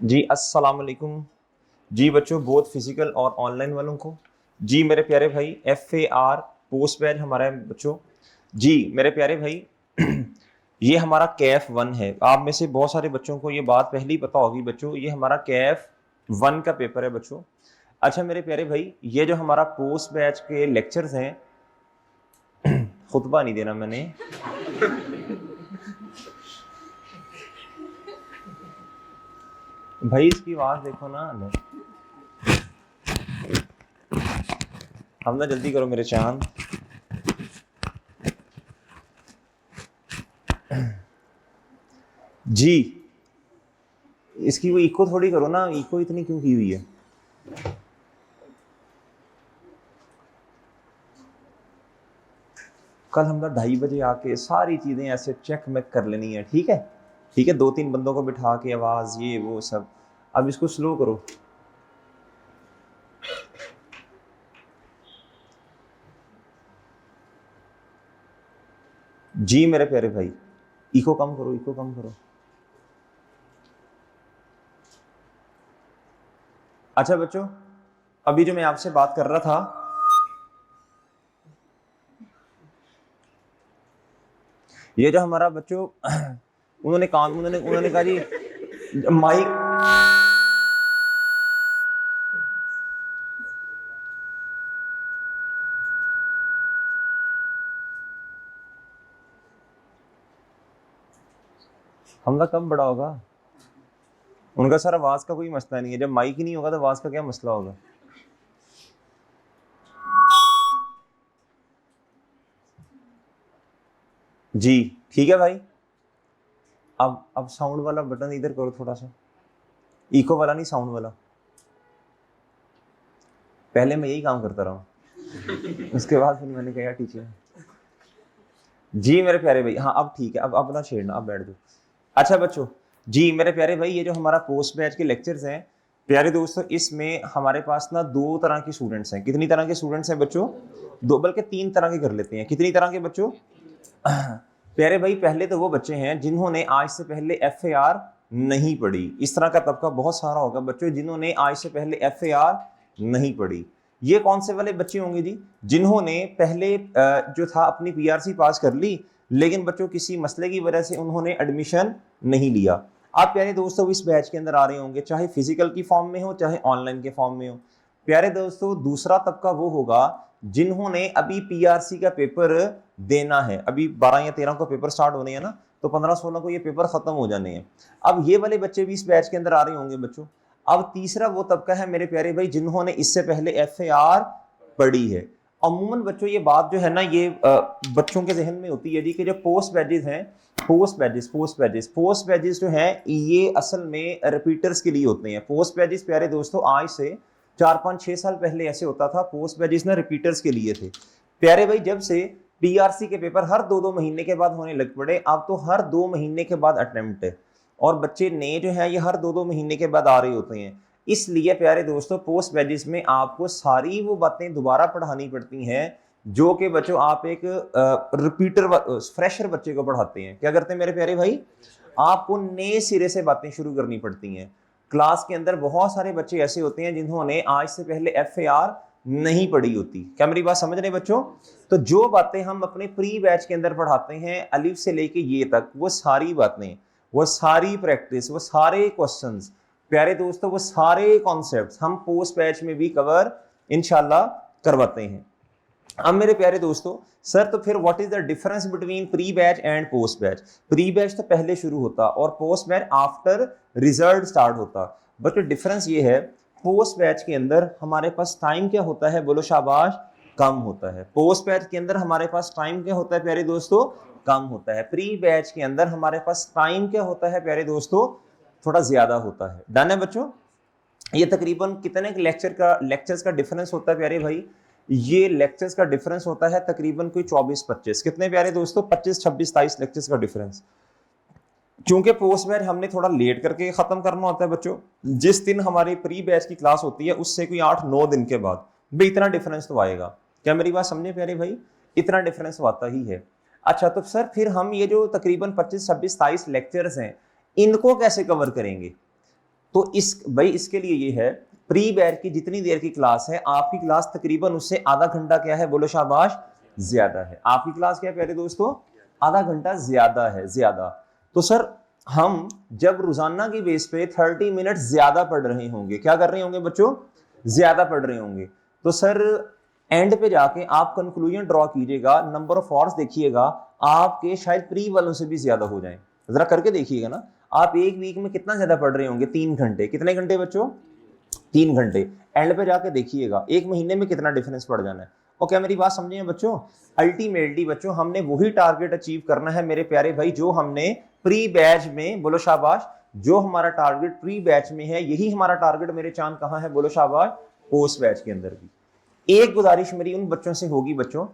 जी अस्सलाम वालेकुम। जी बच्चों, बहुत फिजिकल और ऑनलाइन वालों को जी मेरे प्यारे भाई, FAR पोस्ट बैच हमारा है बच्चों। जी मेरे प्यारे भाई, ये हमारा KF1 है। आप में से बहुत सारे बच्चों को ये बात पहले ही पता होगी बच्चों, ये हमारा KF1 का पेपर है बच्चों। अच्छा मेरे प्यारे भाई, ये जो हमारा पोस्ट बैच के लेक्चर्स हैं, खुतबा नहीं देना मैंने। भाई इसकी आवाज देखो ना। हम ना जल्दी करो मेरे चांद। जी इसकी वो इको थोड़ी करो ना, इको इतनी क्यों की हुई है। कल हम लोग 2:30 बजे आके सारी चीजें ऐसे चेक में कर लेनी है, ठीक है। ठीक है, 2-3 बंदों को बिठा के आवाज ये वो सब। अब इसको स्लो करो। जी मेरे प्यारे भाई, इको कम करो, इको कम करो। अच्छा बच्चों, अभी जो मैं आपसे बात कर रहा था, ये जो हमारा बच्चों उन्होंने कहा जी माइक। हमला कब बड़ा होगा। उनका सर आवाज का कोई मसला नहीं है, जब माइक ही नहीं होगा तो आवाज का क्या मसला होगा। जी ठीक है भाई। अब साउंड वाला बटन इधर करो थोड़ा सा, इको वाला नहीं, साउंड वाला। पहले मैं यही काम करता रहा, उसके बाद फिर मैंने कहा टीचर। जी मेरे प्यारे भाई, हाँ अब ठीक है, अब ना छेड़ना, अब बैठ जाओ। अच्छा बच्चों, जी मेरे प्यारे भाई, ये जो हमारा पोस्ट बैच के लेक्चर्स हैं प्यारे दोस्तों, इसमें हमारे पास ना 2 तरह के स्टूडेंट्स हैं। कितनी तरह के स्टूडेंट्स हैं बच्चों? 2, बल्कि 3 तरह के कर लेते हैं। कितनी तरह के बच्चों? प्यारे भाई, पहले तो वो बच्चे हैं जिन्होंने आज से पहले FAR नहीं पढ़ी। इस तरह का तबका बहुत सारा होगा बच्चों जिन्होंने आज से पहले FAR नहीं पढ़ी। ये कौन से वाले बच्चे होंगे जी? जिन्होंने पहले जो था अपनी PRC पास कर ली, लेकिन बच्चों किसी मसले की वजह से उन्होंने एडमिशन नहीं लिया। आप प्यारे दोस्तों इस बैच के अंदर आ रहे होंगे, चाहे फिजिकल की फॉर्म में हो चाहे ऑनलाइन के फॉर्म में हो। प्यारे दोस्तों, दूसरा तबका वो होगा जिन्होंने अभी PRC का पेपर देना है। अभी 12 या 13 को पेपर स्टार्ट होने हैं ना, तो 15-16 को ये पेपर खत्म हो जाने हैं। अब ये वाले बच्चे भी इस बैच के अंदर आ रहे होंगे बच्चों। अब तीसरा वो तबका है मेरे प्यारे भाई जिन्होंने इससे पहले FAR पढ़ी है। अमूमन बच्चों ये बात जो है ना, ये बच्चों के जहन में होती है जी कि जो पोस्ट बैजेस हैं, पोस्ट बैजेस जो हैं ये असल में रिपीटर्स के लिए होते हैं। पोस्ट बैजेस प्यारे दोस्तों आज से 4-5-6 साल पहले ऐसे होता था, पोस्ट बैजेस ना रिपीटर्स के लिए थे। प्यारे भाई, जब से PRC के पेपर हर 2-2 महीने के बाद होने लग पड़े, अब तो हर 2 महीने के बाद अटेम्प्ट है, और बच्चे नए जो है ये हर 2-2 महीने के बाद आ रहे होते हैं। इसलिए प्यारे दोस्तों पोस्ट बैजेस में आपको सारी वो बातें दोबारा पढ़ानी पड़ती हैं जो कि बच्चों आप एक रिपीटर फ्रेशर बच्चे को पढ़ाते हैं। क्या करते हैं मेरे प्यारे भाई? आपको नए सिरे से बातें शुरू करनी पड़ती हैं। क्लास के अंदर बहुत सारे बच्चे ऐसे होते हैं जिन्होंने आज से पहले FAR नहीं पढ़ी होती। क्या मेरी बात समझ रहे बच्चों? तो जो बातें हम अपने प्री बैच के अंदर पढ़ाते हैं अलिफ से लेके ये तक, वो सारी बातें, वो सारी प्रैक्टिस, वो सारे क्वेश्चंस प्यारे दोस्तों, वो सारे कॉन्सेप्ट्स हम पोस्ट बैच में भी कवर इंशाल्लाह करवाते हैं। अब मेरे प्यारे दोस्तों, सर तो फिर what is the difference between pre batch and post batch? Pre batch तो पहले शुरू होता और post batch after result start होता। बट डिफरेंस ये है, पोस्ट बैच के अंदर हमारे पास टाइम क्या होता है? बोलो शाबाश, कम होता है। पोस्ट बैच के अंदर हमारे पास टाइम क्या होता है प्यारे दोस्तों? कम होता है। प्री बैच के अंदर हमारे पास टाइम क्या होता है प्यारे दोस्तों? थोड़ा ज्यादा होता है। डन है बच्चों? ये तकरीबन कितने लेक्चर्स का डिफरेंस होता है प्यारे भाई? ये लेक्चर्स का डिफरेंस होता है तकरीबन कोई 24-25। कितने प्यारे दोस्तों? 25-26-27 लेक्चर्स का डिफरेंस। क्योंकि पोस्ट बैच हमने थोड़ा लेट करके खत्म करना होता है बच्चों, जिस दिन हमारी प्री बैच की क्लास होती है उससे कोई 8-9 दिन के बाद। भाई इतना डिफरेंस तो आएगा। क्या मेरी बात समझे प्यारे भाई? इतना डिफरेंस तो आता ही है। अच्छा तो सर फिर हम ये जो तकरीबन 25-26-27 लेक्चर्स हैं, इनको कैसे कवर करेंगे? तो इस भाई इसके लिए ये है, प्री बैच की जितनी देर की क्लास है, आपकी क्लास तकरीबन उससे आधा घंटा क्या है, बोलो शाबाश, ज्यादा है। आपकी क्लास क्या है प्यारे दोस्तों, आधा घंटा ज्यादा है, ज्यादा। तो सर हम जब रोजाना की बेस पे 30 मिनट ज्यादा पढ़ रहे होंगे, क्या कर रहे होंगे बच्चों, ज्यादा पढ़ रहे होंगे, तो सर एंड पे जाके आप कंक्लूजन ड्रॉ कीजिएगा, नंबर ऑफ आवर्स देखिएगा, आपके शायद प्री वालों से भी ज्यादा हो जाए। जरा करके देखिएगा ना, आप एक वीक में कितना ज्यादा पढ़ रहे होंगे, 3 घंटे, कितने घंटे बच्चों, 3 घंटे। एंड पे जाके देखिएगा एक महीने में कितना डिफरेंस पड़ जाना है। और क्या मेरी बात समझे बच्चों, अल्टीमेटली बच्चों हमने वही टारगेट अचीव करना है मेरे प्यारे भाई, जो हमने प्री बैच में, बोलो शाबाश, जो हमारा टारगेट प्री बैच में है, यही हमारा टारगेट मेरे चांद कहां है, बोलो शाबाश, पोस्ट बैच के अंदर भी। एक गुजारिश मेरी उन बच्चों से होगी बच्चों,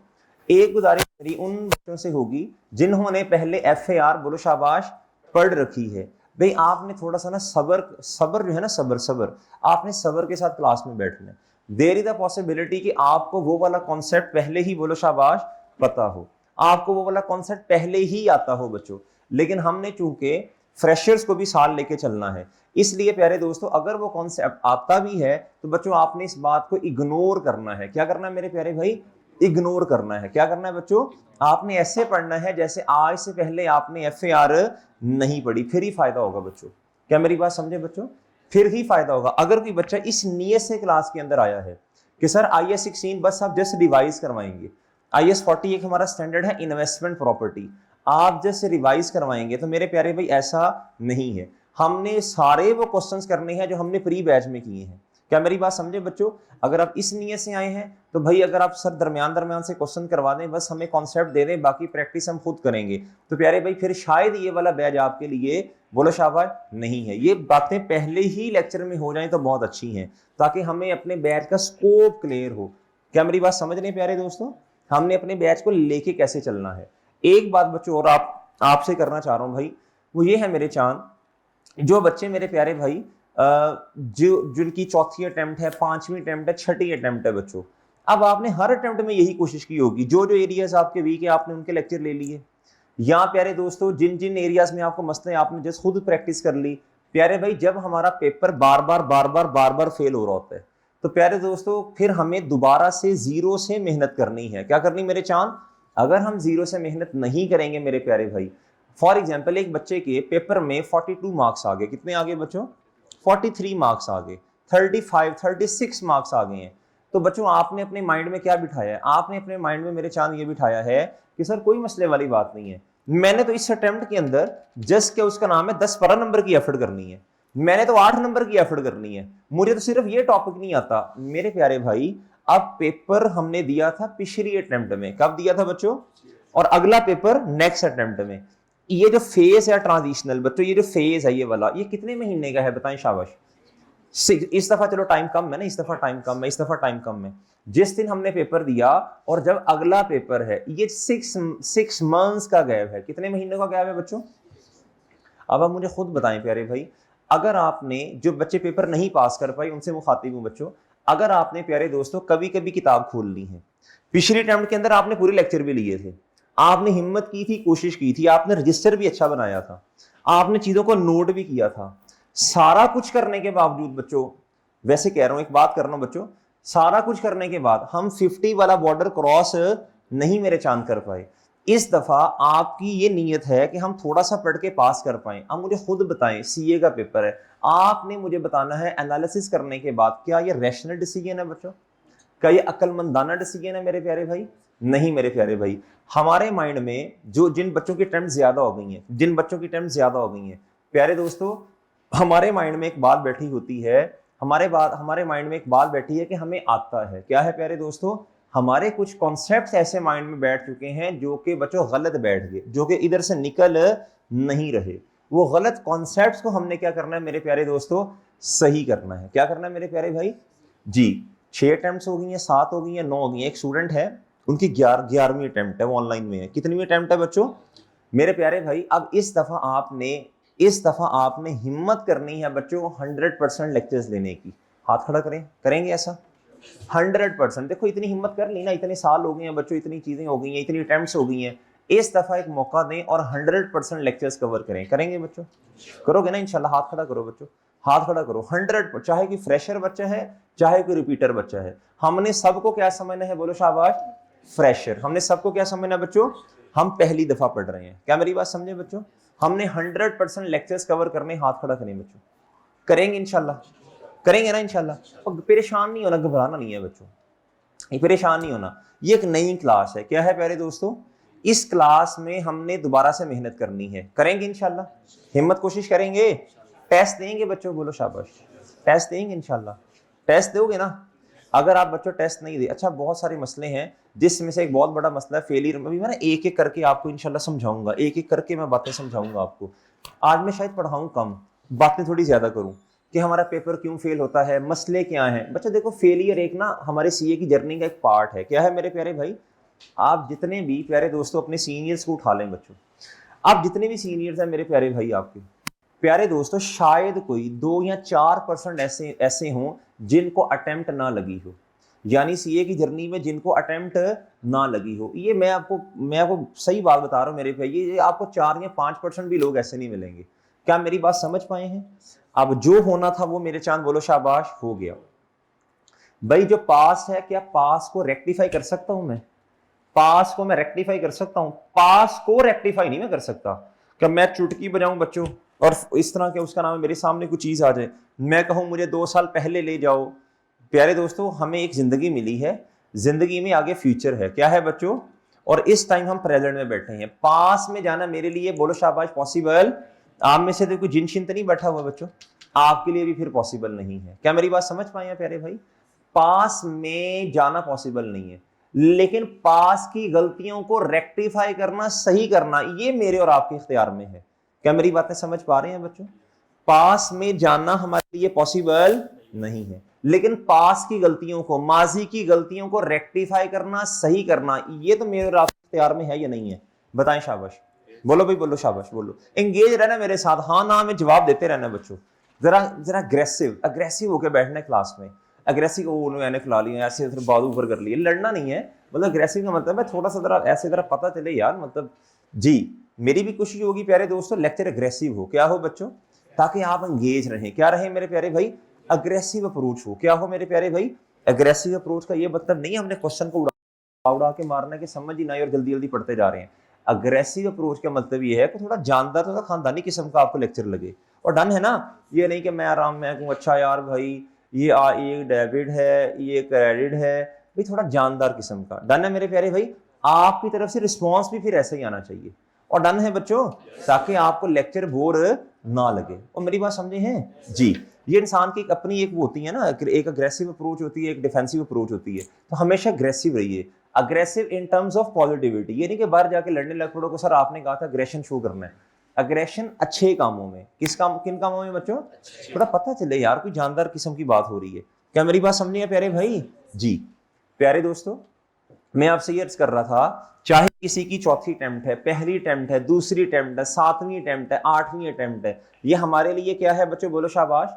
एक गुजारिश मेरी उन बच्चों से होगी जिन्होंने पहले FAR, बोलो शाबाश, पढ़ रखी है। भाई आपने थोड़ा सा ना सबर जो है ना, सबर आपने सबर के साथ क्लास में बैठना है। देयर इज अ पॉसिबिलिटी कि आपको वो वाला कॉन्सेप्ट पहले ही, बोलो शाबाश, पता हो, आपको वो वाला कॉन्सेप्ट पहले ही आता हो बच्चों, लेकिन हमने चूंकि फ्रेशर्स को भी साल लेके चलना है, इसलिए प्यारे दोस्तों अगर वो कॉन्सेप्ट आता भी है तो बच्चों आपने इस बात को इग्नोर करना है। क्या करना है मेरे प्यारे भाई, इग्नोर करना है। क्या करना है बच्चों, आपने ऐसे पढ़ना है जैसे आज से पहले आपने FAR नहीं पढ़ी, फिर ही फायदा होगा बच्चों। क्या मेरी बात समझे बच्चों, फिर ही फायदा होगा। अगर कोई बच्चा इस नियत से क्लास के अंदर आया है कि सर IS 16 बस आप जस्ट रिवाइज करवाएंगे, IS 40 एक हमारा स्टैंडर्ड है इन्वेस्टमेंट प्रॉपर्टी, आप जस्ट रिवाइज करवाएंगे, तो मेरे प्यारे भाई ऐसा नहीं है। हमने सारे वो क्वेश्चंस करने हैं जो हमने प्री बैच में किए हैं। क्या मेरी बात समझे बच्चों, अगर आप इस नियत से आए हैं तो भाई अगर आप सर दरमियान से क्वेश्चन करवा दें, बस हमें कॉन्सेप्ट दे दें, बाकी प्रैक्टिस हम खुद करेंगे, तो प्यारे भाई फिर शायद ये वाला बैच आपके लिए, बोलो शाबाश, नहीं है। ये बातें पहले ही लेक्चर में हो जाएं तो बहुत अच्छी हैं, ताकि हमें अपने बैच का स्कोप क्लियर हो। क्या मेरी बात समझ रहे हैं प्यारे दोस्तों, हमने अपने बैच को लेके कैसे चलना है। एक बात बच्चों और आपसे करना चाह रहा हूं भाई, वो ये है मेरे चांद, जो बच्चे मेरे प्यारे भाई जो जिनकी चौथी अटेम्प्ट है, 5वीं अटेम्प्ट है, 6ठी अटेम्प्ट है बच्चों, अब आपने हर अटेम्प्ट में यही कोशिश की होगी, जो जो एरियाज आपके वीक है आपने उनके लेक्चर ले लिए। या प्यारे दोस्तों जिन जिन एरियाज में आपको मसले आपने जस्ट खुद प्रैक्टिस कर ली। प्यारे भाई जब हमारा पेपर बार बार फेल हो रहा होता है, तो प्यारे दोस्तों फिर हमें दोबारा से जीरो से मेहनत करनी है। क्या करनी मेरे चांद, अगर हम जीरो से मेहनत नहीं करेंगे मेरे प्यारे भाई, फॉर एग्जाम्पल एक बच्चे के पेपर में 42 मार्क्स आ गए, कितने आ गए बच्चों, 43 मार्क्स आ गए, 36 मार्क्स आ गए हैं, तो बच्चों आपने अपने माइंड में क्या बिठाया है, आपने अपने माइंड में मेरे चांद ये बिठाया है कि सर कोई मसले वाली बात नहीं है, मैंने तो इस अटेम्प्ट के अंदर जस्ट क्या उसका नाम है 10-12 नंबर की एफर्ट करनी है, मैंने तो 8 नंबर की एफर्ट करनी है, मुझे तो सिर्फ ये टॉपिक नहीं आता। मेरे प्यारे भाई अब पेपर हमने दिया था पिछली अटेम्प्ट में, कब दिया था बच्चों, और अगला पेपर नेक्स्ट अटेम्प्ट में। ये जो फेज है ट्रांजिशनल बच्चों, ये जो फेज है ये वाला, ये कितने महीने का है बताएं, शाबाश। इस दफा चलो टाइम कम है ना, इस दफा टाइम कम है, इस दफा टाइम कम है। जिस दिन हमने पेपर दिया और जब अगला पेपर है, ये 6 मंथ्स का गैप है, कितने महीनों का गैप है बच्चों। अब आप मुझे खुद बताएं प्यारे भाई, अगर आपने, जो बच्चे पेपर नहीं पास कर पाए उनसे मुखातिब हूं बच्चों, अगर आपने प्यारे दोस्तों कभी कभी किताब खोल ली है, पिछले अटेम्प्ट के अंदर आपने पूरे लेक्चर भी लिए थे, आपने हिम्मत की थी, कोशिश की थी, आपने रजिस्टर भी अच्छा बनाया था, आपने चीजों को नोट भी किया था, सारा कुछ करने के बावजूद बच्चों, वैसे कह रहा हूं एक बात कर रहा हूं बच्चों, सारा कुछ करने के बाद हम 50 वाला बॉर्डर क्रॉस नहीं मेरे चांद कर पाए। इस दफा आपकी ये नीयत है कि हम थोड़ा सा पढ़ के पास कर पाए। अब मुझे खुद बताएं, सीए का पेपर है, आपने मुझे बताना है एनालिसिस करने के बाद क्या ये रैशनल डिसीजन है बच्चों, क्या ये अक्लमंदाना डिसीजन है मेरे प्यारे भाई, नहीं मेरे प्यारे भाई। हमारे माइंड में जो जिन बच्चों की अटेम्प्ट ज्यादा हो गई हैं, जिन बच्चों की अटेम्प्ट ज्यादा हो गई हैं प्यारे दोस्तों, हमारे माइंड में एक बात बैठी होती है, हमारे माइंड में एक बात बैठी है कि हमें आता है, क्या है प्यारे दोस्तों, हमारे कुछ कॉन्सेप्ट्स ऐसे माइंड में बैठ चुके हैं जो कि बच्चों गलत बैठ गए, जो कि इधर से निकल नहीं रहे। वो गलत कॉन्सेप्ट्स को हमने क्या करना है मेरे प्यारे दोस्तों, सही करना है। क्या करना है मेरे प्यारे भाई जी। 6 अटेम्प्ट्स हो गई हैं, 7 हो गई हैं, 9 हो गई हैं। एक स्टूडेंट है उनकी 11वीं अटेम्प्ट है, वो ऑनलाइन में है। कितनी अटेम्प्ट है बच्चों मेरे प्यारे भाई। अब इस दफा आपने हिम्मत करनी है बच्चों 100% लेक्चर्स लेने की। हाथ खड़ा करेंगे ऐसा 100%। देखो इतनी हिम्मत कर ली ना, इतने साल हो गए हैं बच्चों, इतनी चीजें हो गई हैं, इतनी अटेम्प्ट्स हो गई हैं, इस दफा एक मौका दें और 100% लेक्चर्स कवर करेंगे बच्चों, करोगे ना इंशाल्लाह। हाथ खड़ा करो बच्चों, हाथ खड़ा करो। 100, चाहे कोई फ्रेशर बच्चा है चाहे कोई रिपीटर बच्चा है, हमने सबको क्या समझना है, बोलो शाबाश, फ्रेशर। हमने सबको क्या समझना बच्चों, हम पहली दफा पढ़ रहे हैं। क्या मेरी बात समझे बच्चों? हमने 100% लेक्चर्स कवर करने, हाथ खड़ा करें बच्चों, करेंगे इंशाल्लाह, करेंगे ना इंशाल्लाह। और परेशान नहीं होना, घबराना नहीं है बच्चों, ये परेशान नहीं होना। ये एक नई क्लास है, क्या है प्यारे दोस्तों, इस क्लास में हमने दोबारा से मेहनत करनी है, करेंगे इंशाल्लाह, हिम्मत कोशिश करेंगे। टेस्ट देंगे बच्चों, बोलो शाबाश, टेस्ट देंगे इंशाल्लाह, टेस्ट दोगे ना? अगर आप बच्चों टेस्ट नहीं दे, अच्छा बहुत सारे मसले हैं जिसमें से एक बहुत बड़ा मसला है फेलियर। अभी मैं ना एक एक करके आपको इंशाल्लाह समझाऊंगा, एक एक करके मैं बातें समझाऊंगा आपको। आज मैं शायद पढ़ाऊं कम, बातें थोड़ी ज्यादा करूं कि हमारा पेपर क्यों फेल होता है, मसले क्या हैं। बच्चों देखो, फेलियर एक ना हमारे सीए की जर्नी का एक पार्ट है। क्या है मेरे प्यारे भाई? आप जितने भी प्यारे दोस्तों अपने सीनियर्स को उठा लें बच्चों, आप जितने भी सीनियर्स हैं मेरे प्यारे भाई, आपके प्यारे दोस्तों, शायद कोई 2 या 4% ऐसे हों जिनको अटेम्प्ट ना लगी हो, यानी सीए की जर्नी में जिनको अटेम्प्ट ना लगी हो। ये मैं आपको सही बात बता रहा हूँ मेरे भाई, ये आपको 4 या 5% भी लोग ऐसे नहीं मिलेंगे। क्या मेरी बात समझ पाए हैं? अब जो होना था वो मेरे चांद, बोलो शाबाश, हो गया भाई। जो पास है, क्या पास को रेक्टिफाई कर सकता हूं मैं? पास को मैं रेक्टिफाई कर सकता हूं? पास को रेक्टिफाई नहीं मैं कर सकता। क्या मैं चुटकी बजाऊं बच्चों और इस तरह के उसका नाम है मेरे सामने कुछ चीज आ जाए, मैं कहूं मुझे 2 साल पहले ले जाओ? प्यारे दोस्तों, हमें एक जिंदगी मिली है, जिंदगी में आगे फ्यूचर है, क्या है बच्चों, और इस टाइम हम प्रेजेंट में बैठे हैं। पास में जाना मेरे लिए, बोलो शाबाश, पॉसिबल? आप में से तो कोई जिन शिन तो नहीं बैठा हुआ बच्चों, आपके लिए भी फिर पॉसिबल नहीं है। क्या मेरी बात समझ पाए हैं प्यारे भाई? पास में जाना पॉसिबल नहीं है, लेकिन पास की गलतियों को रेक्टिफाई करना, सही करना, ये मेरे और आपके इख्तियार में है। क्या मेरी बातें समझ पा रहे हैं बच्चों? पास में जाना हमारे लिए पॉसिबल नहीं है, लेकिन पास की गलतियों को, माजी की गलतियों को रेक्टिफाई करना, सही करना, ये तो मेरे और आपके इख्तियार में है या नहीं है? बताएं शाबाश, बोलो भाई, बोलो शाबाश, बोलो। एंगेज रहना मेरे साथ, हाँ ना में जवाब देते रहना बच्चों। जरा जरा अग्रेसिव होकर बैठना क्लास में। अग्रेसिव, वो मैंने खिला लिया, ऐसे बाजू ऊपर कर लिए, लड़ना नहीं है। मतलब अग्रेसिव का मतलब है थोड़ा सा जरा ऐसे जरा पता चले यार, मतलब जी मेरी भी कोशिश होगी प्यारे दोस्तों, लेक्चर अग्रेसिव हो, क्या हो बच्चों, ताकि आप एंगेज रहें। क्या रहे मेरे प्यारे भाई? अग्रेसिव अप्रोच हो। क्या हो मेरे प्यारे भाई? अग्रेसिव अप्रोच का ये मतलब नहीं है हमने क्वेश्चन को उड़ा के मारना कि समझ ही ना आए और जल्दी जल्दी पढ़ते जा रहे हैं। अग्रेसिव अप्रोच का मतलब ये है कि थोड़ा जानदार, थोड़ा खानदानी किस्म का आपको लेक्चर लगे, और डन है ना। ये नहीं कि मैं आराम में कहूँ अच्छा यार भाई ये डेबिट है, ये क्रेडिट है, भाई थोड़ा जानदार किस्म का। डन है मेरे प्यारे भाई? आपकी तरफ से रिस्पॉन्स भी फिर ऐसा ही आना चाहिए, और डन है बच्चों, ताकि आपको लेक्चर बोर ना लगे। और मेरी बात समझे हैं जी? ये इंसान की अपनी एक वो होती है ना, एक अग्रेसिव अप्रोच होती है, एक डिफेंसिव अप्रोच होती है। तो हमेशा अग्रेसिव रहिए, aggressive in terms of positivity. ये नहीं कि बाहर जाके लड़ने लग पड़ो को, सर आपने कहा था अग्रेशन शो करना है। अग्रेशन अच्छे कामों में, किन कामों में बच्चों? थोड़ा पता चले यार कोई जानदार किस्म की बात हो रही है। क्या मेरी बात समझी है प्यारे भाई? जी प्यारे दोस्तों, मैं आपसे ये अर्ज कर रहा था, चाहे किसी की चौथी अटेम्प्ट है, पहली अटेम्प्ट है, दूसरी अटेम्प्ट है, 7वीं अटेम्प्ट है, 8वीं अटेम्प्ट है, ये हमारे लिए क्या है बच्चों, बोलो शाबाश,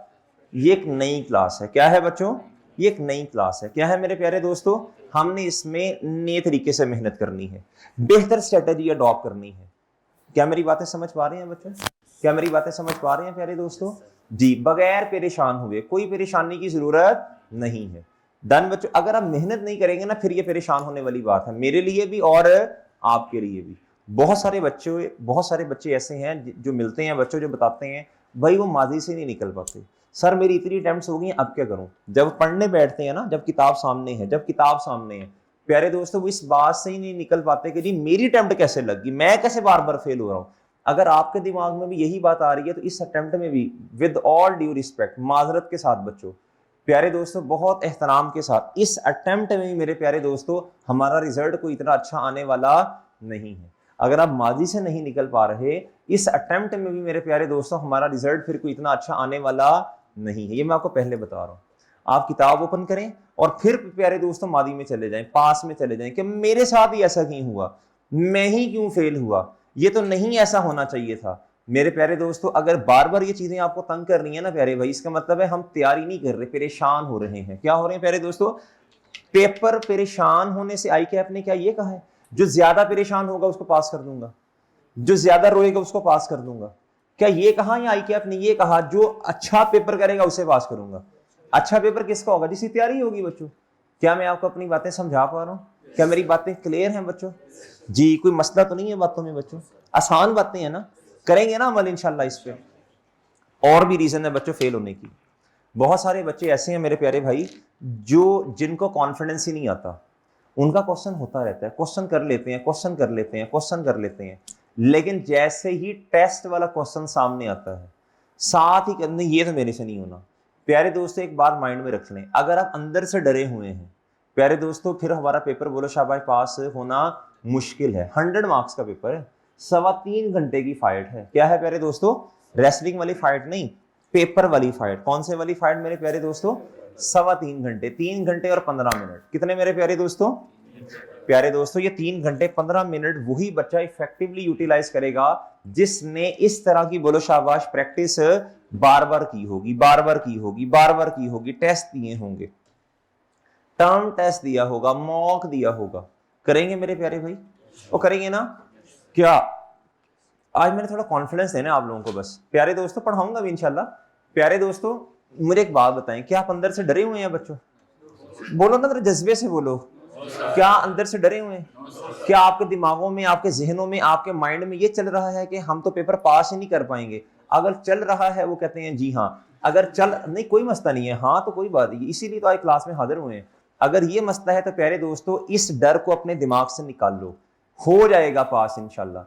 ये एक नई क्लास है। क्या है बच्चों? ये एक नई क्लास है। क्या है मेरे प्यारे दोस्तों? हमने इसमें नए तरीके से मेहनत करनी है, बेहतर स्ट्रेटेजी अडॉप्ट करनी है। क्या मेरी बातें समझ पा रहे हैं बच्चों? क्या मेरी बातें समझ पा रहे हैं प्यारे दोस्तों? जी, बगैर परेशान हुए, कोई परेशानी की जरूरत नहीं है। डन बच्चों? अगर आप मेहनत नहीं करेंगे ना, फिर ये परेशान होने वाली बात है, मेरे लिए भी और आपके लिए भी। बहुत सारे बच्चे ऐसे हैं जो मिलते हैं बच्चों, जो बताते हैं भाई वो माजी से नहीं निकल पाते। सर मेरी इतनी अटेम्प्ट्स हो गई, अब क्या करूं? जब पढ़ने बैठते हैं ना, जब किताब सामने है, प्यारे दोस्तों, वो इस बात से ही नहीं निकल पाते कि जी मेरी अटेम्प्ट कैसे लग गई, मैं कैसे बार बार फेल हो रहा हूं। अगर आपके दिमाग में भी यही बात आ रही है, तो इस अटेम्प्ट में भी विद ऑल ड्यू रिस्पेक्ट, माजरत के साथ बच्चों, प्यारे दोस्तों, बहुत एहतराम के साथ, इस अटेम्प्ट में भी मेरे प्यारे दोस्तों हमारा रिजल्ट कोई इतना अच्छा आने वाला नहीं है। अगर आप माजी से नहीं निकल पा रहे, इस अटेम्प्ट में भी मेरे प्यारे दोस्तों हमारा रिजल्ट फिर कोई इतना अच्छा आने वाला नहीं है। ये मैं आपको पहले बता रहा हूं। आप किताब ओपन करें और फिर प्यारे दोस्तों मादी में चले जाएं, पास में चले जाएं कि मेरे साथ ही ऐसा क्यों हुआ, मैं ही क्यों फेल हुआ, ये तो नहीं ऐसा होना चाहिए था। मेरे प्यारे दोस्तों, अगर बार बार ये चीजें आपको तंग कर रही है ना प्यारे भाई, इसका मतलब है हम तैयारी नहीं कर रहे, परेशान हो रहे हैं। क्या हो रहे हैं प्यारे दोस्तों? पेपर परेशान होने से आई कैप ने क्या ये कहा है, जो ज्यादा परेशान होगा उसको पास कर दूंगा, जो ज्यादा रोएगा उसको पास कर दूंगा। क्या ये कहा या IKF ने ये कहा जो अच्छा पेपर करेगा उसे पास करूंगा? अच्छा पेपर किसका होगा? जिसकी तैयारी होगी बच्चों। क्या मैं आपको अपनी बातें समझा पा रहा हूँ? क्या मेरी बातें क्लियर हैं बच्चों? जी, कोई मसला तो नहीं है बातों में बच्चों? आसान बातें हैं ना, करेंगे ना अमल इंशाल्लाह इस पे। और भी रीजन है बच्चों फेल होने की। बहुत सारे बच्चे ऐसे हैं मेरे प्यारे भाई जो जिनको कॉन्फिडेंस ही नहीं आता। उनका क्वेश्चन होता रहता है, क्वेश्चन कर लेते हैं, क्वेश्चन कर लेते हैं, क्वेश्चन कर लेते हैं, लेकिन जैसे ही टेस्ट वाला क्वेश्चन सामने आता है साथ ही करने ये तो मेरे से नहीं होना। प्यारे दोस्तों एक बात माइंड में रख लें, अगर आप अंदर से डरे हुए हैं प्यारे दोस्तों, फिर हमारा पेपर बोलो शाबाश पास होना मुश्किल है। 100 मार्क्स का पेपर है, 3.25 घंटे की फाइट है। क्या है प्यारे दोस्तों? रेसलिंग वाली फाइट नहीं, पेपर वाली फाइट। कौन से वाली फाइट मेरे प्यारे दोस्तों? 3.25 घंटे, 3 घंटे और 15 मिनट। कितने मेरे प्यारे दोस्तों? प्यारे दोस्तों ये 3 घंटे 15 मिनट वही बच्चा इफेक्टिवली यूटिलाइज करेगा जिसने इस तरह की बोलो शाबाश प्रैक्टिस बार बार की होगी, बार बार की होगी, बार बार की होगी, टेस्ट दिए होंगे, टर्म टेस्ट दिया होगा, मॉक दिया होगा। करेंगे मेरे प्यारे भाई? वो करेंगे ना? क्या आज मैंने थोड़ा कॉन्फिडेंस देना आप लोगों को बस। प्यारे दोस्तों पढ़ाऊंगा भी इंशाल्लाह। प्यारे दोस्तों मुझे एक बात बताएं, क्या आप अंदर से डरे हुए हैं बच्चों? बोलो ना जरा जज्बे से बोलो, क्या अंदर से डरे हुए हैं? क्या आपके दिमागों में, आपके जहनों में, आपके माइंड में ये चल रहा है कि हम तो पेपर पास ही नहीं कर पाएंगे? अगर चल रहा है वो कहते हैं जी हाँ, अगर चल नहीं कोई मसला नहीं है, हाँ तो कोई बात नहीं, इसीलिए तो आज क्लास में हाजिर हुए हैं। अगर ये मसला है तो प्यारे दोस्तों इस डर को अपने दिमाग से निकाल लो, हो जाएगा पास इंशाल्लाह।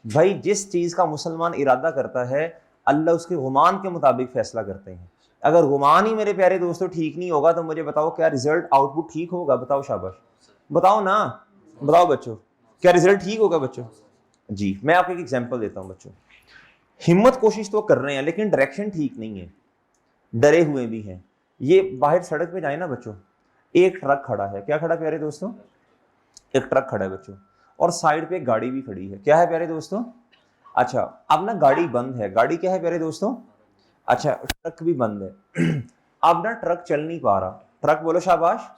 भाई जिस चीज का मुसलमान इरादा करता है अल्लाह उसके गुमान के मुताबिक फैसला करते हैं। अगर गुमान ही मेरे प्यारे दोस्तों ठीक नहीं होगा तो मुझे बताओ क्या रिजल्ट आउटपुट ठीक होगा? बताओ शाबाश, बताओ ना, बताओ बच्चों, क्या रिजल्ट ठीक होगा बच्चों? जी मैं आपको एक एग्जांपल देता हूं बच्चों। हिम्मत कोशिश तो कर रहे हैं लेकिन डायरेक्शन ठीक नहीं है, डरे हुए भी हैं। ये बाहर सड़क पे जाए ना बच्चों, एक ट्रक खड़ा है। क्या खड़ा प्यारे दोस्तों? एक ट्रक खड़ा है बच्चों, और साइड पे एक गाड़ी भी खड़ी है। क्या है प्यारे दोस्तों? अच्छा अब ना गाड़ी बंद है, गाड़ी क्या है प्यारे दोस्तों? अच्छा ट्रक भी बंद है। अब ना ट्रक चल नहीं पा रहा, ट्रक बोलो शाबाश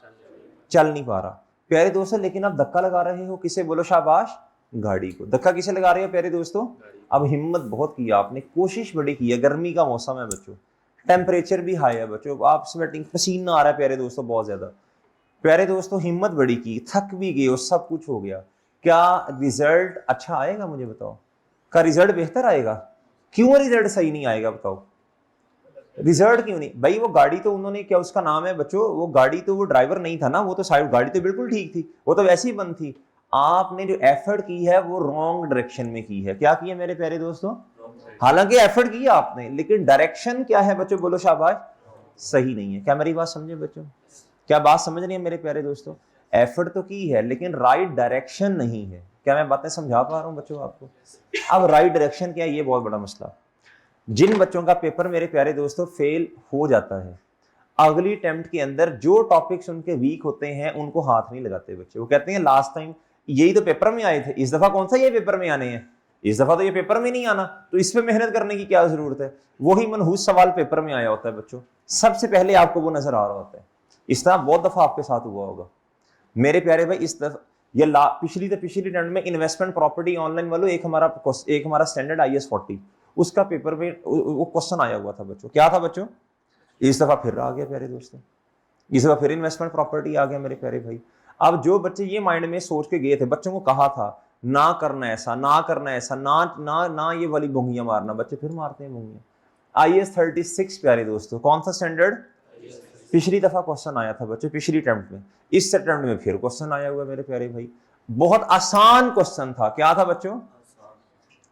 चल नहीं पा रहा प्यारे दोस्तों, लेकिन आप धक्का लगा रहे हो किसे? बोलो शाबाश गाड़ी को। धक्का किसे लगा रहे हो प्यारे दोस्तों? अब हिम्मत बहुत की आपने, कोशिश बड़ी की है, गर्मी का मौसम है बच्चों, टेम्परेचर भी हाई है बच्चों, आप स्वेटिंग, पसीना आ रहा है प्यारे दोस्तों बहुत ज्यादा। प्यारे दोस्तों हिम्मत बड़ी की, थक भी गए, सब कुछ हो गया। क्या रिजल्ट अच्छा आएगा? मुझे बताओ, का रिजल्ट बेहतर आएगा? क्यों रिजल्ट सही नहीं आएगा बताओ? रिजल्ट क्यों नहीं? भाई वो गाड़ी तो उन्होंने, क्या उसका नाम है बच्चों, वो गाड़ी तो वो ड्राइवर नहीं था ना, वो तो साइड गाड़ी तो बिल्कुल ठीक थी, वो तो वैसे ही बंद थी। आपने जो एफर्ट की है वो रॉन्ग डायरेक्शन में की है। क्या की है मेरे प्यारे दोस्तों? हालांकि एफर्ट किया आपने लेकिन डायरेक्शन क्या है बच्चों? बोलो शाबाश सही नहीं है। क्या मेरी बात समझे बच्चों? क्या बात समझ रही है मेरे प्यारे दोस्तों? एफर्ट तो की है लेकिन राइट डायरेक्शन नहीं है। क्या मैं बातें समझा पा रहा हूं बच्चों आपको? अब राइट डायरेक्शन क्या है, ये बहुत बड़ा मसला। जिन बच्चों का पेपर मेरे प्यारे दोस्तों फेल हो जाता है, अगली अटेम्प्ट के अंदर जो टॉपिक्स उनके वीक होते हैं उनको हाथ नहीं लगाते बच्चे। वो कहते हैं लास्ट टाइम यही तो पेपर में आए थे, इस दफा कौन सा ये पेपर में आने हैं, इस दफा तो ये पेपर में नहीं आना, तो इस पे मेहनत करने की क्या जरूरत है? वही मनहूस सवाल पेपर में आया होता है बच्चों, सबसे पहले आपको वो नजर आ रहा होता है। इस तरह बहुत दफा आपके साथ हुआ होगा मेरे प्यारे भाई। इस दफा ये पिछली अटेम्प्ट में इन्वेस्टमेंट प्रॉपर्टी ऑनलाइन वालों, एक हमारा स्टैंडर्ड IAS 40 उसका पेपर में वो क्वेश्चन आया हुआ था बच्चों। क्या था बच्चों? इस दफा फिर आ गया प्यारे दोस्तों, इस दफा फिर इन्वेस्टमेंट प्रॉपर्टी आ गया मेरे प्यारे भाई। अब जो बच्चे ये माइंड में सोच के गए थे, बच्चों को कहा था ना करना ऐसा, ना करना ऐसा, ना ना ना ये वाली भोंगियां मारना, बच्चे फिर मारते हैं भोंगियां। IAS 36 प्यारे दोस्तों, कौन सा स्टैंडर्ड? पिछली दफा क्वेश्चन आया था बच्चों, पिछली अटेम्प्ट में, इस अटेम्प्ट में फिर क्वेश्चन आया हुआ मेरे प्यारे भाई। बहुत आसान क्वेश्चन था। क्या था बच्चों?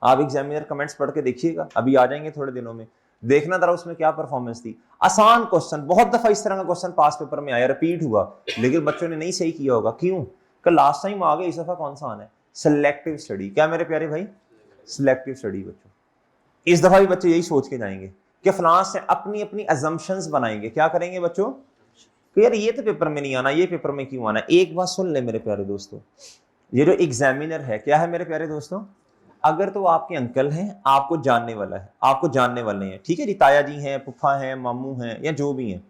आप एग्जामिनर कमेंट्स पढ़ के देखिएगा, अभी आ जाएंगे थोड़े दिनों में, देखना जरा उसमें क्या परफॉर्मेंस थी। आसान क्वेश्चन, बहुत दफा इस तरह का क्वेश्चन पास पेपर में आया, रिपीट हुआ, लेकिन बच्चों ने नहीं सही किया होगा। क्यों? कल लास्ट टाइम आ गया, इस दफा कौन सा आना है? Selective study. क्या मेरे प्यारे भाई? सिलेक्टिव स्टडी बच्चों। इस दफा भी बच्चे यही सोच के जाएंगे कि फलां से अपनी अपनी अजम्पशंस बनाएंगे। क्या करेंगे बच्चों? कि यार ये तो पेपर में नहीं आना, ये पेपर में क्यों आना? एक बात सुन ले मेरे प्यारे दोस्तों, ये जो एग्जामिनर है क्या है मेरे प्यारे दोस्तों? अगर तो आपके अंकल हैं, आपको जानने वाला है, आपको जानने वाले हैं, ठीक है जी, ताया जी हैं, पुप्पा हैं, मामू हैं, या जो भी हैं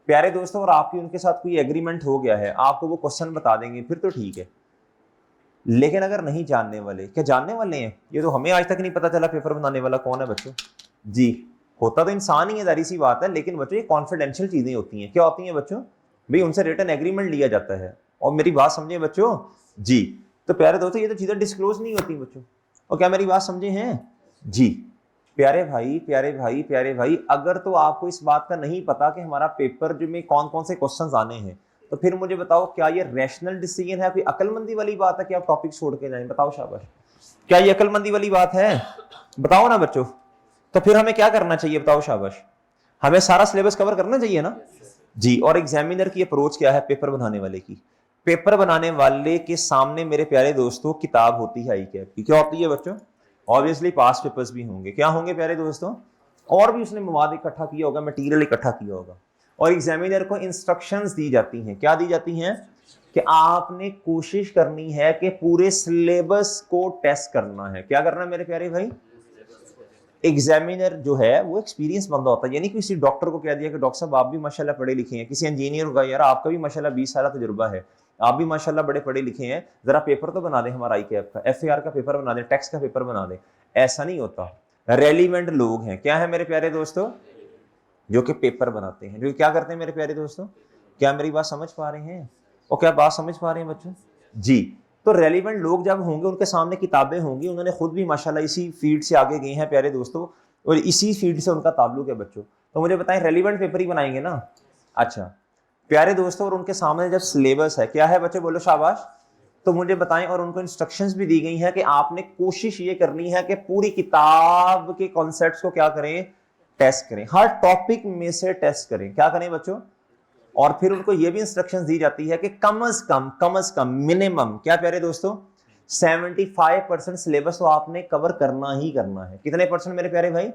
प्यारे दोस्तों, और आपकी उनके साथ कोई एग्रीमेंट हो गया है, आपको वो क्वेश्चन बता देंगे, फिर तो ठीक है। लेकिन अगर नहीं जानने वाले, क्या जानने वाले हैं? ये तो हमें आज तक नहीं पता चला पेपर बनाने वाला कौन है बच्चों। जी होता तो इंसान ही है, जारी सी बात है, लेकिन बच्चों ये कॉन्फिडेंशियल चीजें होती हैं। क्या होती हैं बच्चों? भाई उनसे रिटर्न एग्रीमेंट लिया जाता है। और मेरी बात समझे बच्चों? जी तो प्यारे दोस्तों ये तो चीजें डिस्क्लोज नहीं होती बच्चों। और क्या मेरी बात समझे हैं? जी प्यारे भाई प्यारे भाई प्यारे भाई, अगर तो आपको इस बात का नहीं पता कि हमारा पेपर जो में कौन कौन से क्वेश्चंस आने हैं, तो फिर मुझे बताओ क्या ये रैशनल डिसीजन है, कोई अकलमंदी वाली बात है कि आप टॉपिक छोड़ के जाएं? बताओ शाबाश, क्या ये अकलमंदी वाली बात है? बताओ ना बच्चों। तो फिर हमें क्या करना चाहिए बताओ शाबाश? हमें सारा सिलेबस कवर करना चाहिए ना जी। और एग्जामिनर की अप्रोच क्या है पेपर बनाने वाले की? पेपर बनाने वाले के सामने मेरे प्यारे दोस्तों किताब होती है आई कैप की। क्या होती है बच्चों? ऑब्वियसली पास पेपर्स भी होंगे। क्या होंगे प्यारे दोस्तों? और भी उसने मवाद इकट्ठा किया होगा, मटेरियल इकट्ठा किया होगा। और एग्जामिनर को इंस्ट्रक्शंस दी जाती हैं। क्या दी जाती हैं? कि आपने कोशिश करनी है कि पूरे सिलेबस को टेस्ट करना है। क्या करना है मेरे प्यारे भाई? एग्जामिनर जो है वो एक्सपीरियंस बंदा होता है, यानी किसी डॉक्टर को कह दिया कि डॉक्टर साहब आप भी माशाल्लाह पढ़े लिखे हैं, किसी इंजीनियर को यार आपका भी माशाल्लाह 20 साल तजुर्बा है, आप भी माशाल्लाह बड़े पढ़े लिखे हैं, जरा पेपर तो बना दें हमारा आई कैप का, FAR का पेपर बना दें, टैक्स का पेपर बना दें। ऐसा नहीं होता। रेलिवेंट लोग हैं। क्या है मेरे प्यारे दोस्तों? जो कि पेपर बनाते हैं, जो क्या करते हैं मेरे प्यारे दोस्तों? क्या मेरी बात समझ पा रहे हैं? और क्या बात समझ पा रहे हैं बच्चों? जी तो रेलिवेंट लोग जब होंगे, उनके सामने किताबें होंगी, उन्होंने खुद भी माशाल्लाह इसी फील्ड से आगे गए हैं प्यारे दोस्तों, और इसी फील्ड से उनका ताल्लुक है बच्चों। तो मुझे बताएं रेलिवेंट पेपर ही बनाएंगे ना? अच्छा प्यारे दोस्तों, और उनके सामने जब सिलेबस है, क्या है बच्चों? बोलो शाबाश। तो मुझे बताएं, और उनको इंस्ट्रक्शंस भी दी गई हैं कि आपने कोशिश ये करनी है कि पूरी किताब के कॉन्सेप्ट्स को क्या करें? टेस्ट करें, हर टॉपिक में से टेस्ट करें। क्या करें बच्चों? और फिर उनको यह भी इंस्ट्रक्शंस दी जाती है कि कम अज कम मिनिमम क्या प्यारे दोस्तों? 75% सिलेबस तो आपने कवर करना ही करना है। कितने परसेंट मेरे प्यारे भाई?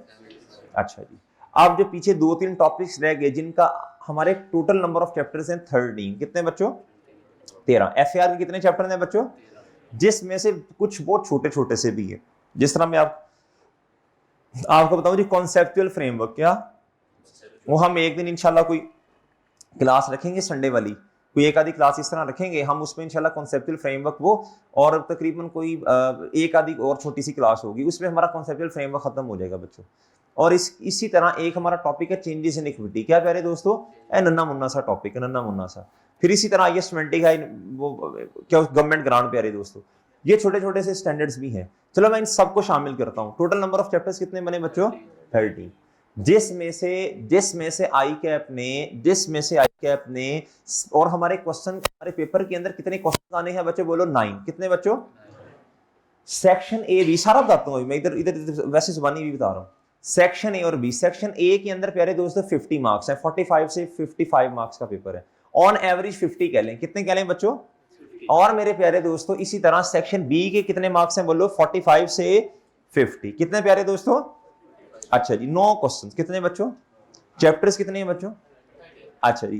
अच्छा जी। अब जो पीछे 2-3 टॉपिक्स रह गए, जिनका हमारे टोटल नंबर ऑफ चैप्टर्स हैं 13। कितने बच्चों? 13। FAR के कितने चैप्टर हैं बच्चों? जिसमें से कुछ बहुत छोटे छोटे से भी है। जिस तरह मैं आपको बताऊं जी, कॉन्सेप्चुअल फ्रेमवर्क, क्या वो हम एक दिन इंशाल्लाह कोई क्लास रखेंगे संडे वाली, कोई एक आधी क्लास इस तरह रखेंगे हम, उसमें इंशाल्लाह कॉन्सेप्चुअल फ्रेमवर्क वो, और तकरीबन कोई एक आधी और छोटी सी क्लास होगी, उसमें हमारा कॉन्सेप्चुअल फ्रेमवर्क खत्म हो जाएगा बच्चों। और इसी तरह एक हमारा टॉपिक है चेंजेस इन इक्विटी। क्या प्यारे दोस्तों? नन्ना मुन्ना सा टॉपिक है, नन्ना मुन्ना सा। फिर इसी तरह IS-20 का वो क्या गवर्नमेंट ग्रांट प्यारे दोस्तों। ये छोटे छोटे से स्टैंडर्ड्स भी हैं। चलो मैं इन सबको शामिल करता हूँ। टोटल नंबर ऑफ चैप्टर्स कितने बने बच्चों? 30। जिसमें से आई कैप ने और हमारे क्वेश्चन, हमारे पेपर के अंदर कितने क्वेश्चन आने हैं बच्चों? बोलो 9। कितने बच्चों? सेक्शन ए बी सारा बताता हूं मैं, इधर इधर वैसे जुबानी भी बता रहा हूं। सेक्शन ए और बी, सेक्शन ए के अंदर प्यारे दोस्तों 50 मार्क्स है, 45 से 55 मार्क्स का पेपर है। ऑन एवरेज 50 कह लें। कितने कह लें बच्चों? और मेरे प्यारे दोस्तों इसी तरह सेक्शन बी के कितने मार्क्स हैं? बोलो 45 से 50। कितने प्यारे दोस्तों? अच्छा जी 9 क्वेश्चन। कितने बच्चों? चैप्टर्स कितने हैं बच्चों? अच्छा जी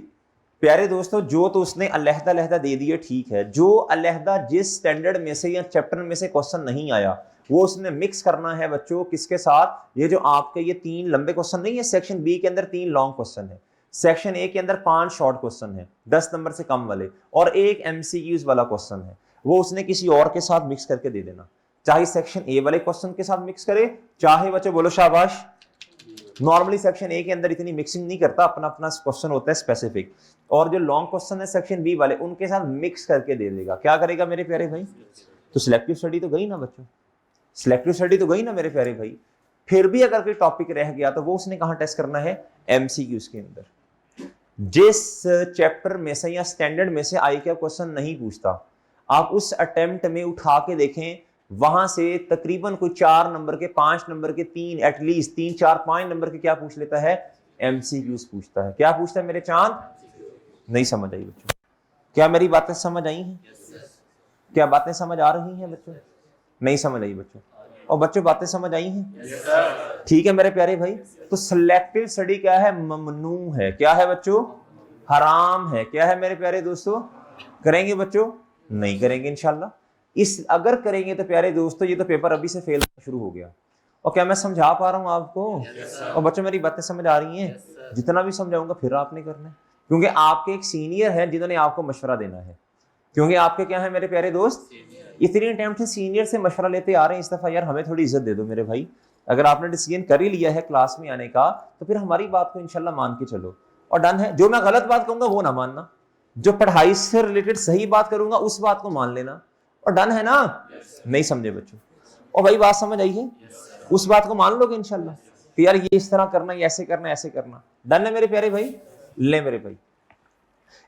प्यारे दोस्तों, जो तो उसने अलहदा अलहदा दे दिए ठीक है, जो अलहदा जिस स्टैंडर्ड में से या चैप्टर में से क्वेश्चन नहीं आया, वो उसने मिक्स करना है बच्चों किसके साथ? ये जो आपके ये 3 लंबे क्वेश्चन नहीं है, सेक्शन बी के अंदर 3 लॉन्ग क्वेश्चन है, सेक्शन ए के अंदर 5 शॉर्ट क्वेश्चन है 10 नंबर से कम वाले, और एक MCQs वाला क्वेश्चन है, वो उसने किसी और के साथ मिक्स करके दे देना। चाहे सेक्शन ए वाले क्वेश्चन के साथ मिक्स करे, चाहे बच्चों बोलो शाबाश। नॉर्मली सेक्शन ए के अंदर इतनी मिक्सिंग नहीं करता, अपना अपना क्वेश्चन होता है स्पेसिफिक, और जो लॉन्ग क्वेश्चन है सेक्शन बी वाले उनके साथ मिक्स करके दे देगा। क्या करेगा मेरे प्यारे भाई? तो सिलेक्टिव स्टडी तो गई ना बच्चों, सिलेक्टिव स्टडी तो गई ना मेरे प्यारे भाई। फिर भी अगर कोई टॉपिक रह गया तो वो उसने कहां टेस्ट करना है? MCQs के अंदर। जिस चैप्टर में से या स्टैंडर्ड में से आई कैप क्वेश्चन नहीं पूछता, आप उस अटेम्प्ट में उठा के देखें, वहां से तकरीबन कोई 4 नंबर के, 5 नंबर के, 3 एटलीस्ट 3 4 5 नंबर के क्या पूछ लेता है? MCQs पूछता है। क्या पूछता है मेरे चांद? नहीं समझ आई बच्चों? क्या मेरी बातें समझ आई हैं? क्या बातें समझ आ रही हैं बच्चों? नहीं समझ आई बच्चों? और बच्चों बातें समझ आई हैं? ठीक है मेरे प्यारे भाई। तो सिलेक्टिव स्टडी क्या है? ममनू है। क्या है बच्चों? हराम है। क्या है मेरे प्यारे दोस्तों? करेंगे बच्चों? नहीं करेंगे इंशाल्लाह। इस अगर करेंगे तो प्यारे दोस्तों ये तो पेपर अभी से फेल शुरू हो गया। और क्या मैं समझा पा रहा हूं आपको? और बच्चों मेरी बातें समझ आ रही हैं? जितना भी समझाऊंगा फिर आपने करना है, क्योंकि आपके एक सीनियर है जिन्होंने आपको मशवरा देना है। क्योंकि आपके क्या है मेरे प्यारे दोस्त? इतनी टाइम से सीनियर से मशवरा लेते आ रहे हैं, इस दफा यार हमें थोड़ी इज्जत दे दो मेरे भाई। अगर आपने डिसीजन कर ही लिया है क्लास में आने का तो फिर हमारी बात को इंशाल्लाह मान के चलो। और डन है, जो मैं गलत बात कहूंगा वो ना मानना, जो पढ़ाई से रिलेटेड सही बात करूंगा उस बात को मान लेना। और डन है ना? नहीं समझे बच्चों? और भाई बात समझ आई है? उस बात को मान लोगे इंशाल्लाह कि यार ये इस तरह करना, ये ऐसे करना, ऐसे करना। डन है मेरे प्यारे भाई? ले मेरे भाई,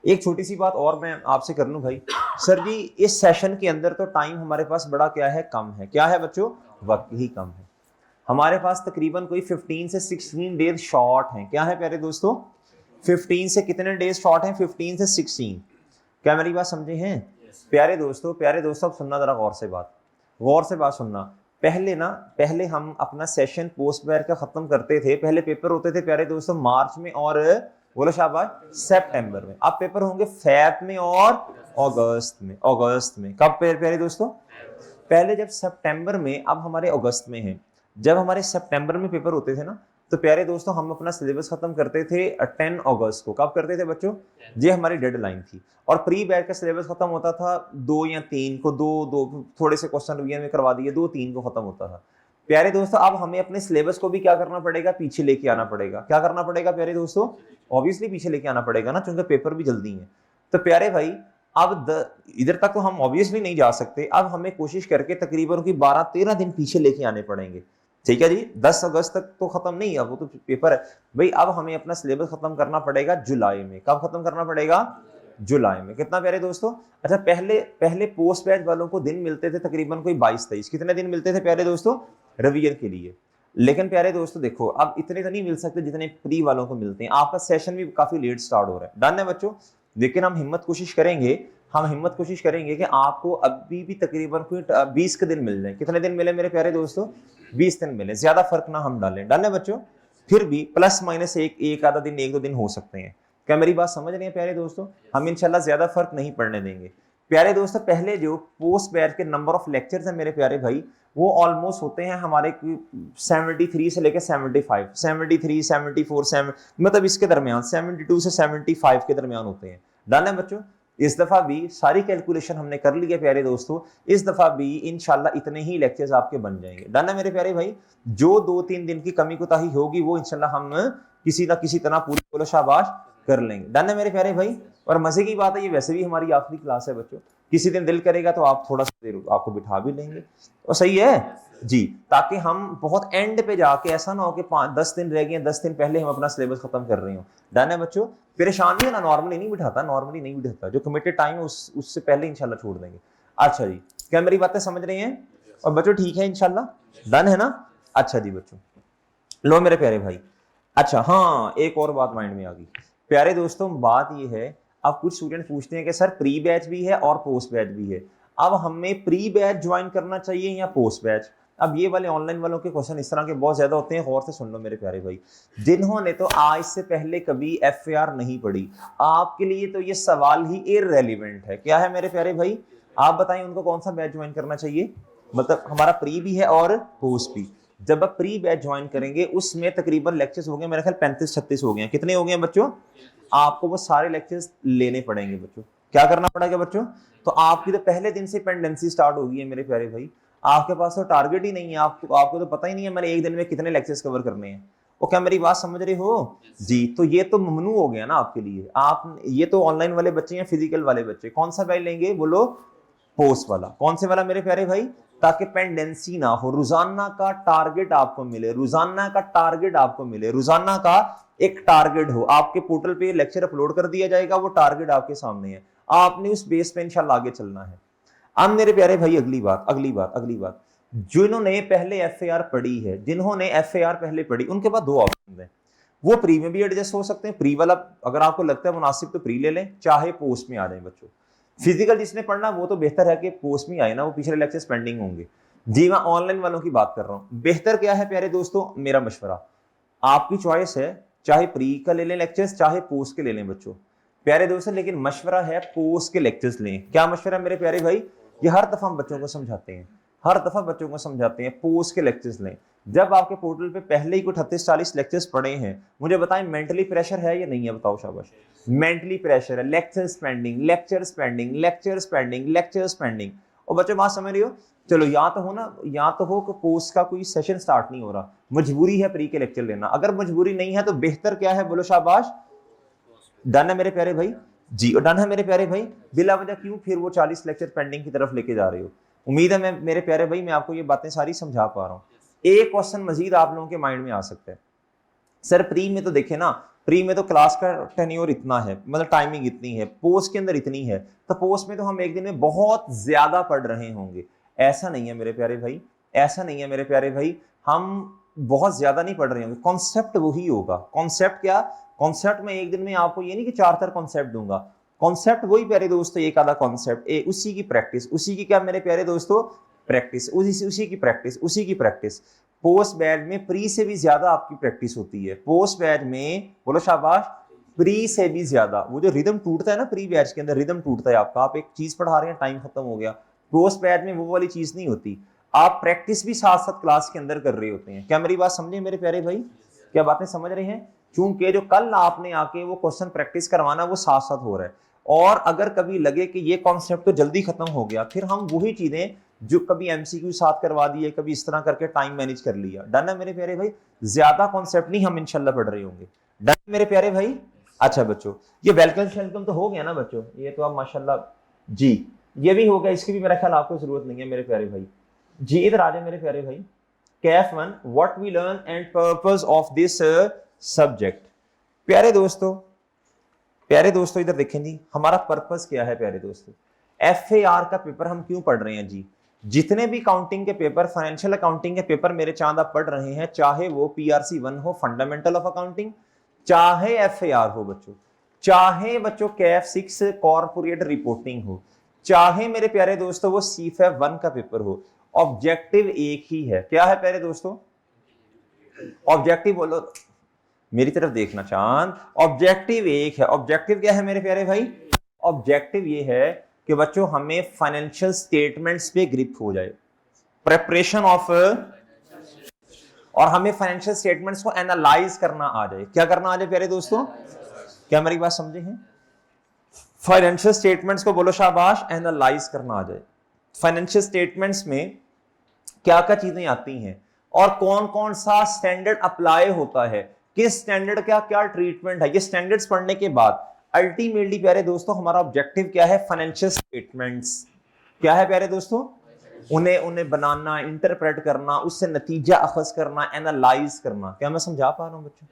एक छोटी सी बात और मैं आपसे कर लूं भाई। सर जी इस सेशन के अंदर तो टाइम हमारे पास बड़ा क्या है, कम है। क्या है बच्चों? वक्त ही कम है। हमारे पास तकरीबन कोई 15 से 16 डेज शॉर्ट हैं। क्या है प्यारे दोस्तों? 15 से कितने डेज शॉर्ट हैं? 15 से 16। क्या मेरी बात समझे हैं? प्यारे दोस्तों, प्यारे दोस्तों, अब सुनना जरा गौर से बात, गौर से बात सुनना। पहले हम अपना सेशन पोस्ट बैर का खत्म करते थे, पहले पेपर होते थे प्यारे दोस्तों मार्च में और बोलो शाबाश सितंबर में। अब पेपर होंगे फैब में और अगस्त में। अगस्त में कब प्यारे दोस्तों? पहले जब सितंबर में, अब हमारे अगस्त में है। जब हमारे सितंबर में पेपर होते थे ना तो प्यारे दोस्तों हम अपना सिलेबस खत्म करते थे 10 अगस्त को। कब करते थे बच्चों? ये हमारी डेडलाइन थी। और प्री बैच का सिलेबस खत्म होता था 2 या 3 को, दो थोड़े से क्वेश्चन रिवीजन में करवा दिए, 2-3 को खत्म होता था। प्यारे दोस्तों अब हमें अपने सिलेबस को भी क्या करना पड़ेगा? पीछे लेके आना पड़ेगा। क्या करना पड़ेगा प्यारे दोस्तों? ऑब्वियसली पीछे लेके आना पड़ेगा ना, क्योंकि पेपर भी जल्दी है। तो प्यारे भाई अब इधर तक तो हम ऑब्वियसली नहीं जा सकते, अब हमें कोशिश करके तकरीबन की 12-13 दिन पीछे लेके आने पड़ेंगे। ठीक है जी, 10 अगस्त तक तो खत्म नहीं है, वो तो पेपर है भाई। अब हमें अपना सिलेबस खत्म करना पड़ेगा जुलाई में। कब खत्म करना पड़ेगा? जुलाई में। कितना प्यारे दोस्तों? अच्छा पहले पोस्ट बैच वालों को दिन मिलते थे तकरीबन कोई 22-23। कितने दिन मिलते थे प्यारे दोस्तों? रिवीजन के लिए। लेकिन प्यारे दोस्तों देखो अब इतने तो नहीं मिल सकते जितने प्री वालों को मिलते हैं। आपका सेशन भी काफी लेट स्टार्ट हो रहा है। डन है बच्चों? लेकिन हम हिम्मत कोशिश करेंगे कि आपको अभी भी तकरीबन कोई 20 के दिन मिल जाए। कितने दिन मिले मेरे प्यारे दोस्तों? 20 दिन मिले। ज्यादा फर्क ना हम डालें। डन है बच्चों? फिर भी प्लस माइनस एक आधा दिन, 1-2 दिन हो सकते हैं। क्या मेरी बात समझ रहे हैं प्यारे दोस्तों? हम इंशाल्लाह ज्यादा फर्क नहीं पड़ने देंगे। प्यारे दोस्तों पहले जो पोस्ट बैच के नंबर ऑफ लेक्चर्स हैं मेरे प्यारे भाई, वो ऑलमोस्ट होते हैं हमारे 73 से लेकर 75, 73, 74, 7 मतलब इसके दरमियान 72 से 75 के दरमियान होते हैं। डन है बच्चों? इस दफा भी सारी कैलकुलेशन हमने कर ली है प्यारे दोस्तों। इस दफा भी इंशाल्लाह इतने ही लेक्चर्स आपके बन जाएंगे। डन है मेरे प्यारे भाई? जो 2-3 दिन की कमी कोताही होगी वो इंशाल्लाह हम किसी ना किसी तरह पूरी बोलो शाबाश कर लेंगे। डन है मेरे प्यारे भाई? और मजे की बात है ये वैसे भी हमारी आखिरी क्लास है बच्चों। किसी दिन दिल करेगा तो आप थोड़ा सा देर आपको बिठा भी लेंगे और सही है जी, ताकि हम बहुत एंड पे जाके ऐसा ना हो कि 5-10 दिन रह गए, 10 दिन पहले हम अपना सिलेबस खत्म कर रहे हो। डन है बच्चों? परेशान नहीं होना, नॉर्मली नहीं बिठाता, जो कमिटेड टाइम है उससे पहले इंशाल्लाह छोड़ देंगे। अच्छा जी, क्या मेरी बातें समझ रहे हैं? और बच्चों ठीक है इंशाल्लाह? डन है ना? अच्छा जी बच्चों, लो मेरे प्यारे भाई। अच्छा हाँ, एक और बात माइंड में आ गई प्यारे दोस्तों। बात ये है, अब कुछ स्टूडेंट पूछते हैं कि सर प्री बैच भी है और पोस्ट बैच भी है, अब हमें प्री बैच ज्वाइन करना चाहिए या पोस्ट बैच? अब ये वाले ऑनलाइन वालों के क्वेश्चन इस तरह के बहुत ज्यादा होते हैं। गौर से सुन लो मेरे प्यारे भाई, जिन्होंने तो आज से पहले कभी एफएआर नहीं पढ़ी, आपके लिए तो ये सवाल ही इररेलेवेंट है। क्या है मेरे प्यारे भाई? आप बताएं उनको कौन सा बैच ज्वाइन करना चाहिए? मतलब हमारा प्री भी है और पोस्ट भी। जब आप प्री बैच ज्वाइन करेंगे उसमें तकरीबन लेक्चर्स हो गए मेरे ख्याल 35-36 हो गए हैं। कितने हो गए बच्चों? आपको वो सारे लेक्चर्स लेने पड़ेंगे बच्चों। क्या करना पड़ेगा बच्चों? तो आपकी तो पहले दिन से पेंडेंसी स्टार्ट हो गई है मेरे प्यारे भाई। आपके पास तो टारगेट ही नहीं है, आपको तो पता ही नहीं है मैंने एक दिन में कितने लेक्चर्स कवर करने हैं। वो क्या मेरी बात समझ रहे हो जी? तो ये तो ममनू हो गया ना आपके लिए। आप ये तो ऑनलाइन वाले बच्चे या फिजिकल वाले बच्चे कौन सा बैच लेंगे? बोलो पोस्ट वाला। कौन से वाला मेरे प्यारे भाई? ताकि पेंडेंसी ना हो, रोजाना का टारगेट आपको मिले, रोजाना का एक टारगेट हो। आपके पोर्टल पे लेक्चर अपलोड कर दिया जाएगा, वो टारगेट आपके सामने है, आपने उस बेस पे इंशाल्लाह आगे चलना है। अब मेरे प्यारे भाई अगली बात, जिन्होंने पहले एफएआर पढ़ी है, पहले पढ़ी, उनके पास 2 ऑप्शन है। वो प्री में भी एडजस्ट हो सकते हैं। प्री वाला अगर आपको लगता है मुनासिब तो प्री ले लें, चाहे पोस्ट में आ जाए बच्चों। फिजिकल जिसने पढ़ना वो तो बेहतर है कि पोस्ट में आए ना, वो पिछले लेक्चर्स पेंडिंग होंगे जी। मैं ऑनलाइन वालों की बात कर रहा हूं। बेहतर क्या है प्यारे दोस्तों? मेरा मशवरा, आपकी चॉइस है, चाहे प्री का ले लें लेक्चर्स, चाहे पोस्ट के ले लें बच्चों प्यारे दोस्तों, लेकिन मशवरा है पोस्ट के लेक्चर्स लें। क्या मशवरा मेरे प्यारे भाई? ये हर दफा हम बच्चों को समझाते हैं, पोस्ट के लेक्चर्स लें। जब आपके पोर्टल पे पहले ही कुछ 38-40 लेक्चर्स पड़े हैं, मुझे बताएं मेंटली प्रेशर है या नहीं है? बताओ शाबाश। मेंटली प्रेशर है, लेक्चर्स पेंडिंग, और बच्चों बात समझ रही हो? चलो या तो हो ना, या तो हो कि कोर्स का कोई सेशन स्टार्ट नहीं हो रहा, मजबूरी है प्री के लेक्चर लेना। अगर मजबूरी नहीं है तो बेहतर क्या है, बोलो शाबाश। डन है मेरे प्यारे भाई जी, और डन है मेरे प्यारे भाई। बिला वजह क्यों फिर वो 40 लेक्चर पेंडिंग की तरफ लेके जा रहे हो? उम्मीद है मैं मेरे प्यारे भाई मैं आपको ये बातें सारी समझा पा रहा हूँ। एक क्वेश्चन मजीद आप लोगों के माइंड में आ सकता है, सर प्री में तो देखे ना, प्री में तो क्लास का टेन्योर इतना है, मतलब टाइमिंग इतनी है, पोस्ट के अंदर इतनी है, तो पोस्ट में तो हम एक दिन में बहुत ज्यादा पढ़ रहे होंगे। ऐसा नहीं है मेरे प्यारे भाई, ऐसा नहीं है मेरे प्यारे भाई, हम बहुत ज्यादा नहीं पढ़ रहे होंगे, कॉन्सेप्ट वही होगा। कॉन्सेप्ट क्या? कॉन्सेप्ट में एक दिन में आपको ये नहीं कि 4 कॉन्सेप्ट दूंगा, कॉन्सेप्ट वही प्यारे दोस्तों, एक आधा कॉन्सेप्ट, उसी की प्रैक्टिस, उसी की क्या मेरे प्यारे दोस्तों, प्रैक्टिस, उसी की प्रैक्टिस, उसी की प्रैक्टिस। पोस्ट बैच में प्री से भी ज्यादा आपकी प्रैक्टिस होती है, पोस्ट बैच में बोलो शाबाश, प्री से भी ज्यादा। वो जो रिदम टूटता है ना प्री बैच के अंदर, रिदम टूटता है आपका, आप एक चीज पढ़ा रहे हैं, टाइम खत्म हो गया, पोस्ट बैच में वो वाली चीज नहीं होती, आप प्रैक्टिस भी साथ साथ क्लास के अंदर कर रहे होते हैं। क्या मेरी बात समझे मेरे प्यारे भाई? क्या बातें समझ रहे हैं? क्योंकि जो कल आपने आके वो क्वेश्चन प्रैक्टिस करवाना वो साथ साथ हो रहा है, और अगर कभी लगे कि ये कॉन्सेप्ट तो जल्दी खत्म हो गया, फिर हम वही चीजें जो कभी एमसीक्यू साथ करवा दिए, कभी इस तरह करके टाइम मैनेज कर लिया। डन है मेरे प्यारे भाई? ज्यादा कॉन्सेप्ट नहीं हम इंशाल्लाह पढ़ रहे होंगे। डन मेरे प्यारे भाई? अच्छा बच्चों, ये वेलकम शेलकम तो हो गया ना बच्चों, ये तो आप माशाल्लाह जी, ये भी हो गया, इसकी भी मेरा ख्याल आपको जरूरत नहीं है मेरे प्यारे भाई जी। इधर आ जाए मेरे प्यारे भाई, कैफ 1 what we learn and purpose of this subject. प्यारे दोस्तों, प्यारे दोस्तों इधर देखें जी, हमारा पर्पस क्या है प्यारे दोस्तों? FAR का पेपर हम क्यों पढ़ रहे हैं जी? जितने भी काउंटिंग के पेपर, फाइनेंशियल अकाउंटिंग के पेपर मेरे चांद आप पढ़ रहे हैं, चाहे वो PRC 1 हो, फंडामेंटल ऑफ अकाउंटिंग, चाहे FAR हो बच्चों, चाहे बच्चों कैफ 6 कॉर्पोरेट रिपोर्टिंग हो, चाहे मेरे प्यारे दोस्तों वो CFAP 1 का पेपर हो, ऑब्जेक्टिव एक ही है। क्या है प्यारे दोस्तों? ऑब्जेक्टिव बोलो, मेरी तरफ देखना चांद, ऑब्जेक्टिव एक है। ऑब्जेक्टिव क्या है मेरे प्यारे भाई? ऑब्जेक्टिव ये है कि बच्चों हमें फाइनेंशियल स्टेटमेंट्स पे ग्रिप हो जाए, प्रिपरेशन ऑफ, और हमें फाइनेंशियल स्टेटमेंट्स को एनालाइज करना आ जाए। क्या करना आ जाए प्यारे दोस्तों? क्या मेरी बात समझे हैं? फाइनेंशियल स्टेटमेंट्स को बोलो शाबाश, एनालाइज करना आ जाए। फाइनेंशियल स्टेटमेंट्स में क्या क्या चीजें आती हैं और कौन कौन सा स्टैंडर्ड अप्लाई होता है, किस स्टैंडर्ड का क्या ट्रीटमेंट है, ये स्टैंडर्ड्स पढ़ने के बाद अल्टीमेटली प्यारे दोस्तों हमारा ऑब्जेक्टिव क्या है? Financial statements. क्या है प्यारे दोस्तों? उन्हें बनाना, इंटरप्रेट करना, उससे नतीजा अखज करना, एनालाइज करना। क्या मैं समझा पा रहा हूं बच्चों?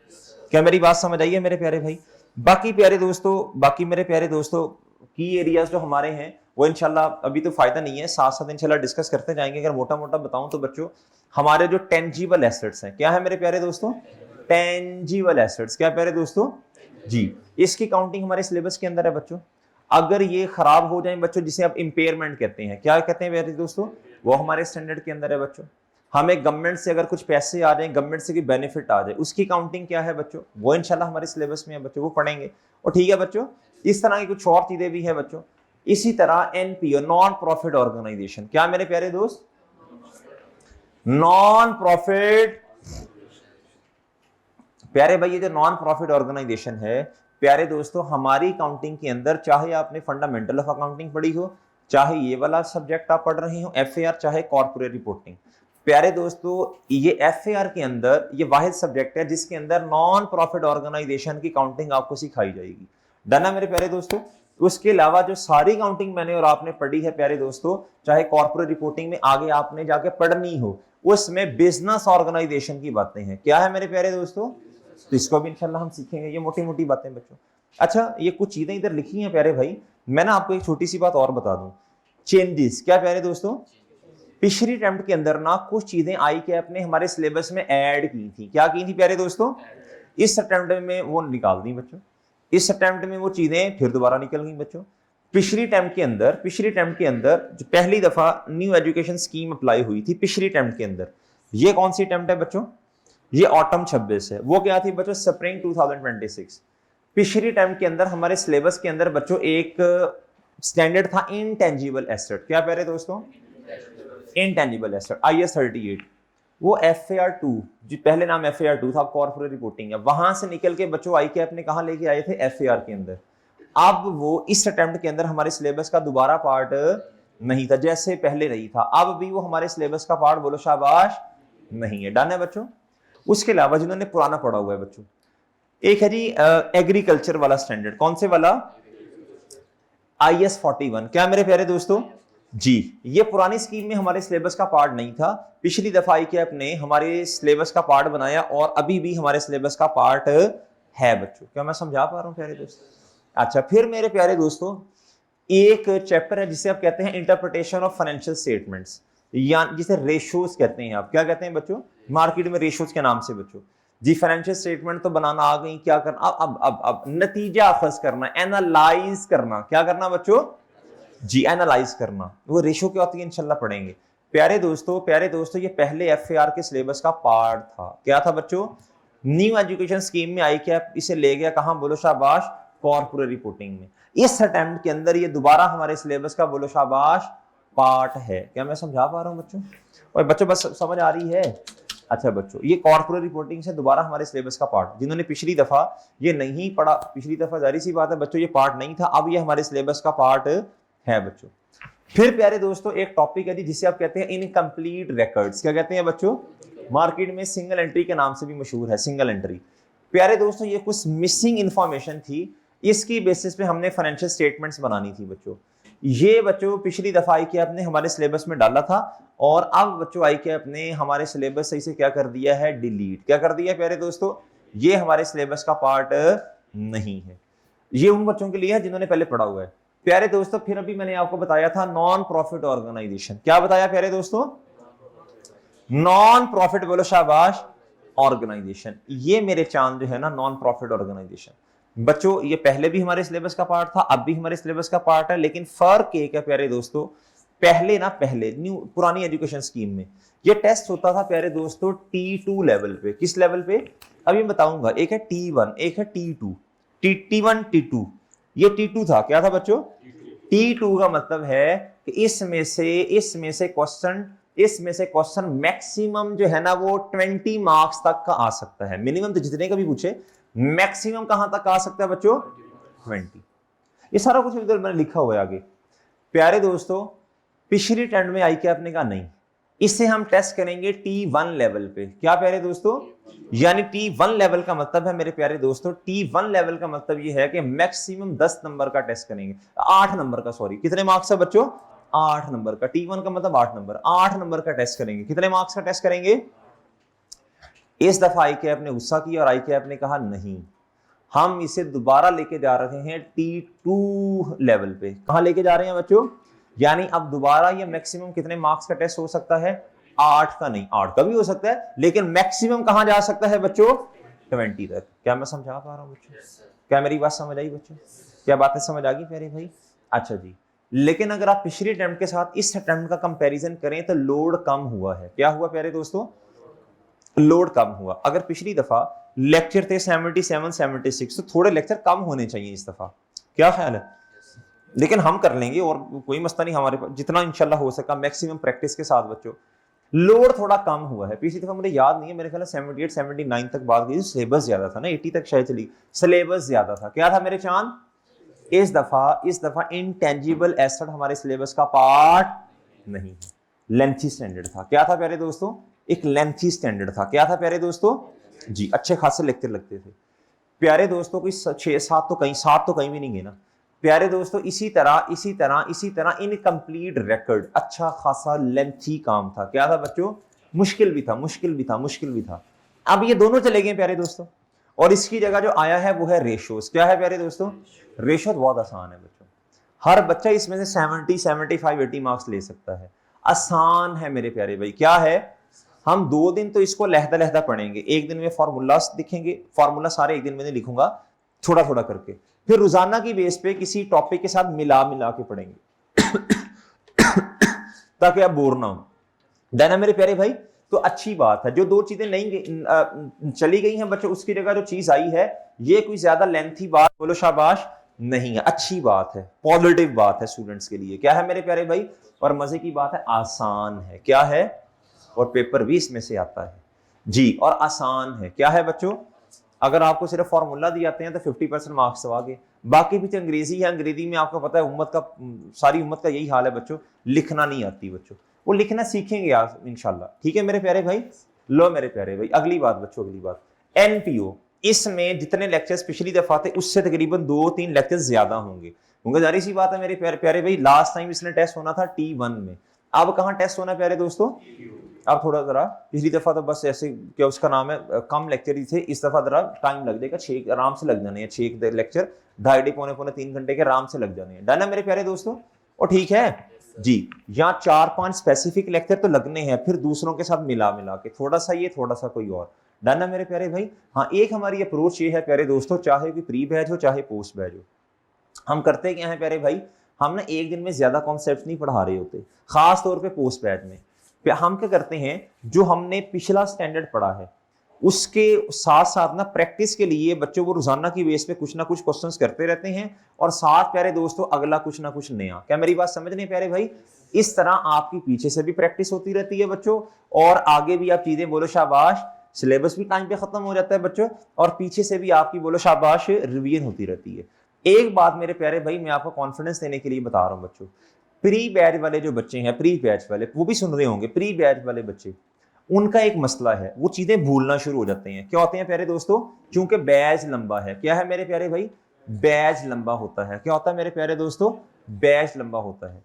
क्या मेरी बात समझ आई है मेरे प्यारे भाई? बाकी प्यारे दोस्तों, बाकी मेरे प्यारे दोस्तों की एरियाज जो हमारे हैं वो इंशाल्लाह अभी तो फायदा नहीं है, साथ साथ इंशाल्लाह डिस्कस करते जाएंगे। अगर मोटा मोटा बताऊं तो बच्चों, हमारे जो टेंजिबल एसेट्स हैं, क्या है मेरे प्यारे दोस्तों? Tangible assets. क्या प्यारे दोस्तों जी, इसकी काउंटिंग हमारे सिलेबस के अंदर है बच्चों। अगर ये खराब हो जाए बच्चों, जिसे आप इंपेयरमेंट कहते हैं, क्या कहते हैं प्यारे दोस्तों, वो हमारे स्टैंडर्ड के अंदर है बच्चों। हमें गवर्नमेंट से अगर कुछ पैसे आ जाए, गवर्नमेंट से कोई बेनिफिट आ जाए, उसकी काउंटिंग क्या है बच्चों, वो इंशाल्लाह हमारे सिलेबस में है बच्चों, वो पढ़ेंगे। और ठीक है बच्चों, इस तरह की कुछ और चीजें भी है बच्चों। इसी तरह NPO, नॉन प्रॉफिट ऑर्गेनाइजेशन। क्या मेरे प्यारे दोस्त? नॉन प्रॉफिट, प्यारे भाई ये जो नॉन प्रॉफिट ऑर्गेनाइजेशन है प्यारे दोस्तों, हमारी काउंटिंग के अंदर, चाहे आपने फंडामेंटल ऑफ अकाउंटिंग पढ़ी हो, चाहे ये वाला सब्जेक्ट आप पढ़ रहे हो FAR, चाहे कॉर्पोरेट रिपोर्टिंग, प्यारे दोस्तों ये FAR के अंदर ये वाहिद सब्जेक्ट है जिसके अंदर नॉन प्रॉफिट ऑर्गेनाइजेशन की काउंटिंग आपको सिखाई जाएगी। डन है मेरे प्यारे दोस्तों? उसके अलावा जो सारी काउंटिंग मैंने और आपने पढ़ी है प्यारे दोस्तों, चाहे कॉर्पोरेट रिपोर्टिंग में आगे आपने जाके पढ़नी हो, उसमें बिजनेस ऑर्गेनाइजेशन की बातें हैं। क्या है मेरे प्यारे दोस्तों? तो इसको भी इंशाल्लाह हम सीखेंगे, ये मोटी मोटी बातें बच्चों। अच्छा, ये कुछ चीजें इधर लिखी हैं प्यारे भाई, मैं ना आपको एक छोटी सी बात और बता दूं, चेंजेस। क्या प्यारे दोस्तों? पिछली अटेम्प्ट के अंदर ना कुछ चीजें आई कि आपने हमारे सिलेबस में ऐड की थी। क्या की थी प्यारे दोस्तों? इस अटेम्प्ट में वो निकाल दी बच्चों, इस अटेम्प्ट में वो चीजें फिर दोबारा निकल गई बच्चों। पिछली अटेम्प्ट के अंदर जो पहली दफा न्यू एजुकेशन स्कीम अप्लाई हुई थी पिछली अटेम्प्ट के अंदर, ये कौन सी अटेम्प्ट है बच्चों? ये ऑटम 26 है। वो क्या थी बच्चों? स्प्रिंग 2026। पिछली अटेम्प्ट के अंदर हमारे सिलेबस के अंदर बच्चों एक स्टैंडर्ड था इंटेंजिबल एसेट। क्या प्यारे दोस्तों? Intangible asset IS 38। वो FAR 2, जो पहले नाम FAR 2 था, कॉर्पोरेट रिपोर्टिंग है, वहां से निकल के बच्चों आई कैप ने कहा लेके आए थे FAR के अंदर। अब वो इस अटेम्प्ट के अंदर हमारे सिलेबस का दोबारा पार्ट नहीं था, जैसे पहले नहीं था अब भी वो हमारे सिलेबस का पार्ट, बोलो शाबाश, नहीं है। डन है बच्चों। उसके अलावा जिन्होंने पुराना पढ़ा हुआ है बच्चों, एक है जी एग्रीकल्चर वाला स्टैंडर्ड। कौन से वाला? IS 41। क्या मेरे प्यारे दोस्तों जी, ये पुरानी स्कीम में हमारे सिलेबस का पार्ट नहीं था। पिछली दफा ICAP ने हमारे सिलेबस का पार्ट बनाया और अभी भी हमारे सिलेबस का पार्ट है बच्चों। क्या मैं समझा पा रहा हूं प्यारे दोस्तों? अच्छा, फिर मेरे प्यारे दोस्तों एक चैप्टर है जिसे आप कहते हैं इंटरप्रिटेशन ऑफ फाइनेंशियल स्टेटमेंट्स, या जिसे रेशोज कहते हैं। आप क्या कहते हैं बच्चों? मार्केट में रेशोज के नाम से बच्चों जी। फाइनेंशियल स्टेटमेंट तो बनाना आ गई, क्या करना अब नतीजा अखज करना, एनालाइज करना। क्या करना बच्चों जी? एनालाइज करना। वो रेशो क्या होती है इंशाल्लाह पढ़ेंगे। प्यारे दोस्तों ये पहले FAR के सिलेबस का पार्ट था। क्या था बच्चों? न्यू एजुकेशन स्कीम में ICAP इसे ले गया कहां, बोलो शाबाश, कॉर्पोरेट रिपोर्टिंग में। इस अटेम्प्ट के अंदर ये दोबारा हमारे सिलेबस का, बोलो शाबाश, पार्ट है। क्या मैं समझा पा रहा हूं बच्चों? और बच्चों बस समझ आ रही है? अच्छा बच्चों, ये कॉर्पोरेट रिपोर्टिंग से दोबारा हमारे सिलेबस का पार्ट, जिन्होंने पिछली दफा ये नहीं पढ़ा, पिछली दफा जारी सी बात है बच्चों ये पार्ट नहीं था, अब ये हमारे सिलेबस का पार्ट है बच्चों। फिर प्यारे दोस्तों एक टॉपिक है जी जिसे आप कहते हैं इनकम्प्लीट रिकॉर्ड्स। क्या कहते हैं बच्चों? मार्केट में सिंगल एंट्री के नाम से भी मशहूर है, सिंगल एंट्री। प्यारे दोस्तों ये कुछ मिसिंग इंफॉर्मेशन थी, इसकी बेसिस पे हमने फाइनेंशियल स्टेटमेंट्स बनानी थी बच्चों। ये बच्चों पिछली दफा ICAP ने हमारे सिलेबस में डाला था और अब बच्चों ICAP ने हमारे सिलेबस से इसे क्या कर दिया है, डिलीट। क्या कर दिया प्यारे दोस्तों? ये हमारे सिलेबस का पार्ट नहीं है। ये उन बच्चों के लिए है जिन्होंने पहले पढ़ा हुआ है। प्यारे दोस्तों फिर अभी मैंने आपको बताया था नॉन प्रॉफिट ऑर्गेनाइजेशन। क्या बताया प्यारे दोस्तों? नॉन प्रॉफिट, बोलो शाबाश, ऑर्गेनाइजेशन। ये मेरे चांद जो है ना नॉन प्रॉफिट ऑर्गेनाइजेशन बच्चों, ये पहले भी हमारे सिलेबस का पार्ट था, अब भी हमारे सिलेबस का पार्ट है। लेकिन फर्क एक है प्यारे दोस्तों, पहले न्यू पुरानी एजुकेशन स्कीम में ये टेस्ट होता था प्यारे दोस्तों T2 लेवल पे। किस लेवल पे? अभी मैं बताऊंगा। एक है T1, एक है T2। T1 T2, ये T2 था। क्या था बच्चों? T2 का मतलब है कि इसमें से क्वेश्चन मैक्सिमम जो है ना वो 20 मार्क्स तक का आ सकता है। मिनिमम तो जितने का भी पूछे, मैक्सिमम कहां तक आ सकता है बच्चों? 20। ये सारा कुछ इधर मैंने लिखा हुआ है आगे। प्यारे दोस्तों पिछली टेंड में ICAP ने कहा नहीं, इसे हम टेस्ट करेंगे T1 लेवल पे। क्या प्यारे दोस्तों? यानी T1 लेवल का मतलब है मेरे प्यारे दोस्तों, T1 लेवल का मतलब ये है कि मैक्सिमम 10 नंबर का टेस्ट करेंगे, 8 नंबर का, सॉरी कितने मार्क्स है बच्चों? 8 नंबर का। T1 का मतलब 8 नंबर, 8 नंबर का टेस्ट करेंगे। कितने मार्क्स का टेस्ट करेंगे? इस दफा ICAP ने गुस्सा किया और ICAP ने कहा नहीं, हम इसे दोबारा लेके जा रहे हैं T2 लेवल पे। कहां लेके जा रहे हैं बच्चों? यानी अब दोबारा ये मैक्सिमम कितने मार्क्स का टेस्ट हो सकता है? 8 का नहीं, 8 का भी हो सकता है, लेकिन मैक्सिमम कहां जा सकता है बच्चों? 20 तक। क्या मैं समझा पा रहा हूं बच्चों? क्या मेरी बात समझ आई बच्चों? क्या बातें समझ आ गई प्यारे भाई? अच्छा जी, लेकिन अगर आप पिछले अटेम्प्ट के साथ इस अटेम्प्ट का कंपैरिजन करें तो लोड कम हुआ है। क्या हुआ प्यारे दोस्तों? लोड कम हुआ। अगर पिछली दफा लेक्चर थे 77 76 तो थोड़े लेक्चर कम होने चाहिए इस दफा। क्या ख्याल है? लेकिन हम कर लेंगे और कोई मसला नहीं, हमारे पास जितना इंशाल्लाह हो सका मैक्सिमम प्रैक्टिस के साथ बच्चों। लोड थोड़ा कम हुआ है। पिछली दफा मुझे याद नहीं है, मेरे ख्याल 78 79 तक बात की, सिलेबस ज्यादा था ना, 80 तक शायद चली, सिलेबस ज्यादा था। क्या था मेरे चांद? इस दफा इंटेंजिबल एसेट हमारे सिलेबस का पार्ट नहीं है, लेंथी स्टैंडर्ड था। क्या था प्यारे दोस्तों? एक लेंथी स्टैंडर्ड था। क्या था प्यारे दोस्तों जी? अच्छे खासे लेक्चर लगते थे प्यारे दोस्तों। कोई 6-7 तो कहीं 7 तो कहीं भी नहीं गए ना प्यारे दोस्तों। इसी तरह इनकम्प्लीट रिकॉर्ड अच्छा खासा लेंथी काम था। क्या था बच्चों? मुश्किल भी था। अब ये दोनों चले गए प्यारे दोस्तों, और इसकी जगह जो आया है वो है रेशोस। क्या है प्यारे दोस्तों? रेशो बहुत आसान है बच्चों, हर बच्चा इसमें से 70 75 80 मार्क्स ले सकता है। आसान है मेरे प्यारे भाई। क्या है? हम 2 दिन तो इसको लहदा पढ़ेंगे, एक दिन में फॉर्मूला दिखेंगे, फॉर्मूला सारे एक दिन में नहीं लिखूंगा, थोड़ा थोड़ा करके, फिर रोजाना की बेस पे किसी टॉपिक के साथ मिला के पढ़ेंगे ताकि आप बोर ना हो। देना मेरे प्यारे भाई, तो अच्छी बात है। जो 2 चीजें नहीं चली गई हैं बच्चों, उसकी जगह जो चीज आई है, ये कोई ज्यादा लेंथी बात, बोलो शाबाश, नहीं है, अच्छी बात है, पॉजिटिव बात है स्टूडेंट्स के लिए। क्या है मेरे प्यारे भाई? और मजे की बात है, आसान है। क्या है? और पेपर भी इसमें से आता है जी, और आसान है। क्या है बच्चों? अगर आपको सिर्फ फॉर्मूला दिए जाते हैं तो 50% मार्क्स तो आ गए। बाकी पीछे अंग्रेजी है, अंग्रेजी में आपको पता है उम्मत का, सारी उम्मत का यही हाल है बच्चों, लिखना नहीं आती बच्चों, वो लिखना सीखेंगे यार इंशाल्लाह। ठीक है मेरे प्यारे भाई। लो मेरे प्यारे भाई, अगली बात बच्चों, अगली बात एनपीओ। इसमें जितने लेक्चर्स पिछली दफा थे उससे तकरीबन 2-3 लेक्चर्स ज्यादा होंगे, क्योंकि जारी सी बात है मेरे प्यारे प्यारे भाई, लास्ट टाइम इसने टेस्ट होना था T1 में, अब कहाँ टेस्ट होना है प्यारे दोस्तों, अब थोड़ा जरा, पिछली दफा तो बस ऐसे क्या उसका नाम है कम लेक्चर ही थे, इस दफा जरा टाइम लग जाएगा, 6 आराम से लग जाने हैं, 6 लेक्चर 2.5 पौने 3 घंटे के आराम से लग जाने हैं। डन है मेरे प्यारे दोस्तों, और ठीक है जी। यहाँ 4-5 स्पेसिफिक लेक्चर तो लगने हैं, फिर दूसरों के साथ मिला मिला के, थोड़ा सा ये थोड़ा सा कोई और। डन है मेरे प्यारे भाई। हाँ, एक हमारी अप्रोच ये है प्यारे दोस्तों, चाहे कोई प्री बैच हो चाहे पोस्ट बैच हो, हम करते क्या है प्यारे भाई, हम ना एक दिन में ज्यादा कॉन्सेप्ट नहीं पढ़ा रहे होते, खास तौर पे पोस्ट बैच में। हम क्या करते हैं, जो हमने पिछला स्टैंडर्ड पढ़ा है उसके साथ साथ ना प्रैक्टिस के लिए बच्चों को रोजाना की बेस पे कुछ ना कुछ क्वेश्चंस करते रहते हैं, और साथ प्यारे दोस्तों अगला कुछ ना कुछ नया। क्या मेरी बात समझ रहे प्यारे भाई? इस तरह आपकी पीछे से भी प्रैक्टिस होती रहती है बच्चों, और आगे भी आप चीजें बोलो शाबाश, सिलेबस भी टाइम पे खत्म हो जाता है बच्चों, और पीछे से भी आपकी बोलो शाबाश रिवीजन होती रहती है। एक बात मेरे प्यारे भाई मैं आपको कॉन्फिडेंस देने के लिए बता रहा हूं बच्चों, प्री बैच वाले जो बच्चे हैं, प्री बैच वाले वो भी सुन रहे होंगे, प्री बैच वाले बच्चे, उनका एक मसला है, वो चीजें भूलना शुरू हो जाते हैं। क्या होते हैं प्यारे दोस्तों? क्योंकि बैच लंबा है। क्या है मेरे प्यारे भाई? बैच लंबा होता है। क्या होता है मेरे प्यारे दोस्तों? बैच लंबा होता है।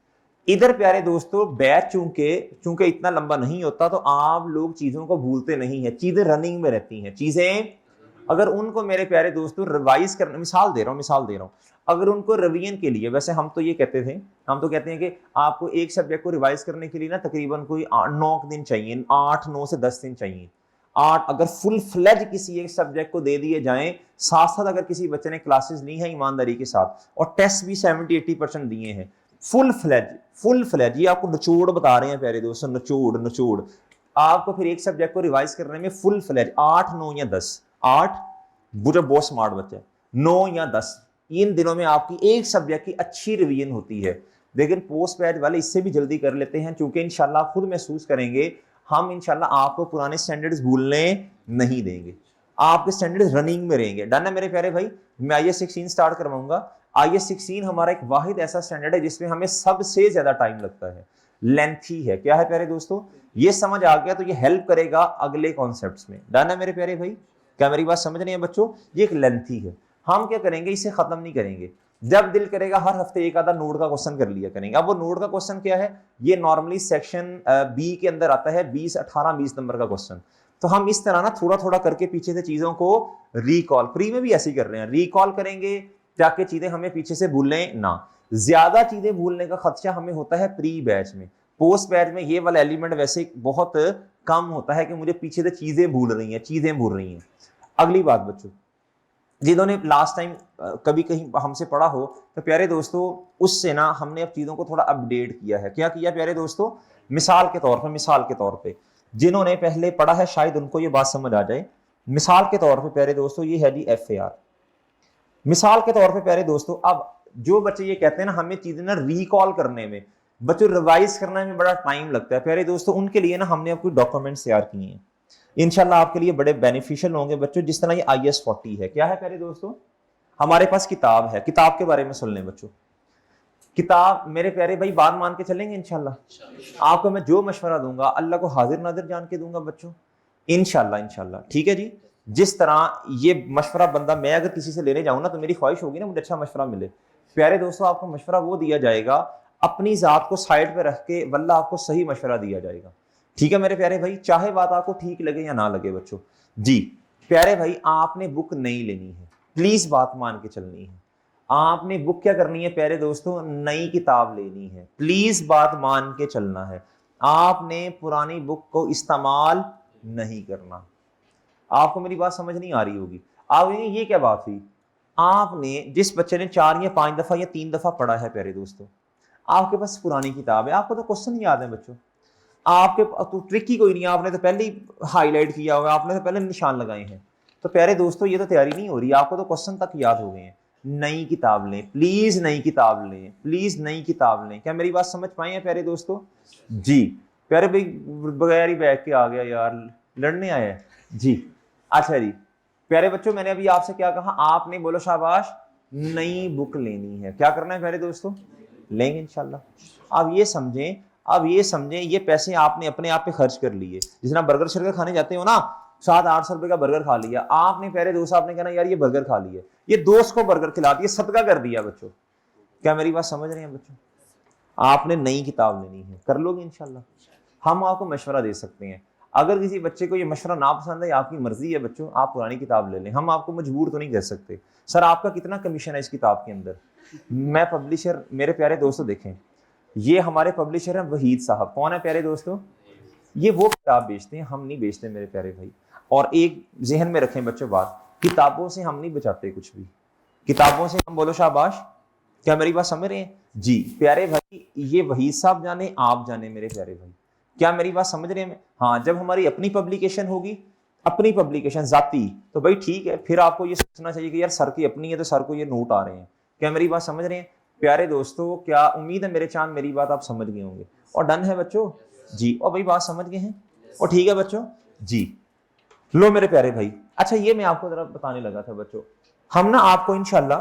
इधर प्यारे दोस्तों बैच चूंकि इतना लंबा नहीं होता, तो आप लोग चीजों को भूलते नहीं है, चीजें रनिंग में रहती हैं। चीजें अगर उनको मेरे प्यारे दोस्तों रिवाइज करना, मिसाल दे रहा हूं, अगर उनको रिवीजन के लिए, वैसे हम तो ये कहते थे, हम तो कहते हैं कि आपको एक सब्जेक्ट को रिवाइज करने के लिए ना तकरीबन कोई 9 दिन चाहिए, 8-9 से 10 दिन चाहिए। 8 अगर फुल फ्लेज किसी एक सब्जेक्ट को दे दिए जाएं, साथ साथ अगर किसी बच्चे ने क्लासेस ली हैं ईमानदारी के साथ और टेस्ट भी 70-80% दिए हैं, फुल फ्लेज, ये आपको निचोड़ बता रहे हैं प्यारे दोस्तों, निचोड़ आपको फिर एक सब्जेक्ट को रिवाइज करने में फुल फ्लेज 8, 9 या 10, 8 बुरा बहुत स्मार्ट बच्चा है, 9 या 10 इन दिनों में आपकी एक सब्जेक्ट की अच्छी रिवीजन होती है। लेकिन पोस्ट बैच वाले इससे भी जल्दी कर लेते हैं, क्योंकि इंशाल्लाह खुद महसूस करेंगे, हम इंशाल्लाह आपको पुराने स्टैंडर्ड्स भूलने नहीं देंगे, आपके स्टैंडर्ड्स रनिंग में रहेंगे। डन है मेरे प्यारे भाई? मैं IS 16 स्टार्ट करवाऊंगा। IS 16 हमारा एक वाहिद ऐसा स्टैंडर्ड है जिसमें हमें सबसे ज्यादा टाइम लगता है, लेंथी है। क्या है प्यारे दोस्तों? ये समझ आ गया तो ये हेल्प करेगा अगले कॉन्सेप्ट्स में। डन है मेरे प्यारे भाई? क्या मेरी बात समझ रहे हैं बच्चों? ये एक लेंथी है, हम क्या करेंगे, इसे खत्म नहीं करेंगे, जब दिल करेगा हर हफ्ते एक आधा नोट का क्वेश्चन कर लिया करेंगे। अब वो नोट का क्वेश्चन क्या है, ये नॉर्मली सेक्शन बी के अंदर आता है, 18-20 नंबर का क्वेश्चन। तो हम इस तरह ना थोड़ा थोड़ा करके पीछे से चीजों को रिकॉल, प्री में भी ऐसे ही कर रहे हैं, रिकॉल करेंगे ताकि चीजें हमें पीछे से भूलें ना। ज्यादा चीजें भूलने का खदशा हमें होता है प्री बैच में, पोस्ट बैच में ये वाला एलिमेंट वैसे बहुत कम होता है कि मुझे पीछे से चीजें भूल रही हैं। अगली बात बच्चों, जिन्होंने लास्ट टाइम कभी कहीं हमसे पढ़ा हो तो प्यारे दोस्तों उससे ना हमने अब चीज़ों को थोड़ा अपडेट किया है। क्या किया प्यारे दोस्तों? मिसाल के तौर पे जिन्होंने पहले पढ़ा है शायद उनको ये बात समझ आ जाए। मिसाल के तौर पे प्यारे दोस्तों ये है जी FAR। मिसाल के तौर पे प्यारे दोस्तों, अब जो बच्चे ये कहते हैं ना हमें चीज़ें ना रिकॉल करने में, बच्चों रिवाइज करने में बड़ा टाइम लगता है, प्यारे दोस्तों उनके लिए ना हमने अब कुछ डॉक्यूमेंट्स तैयार किए हैं, इंशाल्लाह आपके लिए बड़े बेनिफिशियल होंगे बच्चों। जिस तरह ये IS 40 है, क्या है प्यारे दोस्तों? हमारे पास किताब है, किताब के बारे में सुन लें बच्चों। किताब मेरे प्यारे भाई बात मान के चलेंगे इंशाल्लाह, आपको मैं जो मशवरा दूंगा अल्लाह को हाजिर नाजिर जान के दूंगा बच्चों, इंशाल्लाह। ठीक है जी? जिस तरह ये मशवरा बंदा, मैं अगर किसी से लेने जाऊं ना तो मेरी ख्वाहिश होगी ना मुझे अच्छा मशवरा मिले। प्यारे दोस्तों आपको मशवरा वो दिया जाएगा, अपनी जात को साइड पे रख के वल्लाह आपको सही मशवरा दिया जाएगा। ठीक है मेरे प्यारे भाई, चाहे बात आपको ठीक लगे या ना लगे बच्चों जी। प्यारे भाई आपने बुक नहीं लेनी है, प्लीज बात मान के चलनी है। आपने बुक क्या करनी है प्यारे दोस्तों? नई किताब लेनी है, प्लीज बात मान के चलना है। आपने पुरानी बुक को इस्तेमाल नहीं करना। आपको मेरी बात समझ नहीं आ रही होगी, आप ये क्या बात हुई? आपने जिस बच्चे ने 4 या 5 दफा या 3 दफा पढ़ा है प्यारे दोस्तों, आपके पास पुरानी किताब है, आपको तो क्वेश्चन याद है बच्चों, आपके तो ट्रिक ही कोई नहीं है, आपने तो पहले ही हाईलाइट किया हुआ है, आपने तो पहले निशान लगाए हैं। तो प्यारे दोस्तों ये तो तैयारी नहीं हो रही, आपको तो क्वेश्चन तक याद हो गए हैं। नई किताब लें प्लीज, नई किताब लें प्लीज, नई किताब लें। क्या मेरी बात समझ पाए हैं प्यारे दोस्तों जी? प्यारे भाई बगैर ही बैठ के आ गया यार, लड़ने आया है जी। अच्छा जी, प्यारे बच्चों मैंने अभी आपसे क्या कहा, आपने बोलो शाबाश, नई बुक लेनी है। क्या करना है प्यारे दोस्तों, लेंगे इंशाल्लाह। अब ये समझें ये पैसे आपने अपने आप पे खर्च कर लिए। जिस ना बर्गर शर्गर खाने जाते हो ना, 700-800 रुपए का बर्गर खा लिया आपने, प्यारे दोस्त आपने कहना यार ये बर्गर खा लिया, ये दोस्त को बर्गर खिला दिया, सदका कर दिया बच्चों। क्या मेरी बात समझ रहे हैं बच्चों? आपने नई किताब लेनी है, कर लोगे इंशाल्लाह। हम आपको मशवरा दे सकते हैं, अगर किसी बच्चे को ये मशवरा ना पसंद है, आपकी मर्जी है बच्चों, आप पुरानी किताब ले लें, हम आपको मजबूर तो नहीं कर सकते। सर आपका कितना कमीशन है इस किताब के अंदर? मैं पब्लिशर, मेरे प्यारे दोस्तों देखें, ये हमारे पब्लिशर हैं वहीद साहब। कौन है प्यारे दोस्तों? ये वो किताब बेचते हैं, हम नहीं बेचते मेरे प्यारे भाई। और एक जहन में रखें बच्चों बात, किताबों से हम नहीं बचाते कुछ भी, किताबों से हम बोलो शाबाश। क्या मेरी बात समझ रहे हैं जी प्यारे भाई? ये वहीद साहब जाने आप जाने मेरे प्यारे भाई, क्या मेरी बात समझ रहे हैं? हाँ, जब हमारी अपनी पब्लिकेशन होगी, अपनी पब्लिकेशन जाती, तो भाई ठीक है, फिर आपको ये सोचना चाहिए कि यार सर की अपनी है तो सर को ये नोट आ रहे हैं। क्या मेरी बात समझ रहे हैं प्यारे दोस्तों? क्या उम्मीद है मेरे चांद मेरी बात आप समझ गए होंगे। और डन है बच्चों जी? और भाई बात समझ गए हैं? और ठीक है बच्चों जी। लो मेरे प्यारे भाई, अच्छा ये मैं आपको जरा बताने लगा था बच्चों, हम ना आपको इंशाल्लाह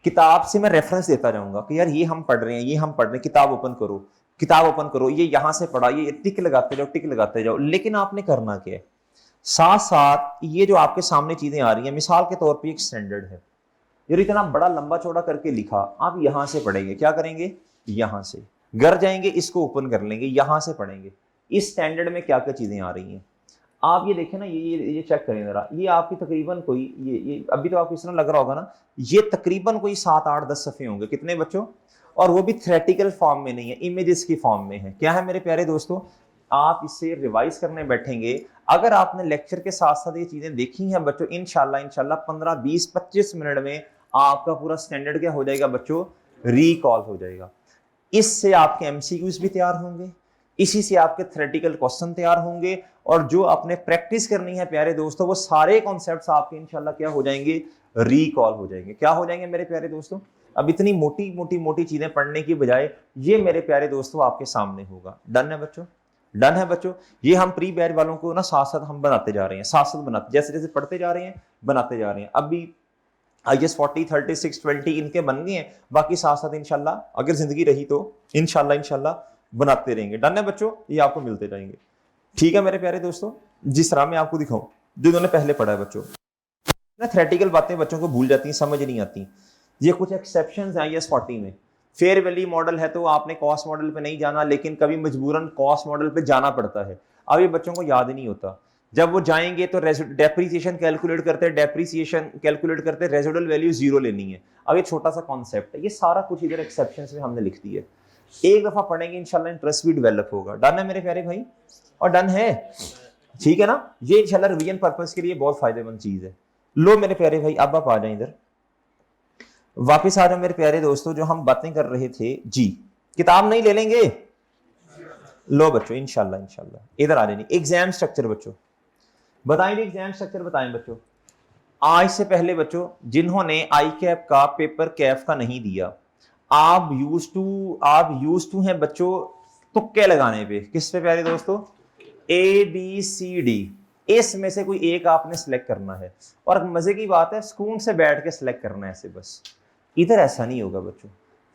किताब से मैं रेफरेंस देता जाऊंगा कि यार ये हम पढ़ रहे हैं, ये हम पढ़ रहे हैं, किताब ओपन करो, किताब ओपन करो, ये यहां से पढ़ा, ये टिक लगाते जाओ, टिक लगाते जाओ। लेकिन आपने करना क्या है, साथ साथ ये जो आपके सामने चीजें आ रही हैं, मिसाल के तौर पे एक स्टैंडर्ड है, यार इतना बड़ा लंबा चौड़ा करके लिखा, आप यहां से पढ़ेंगे, क्या करेंगे, यहां से घर जाएंगे, इसको ओपन कर लेंगे, यहां से पढ़ेंगे इस स्टैंडर्ड में क्या क्या चीजें आ रही हैं। आप ये देखें ना, ये चेक करें जरा, ये आपकी तकरीबन कोई ये अभी तो आपको इस तरह लग रहा होगा ना, ये तकरीबन कोई 7-8-10 सफ़े होंगे। कितने बच्चों? और वो भी थ्योरेटिकल फॉर्म में नहीं है, इमेजेस की फॉर्म में है। क्या है मेरे प्यारे दोस्तों? आप इससे रिवाइज करने बैठेंगे, अगर आपने लेक्चर के साथ साथ ये चीजें देखी हैं बच्चों, इंशाल्लाह 15-20-25 मिनट में आपका पूरा स्टैंडर्ड क्या हो जाएगा बच्चों, रिकॉल हो जाएगा। इससे आपके एमसीक्यूज भी तैयार होंगे, इसी से आपके थ्योरेटिकल क्वेश्चन तैयार होंगे, और जो आपने प्रैक्टिस करनी है प्यारे दोस्तों, वो सारे कॉन्सेप्ट्स आपके इंशाल्लाह क्या हो जाएंगे, रिकॉल हो जाएंगे। क्या हो जाएंगे मेरे प्यारे दोस्तों? अब इतनी मोटी मोटी मोटी चीजें पढ़ने की बजाय ये मेरे प्यारे दोस्तों आपके सामने होगा। डन है बच्चों? डन है बच्चों? ये हम प्री बैच वालों को ना साथ साथ हम बनाते जा रहे हैं, साथ साथ बनाते, जैसे जैसे पढ़ते जा रहे हैं बनाते जा रहे हैं। अभी IAS 40, 36, 20 इनके बन गए हैं, बाकी साथ साथ इंशाल्लाह अगर जिंदगी रही तो इंशाल्लाह बनाते रहेंगे। डन है बच्चों? ये आपको मिलते जाएंगे। ठीक है मेरे प्यारे दोस्तों, जिस तरह मैं आपको दिखाऊं जो इन्होंने पहले पढ़ा है बच्चों ना, थ्योरेटिकल बातें बच्चों को भूल जाती हैं, समझ नहीं आती। ये कुछ एक्सेप्शंस हैं IAS 40 में। फेयर वैल्यू मॉडल है तो आपने कॉस्ट मॉडल पे नहीं जाना, लेकिन कभी मजबूरन कॉस्ट मॉडल पे जाना पड़ता है। अब ये बच्चों को याद ही नहीं होता, जब वो जाएंगे तो डेप्रीसिएशन कैलकुलेट करते हैं, डेप्रीसिएशन कैलकुलेट करते हैं, रेजिडुअल वैल्यू 0 लेनी है। अब ये छोटा सा कॉन्सेप्ट है, ये सारा कुछ इधर एक्सेप्शंस में हमने लिख दिया है। एक दफा पढ़ेंगे इंशाल्लाह इंटरेस्ट भी डेवलप होगा। डन है मेरे प्यारे भाई? और डन है? ठीक है ना? ये इंशाल्लाह रिवीजन पर्पस के लिए बहुत फायदेमंद चीज है। लो मेरे प्यारे भाई, अब आप आ जाए इधर, वापस आ जाओ मेरे प्यारे दोस्तों, जो हम बातें कर रहे थे जी। किताब नहीं ले लेंगे? लो बच्चों इंशाल्लाह इधर आ जाए। एग्जाम स्ट्रक्चर बच्चों बताएं, एग्जाम स्ट्रक्चर बताएं बच्चों। आज से पहले बच्चों जिन्होंने आई कैप का पेपर कैफ का नहीं दिया, आप यूज टू हैं बच्चों तुक्के लगाने पे। किस पे प्यारे दोस्तों? ABCD, इसमें से कोई एक आपने सिलेक्ट करना है, और मजे की बात है सुकून से बैठ के सिलेक्ट करना है ऐसे बस। इधर ऐसा नहीं होगा बच्चों,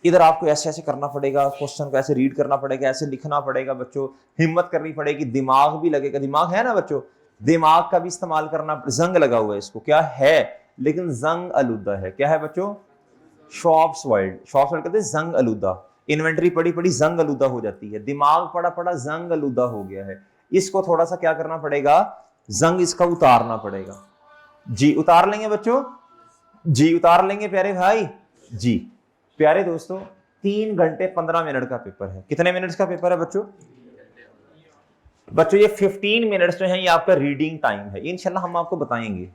इधर आपको ऐसे ऐसे करना पड़ेगा, क्वेश्चन को ऐसे रीड करना पड़ेगा, ऐसे लिखना पड़ेगा बच्चों, हिम्मत करनी पड़ेगी, दिमाग भी लगेगा। दिमाग है ना बच्चों, दिमाग का भी इस्तेमाल करना। जंग लगा हुआ है इसको, क्या है, लेकिन जंग आलूदा है। क्या है बच्चों? शॉप्स वाइल्ड कहते हैं जंग आलूदा। इन्वेंटरी पड़ी पड़ी जंग आलूदा हो जाती है, दिमाग पड़ा पड़ा जंग आलूदा हो गया है। इसको थोड़ा सा क्या करना पड़ेगा, जंग इसका उतारना पड़ेगा। जी उतार लेंगे बच्चों? जी उतार लेंगे प्यारे भाई जी। प्यारे दोस्तों 3 घंटे 15 मिनट का पेपर है। कितने मिनट्स का पेपर है बच्चों? बच्चों ये 15 मिनट्स जो है ये आपका रीडिंग टाइम है। इंशाल्लाह हम आपको बताएंगे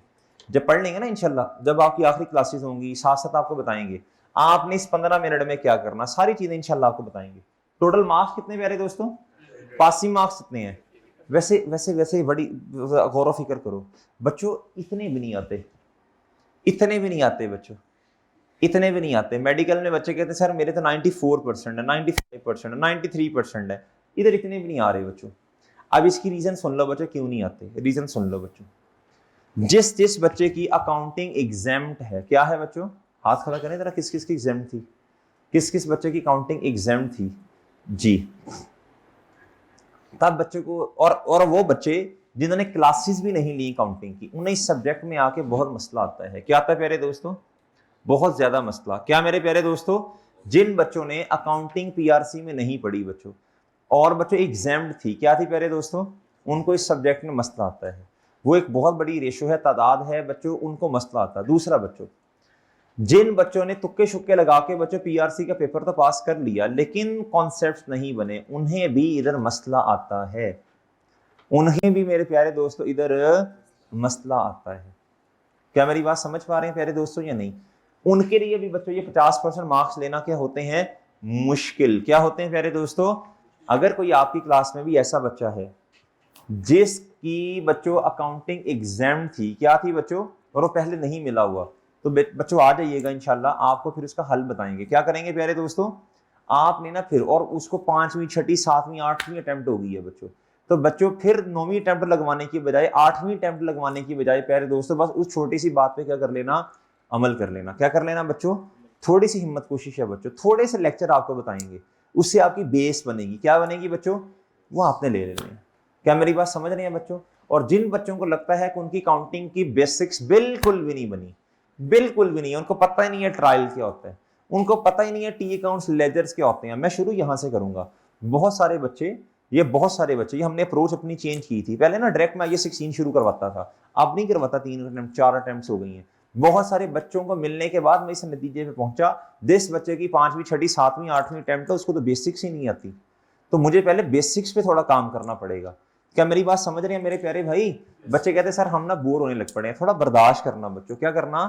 जब पढ़ लेंगे ना, इंशाल्लाह जब आपकी आखिरी क्लासेस होंगी, साथ साथ आपको बताएंगे आपने इस 15 मिनट में क्या करना, सारी चीजें इंशाल्लाह आपको बताएंगे। टोटल मार्क्स कितने प्यारे दोस्तों? पासिंग मार्क्स कितने हैं? वैसे वैसे वैसे बड़ी गौर फिक्र करो बच्चों, इतने भी नहीं आते, इतने भी नहीं आते बच्चों, इतने भी नहीं आते। मेडिकल में बच्चे कहते हैं सर मेरे तो 94% है, 95% है, 93% है, इधर इतने भी नहीं आ रहे बच्चों। अब इसकी रीजन सुन लो बच्चों, क्यों नहीं आते, रीजन सुन लो बच्चों। जिस जिस बच्चे की अकाउंटिंग एग्जाम्ड है, क्या है बच्चों, हाथ खड़ा करें जरा, किस किस की एग्जाम थी, किस किस बच्चे की अकाउंटिंग एग्जाम थी जी। तब बच्चों को, और वो बच्चे जिन्होंने क्लासेस भी नहीं ली अकाउंटिंग की, उन्हें इस सब्जेक्ट में आके बहुत मसला आता है। क्या आता है प्यारे दोस्तों, बहुत ज्यादा मसला। क्या मेरे प्यारे दोस्तों, जिन बच्चों ने अकाउंटिंग पीआरसी में नहीं पढ़ी बच्चों, और बच्चों एग्जाम्ड थी, क्या थी प्यारे दोस्तों, उनको इस सब्जेक्ट में मसला आता है। वो एक बहुत बड़ी रेशो है, तादाद है बच्चों, उनको मसला आता है। दूसरा बच्चों, जिन बच्चों ने तुक्के शुक्के लगा के बच्चों पीआरसी का पेपर तो पास कर लिया लेकिन कॉन्सेप्ट्स नहीं बने, उन्हें भी इधर मसला आता है। उन्हें भी मेरे प्यारे दोस्तों इधर मसला आता है। क्या मेरी बात समझ पा रहे हैं प्यारे दोस्तों या नहीं? उनके लिए भी बच्चों ये 50% मार्क्स लेना क्या होते हैं, मुश्किल। क्या होते हैं प्यारे दोस्तों? अगर कोई आपकी क्लास में भी ऐसा बच्चा है जिसकी बच्चों अकाउंटिंग एग्जाम थी, क्या थी बच्चों, और वो पहले नहीं मिला हुआ, तो बच्चों आ जाइएगा इंशाल्लाह, आपको फिर उसका हल बताएंगे। क्या करेंगे प्यारे दोस्तों, आपने ना फिर, और उसको 5वीं 6वीं 7वीं 8वीं अटेम्प्ट हो गई है बच्चों, तो बच्चों फिर 9वीं अटेम्प्ट लगवाने की बजाय, 8वीं अटेम्प्ट लगवाने की बजाय प्यारे दोस्तों, बस उस छोटी सी बात पे क्या कर लेना, अमल कर लेना। क्या कर लेना बच्चों, थोड़ी सी हिम्मत कोशिश है बच्चों, थोड़े से लेक्चर आपको बताएंगे, उससे आपकी बेस बनेगी। क्या बनेगी बच्चों, वो आपने ले लेनी है। क्या मेरी बात समझ रहे हैं बच्चों? और जिन बच्चों को लगता है कि उनकी काउंटिंग की बेसिक्स बिल्कुल भी नहीं बनी, बिल्कुल भी नहीं, उनको पता ही नहीं है ट्रायल क्या होता है, उनको पता ही नहीं है टी अकाउंट्स लेजर्स क्या होते हैं। मैं शुरू यहां से करूंगा। बहुत सारे बच्चे, ये हमने अप्रोच अपनी चेंज की थी। पहले ना डायरेक्ट मैं ये 16 शुरू करवाता था, अब नहीं करवाता, 3 अटेम्प्ट 4 अटेम्प्ट हो गई हैं। बहुत सारे बच्चों को मिलने के बाद मैं इस नतीजे पे पहुंचा, जिस बच्चे की 5वीं 6वीं 7वीं 8वीं अटेम्प्ट है, उसको तो बेसिक्स ही नहीं आती, तो मुझे पहले बेसिक्स पे थोड़ा काम करना पड़ेगा। क्या मेरी बात समझ रहे हैं मेरे प्यारे भाई? बच्चे कहते हैं सर हम ना बोर होने लग पड़े हैं, थोड़ा बर्दाश्त करना बच्चों, क्या करना,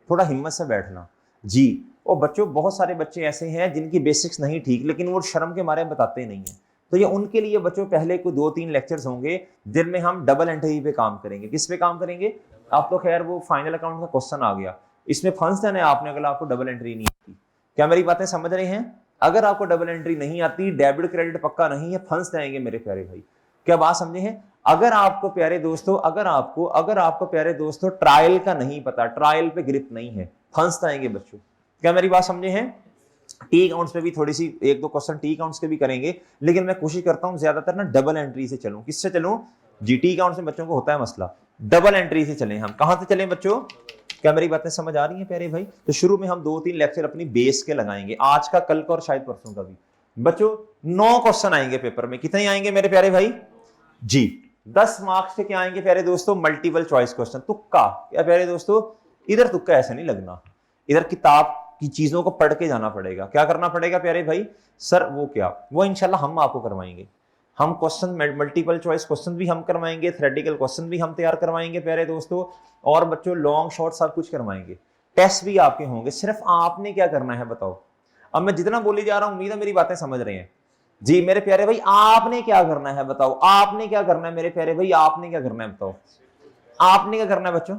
थोड़ा हिम्मत से बैठना जी। और बच्चों बहुत सारे बच्चे ऐसे हैं जिनकी बेसिक्स नहीं ठीक, लेकिन वो शर्म के मारे बताते नहीं है, तो ये उनके लिए बच्चों पहले कोई 2-3 लेक्चर्स होंगे जिनमें हम डबल एंट्री पे काम करेंगे। किस पे काम करेंगे? आप तो खैर वो फाइनल अकाउंट का क्वेश्चन आ गया, इसमें फंड्स देना है आपने, अगर आपको डबल एंट्री नहीं आती। क्या मेरी बातें समझ रहे हैं? अगर आपको डबल एंट्री नहीं आती, डेबिट क्रेडिट पक्का नहीं है, फंड्स देंगे मेरे प्यारे भाई। क्या बात समझे हैं? अगर आपको प्यारे दोस्तों, अगर आपको प्यारे दोस्तों ट्रायल का नहीं पता, ट्रायल पे ग्रिप नहीं है, फंड्स आएंगे बच्चों। क्या मेरी बात समझे हैं? टी अकाउंट्स पे भी थोड़ी सी 1-2 क्वेश्चन टी अकाउंट्स के भी करेंगे, लेकिन मैं कोशिश करता हूं ज्यादातर ना डबल एंट्री से चलूं। किससे चलूं? जीटी अकाउंट्स में बच्चों को होता है मसला, डबल एंट्री से चलें। हम कहां से चलें बच्चों? क्या मेरी बातें समझ आ रही हैं प्यारे भाई? तो शुरू में हम 2-3 लेक्चर अपनी बेस के लगाएंगे, आज का, कल का और शायद परसों का भी। बच्चों 9 क्वेश्चन आएंगे पेपर में, कितने आएंगे मेरे प्यारे भाई जी? 10 मार्क्स से क्या आएंगे प्यारे दोस्तों? मल्टीपल चॉइस क्वेश्चन, तुक्का। क्या प्यारे दोस्तों, इधर तुक्का ऐसे नहीं लगना, इधर किताब की चीजों को पढ़ के जाना पड़ेगा। क्या करना पड़ेगा प्यारे भाई? सर वो क्या, वो इंशाल्लाह हम आपको करवाएंगे। हम क्वेश्चन, मल्टीपल चॉइस क्वेश्चन भी हम करवाएंगे, थ्योरेटिकल क्वेश्चन भी हम तैयार करवाएंगे प्यारे दोस्तों, और बच्चों लॉन्ग शॉर्ट सब कुछ करवाएंगे। टेस्ट भी आपके होंगे, सिर्फ आपने क्या करना है बताओ। अब मैं जितना बोली जा रहा हूं, उम्मीद है मेरी बातें समझ रहे हैं जी मेरे प्यारे भाई। आपने क्या करना है बताओ, आपने क्या करना है मेरे प्यारे भाई, आपने क्या करना है बताओ। आपने क्या करना है बच्चों?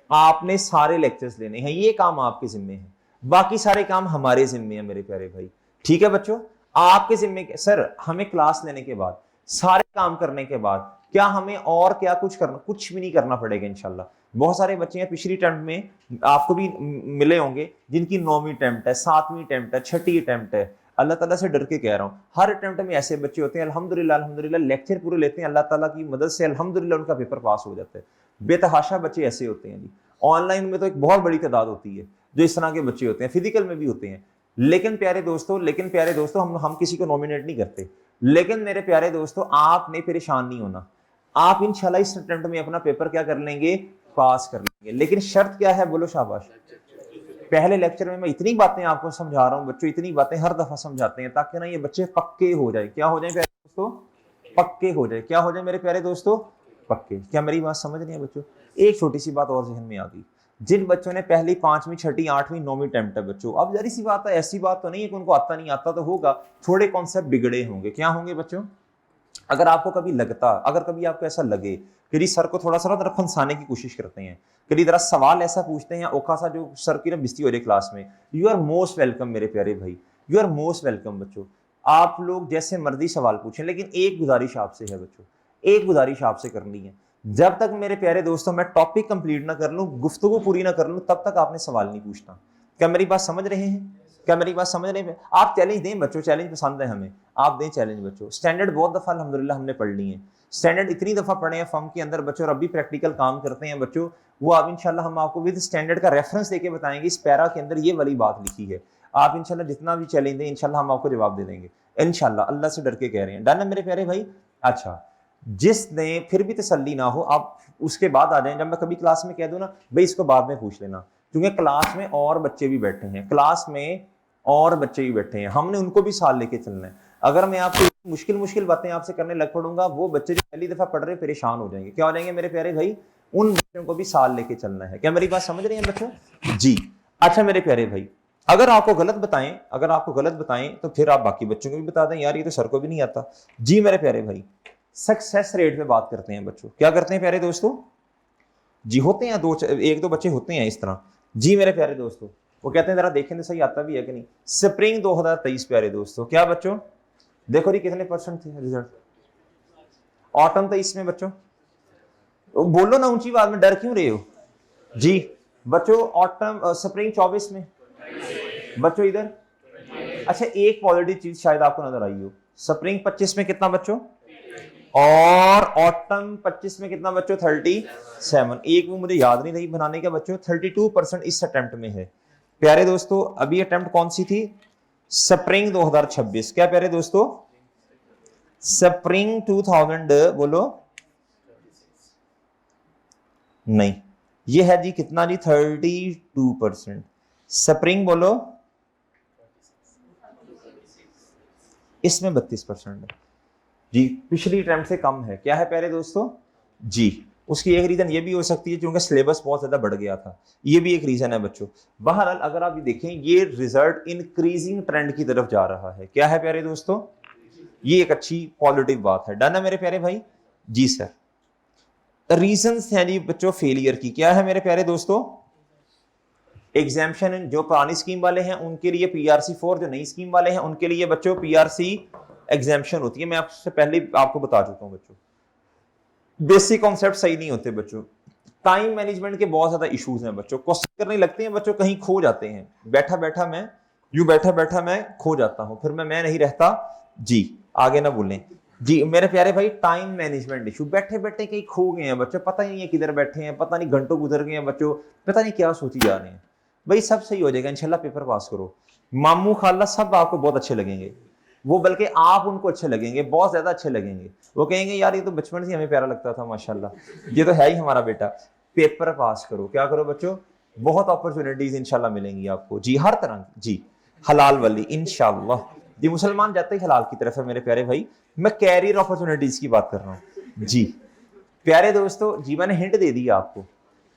आपने सारे लेक्चर्स लेने हैं, ये काम आपके जिम्मे है, बाकी सारे काम हमारे जिम्मे है मेरे प्यारे भाई। ठीक है बच्चों, आपके जिम्मे। सर हमें क्लास लेने के बाद, सारे काम करने के बाद, क्या हमें और क्या कुछ करना? कुछ भी नहीं करना पड़ेगा इंशाल्लाह। बहुत सारे बच्चे हैं पिछली अटेम्प्ट में, आपको भी मिले होंगे, जिनकी 9वीं अटेम्प्ट है, 7वीं अटेम्प्ट है, 6ठी अटेम्प्ट है। अल्लाह ताला से डर के कह रहा हूं, हर अटेम्प्ट में ऐसे बच्चे होते हैं, अल्हम्दुलिल्लाह अल्हम्दुलिल्लाह लेक्चर पूरे लेते हैं, अल्लाह ताला की मदद से अल्हम्दुलिल्लाह उनका पेपर पास हो जाता है। बेतहाशा बच्चे ऐसे होते हैं जी। ऑनलाइन में तो एक बहुत बड़ी तादाद होती है जो इस तरह के बच्चे होते हैं, फिजिकल में भी होते हैं। लेकिन प्यारे दोस्तों हम किसी को नॉमिनेट नहीं करते, लेकिन मेरे प्यारे दोस्तों आपने परेशान नहीं होना, आप इंशाल्लाह इस अटेम्प्ट में अपना पेपर क्या कर लेंगे, पास कर लेंगे। लेकिन शर्त क्या है, बोलो शाबाश। पहले लेक्चर में मैं इतनी बातें आपको समझा रहा हूं बच्चों, इतनी बातें हर दफा समझाते हैं ताकि ना ये बच्चे पक्के हो जाए। क्या हो जाए प्यारे दोस्तों? पक्के हो जाए। क्या हो जाए मेरे प्यारे दोस्तों? पक्के। क्या मेरी बात समझ रही है बच्चों? एक छोटी सी बात और जहन में आ गई, जिन बच्चों ने पहली 5वीं 6ठी 8वीं 9वीं अटेम्प्ट है बच्चों, अब जारी सी बात है, ऐसी बात तो नहीं है कि उनको आता नहीं, आता तो होगा, थोड़े कॉन्सेप्ट बिगड़े होंगे। क्या होंगे बच्चों? अगर आपको कभी लगता, अगर कभी आपको ऐसा लगे कि सर को थोड़ा सा तरफ फंसाने की कोशिश करते हैं, कभी जरा सवाल ऐसा पूछते हैं ओखा सा जो सर की ना बिस्ती हो रही क्लास में, यू आर मोस्ट वेलकम मेरे प्यारे भाई, यू आर मोस्ट वेलकम बच्चों। आप लोग जैसे मर्जी सवाल पूछें, लेकिन एक गुजारिश आपसे है बच्चों, एक गुजारिश आपसे करनी है, जब तक मेरे प्यारे दोस्तों मैं टॉपिक कंप्लीट ना कर लूं, गुफ्तगू पूरी ना कर लूं, तब तक आपने सवाल नहीं पूछना। क्या मेरी बात समझ रहे हैं? क्या मेरी बात समझ रहे हैं? आप चैलेंज दें बच्चों, चैलेंज पसंद है हमें, आप दें चैलेंज बच्चों। स्टैंडर्ड बहुत दफा अल्हम्दुलिल्लाह हमने पढ़ ली है, स्टैंडर्ड इतनी दफा पढ़े हैं फॉर्म के अंदर बच्चों, और अभी प्रैक्टिकल काम करते हैं बच्चों। वो आप इंशाल्लाह हम आपको विद स्टैंडर्ड का रेफरेंस देके बताएंगे, इस पैरा के अंदर ये वाली बात लिखी है। आप इंशाल्लाह जितना भी चैलेंज दें इंशाल्लाह हम आपको जवाब दे देंगे इंशाल्लाह, अल्लाह से डर के कह रहे हैं। डन है मेरे प्यारे भाई? अच्छा, जिसने फिर भी तसल्ली ना हो, आप उसके बाद आ जाएं। जब मैं कभी क्लास में कह दूं ना भाई इसको बाद में पूछ लेना, क्योंकि क्लास में और बच्चे भी बैठे हैं, क्लास में और बच्चे भी बैठे हैं, हमने उनको भी साथ लेके चलना है। अगर मैं आपको मुश्किल मुश्किल बातें आपसे करने लग पड़ूंगा, वो बच्चे जो पहली दफा पढ़ रहे परेशान हो जाएंगे। क्या हो जाएंगे मेरे प्यारे भाई? उन बच्चों को भी साथ लेके चलना है। क्या मेरी बात समझ रहे हैं बच्चों? जी। अच्छा मेरे प्यारे भाई, अगर आपको गलत बताएं, अगर आपको गलत बताएं तो फिर आप बाकी बच्चों को भी बता दें, यार ये तो सर को भी नहीं आता। जी मेरे प्यारे भाई, सक्सेस रेट पे बात करते हैं बच्चों। क्या करते हैं प्यारे दोस्तों? जी, होते हैं एक दो बच्चे होते हैं इस तरह। जी मेरे प्यारे दोस्तों, वो कहते हैं जरा देखें तो सही आता भी है कि नहीं। स्प्रिंग 2023 प्यारे दोस्तों, क्या बच्चों देखो जी कितने परसेंट थे रिजल्ट? ऑटम 23 में बच्चों, बोलो ना ऊंची आवाज में, डर क्यों रहे हो? जी बच्चों, ऑटम स्प्रिंग 24 में बच्चों इधर। अच्छा, एक पॉजिटिव चीज शायद आपको नजर आई हो, स्प्रिंग 25 में कितना बच्चों, और ऑटम 25 में कितना बच्चों? 37। एक वो मुझे याद नहीं रही बनाने का बच्चों, 32% इस अटेम्प्ट में है प्यारे दोस्तों। अभी अटेम्प्ट कौन सी थी? स्प्रिंग 2026। क्या प्यारे दोस्तों? स्प्रिंग 2000 बोलो नहीं, ये है जी कितना जी? 32%। स्प्रिंग बोलो, इसमें 32% है जी, पिछली अटेम्प्ट से कम है। क्या है प्यारे दोस्तों? जी, उसकी एक रीजन ये भी हो सकती है क्योंकि सिलेबस बहुत ज्यादा बढ़ गया था, ये भी एक रीजन है बच्चों। बहरहाल अगर आप ये देखें, ये रिजल्ट इंक्रीजिंग ट्रेंड की तरफ जा रहा है। क्या है प्यारे दोस्तों? ये एक अच्छी पॉजिटिव बात है। डन है मेरे प्यारे भाई? जी सर। रीजंस हैं जी बच्चों फेलियर की, क्या है मेरे प्यारे दोस्तों? एग्जाम्पशन जो पुरानी स्कीम वाले हैं उनके लिए पीआरसी 4, जो नई स्कीम वाले हैं उनके लिए बच्चों पीआरसी एग्जाम्पशन होती है। मैं आपसे पहले आपको बता चुका हूं बच्चों, बेसिक कॉन्सेप्ट सही नहीं होते बच्चों। टाइम मैनेजमेंट के बहुत ज्यादा इश्यूज हैं बच्चों, क्वेश्चन करने लगते हैं बच्चों, कहीं खो जाते हैं। बैठा बैठा मैं खो जाता हूं, फिर मैं नहीं रहता। जी आगे ना बोलें। जी मेरे प्यारे भाई, टाइम मैनेजमेंट इशू, बैठे बैठे कहीं खो गए हैं बच्चों, पता ही नहीं है किधर बैठे हैं, पता नहीं घंटों गुजर गए हैं बच्चों, पता नहीं क्या सोची जा रहे हैं। भाई सब सही हो जाएगा इंशाल्लाह, पेपर पास करो। मामू खाला सब आपको बहुत अच्छे लगेंगे, वो बल्कि आप उनको अच्छे लगेंगे, बहुत ज्यादा अच्छे लगेंगे। वो कहेंगे यार ये तो बचपन से हमें प्यारा लगता था, माशाल्लाह ये तो है ही हमारा बेटा। पेपर पास करो, क्या करो बच्चों, बहुत अपॉर्चुनिटीज इंशाल्लाह मिलेंगी आपको जी, हर तरह की जी, हलाल वाली इंशाल्लाह। जी मुसलमान जाते ही हलाल की तरफ है मेरे प्यारे भाई, मैं कैरियर अपॉर्चुनिटीज की बात कर रहा हूँ जी। प्यारे दोस्तों जी मैंने हिंट दे दी आपको,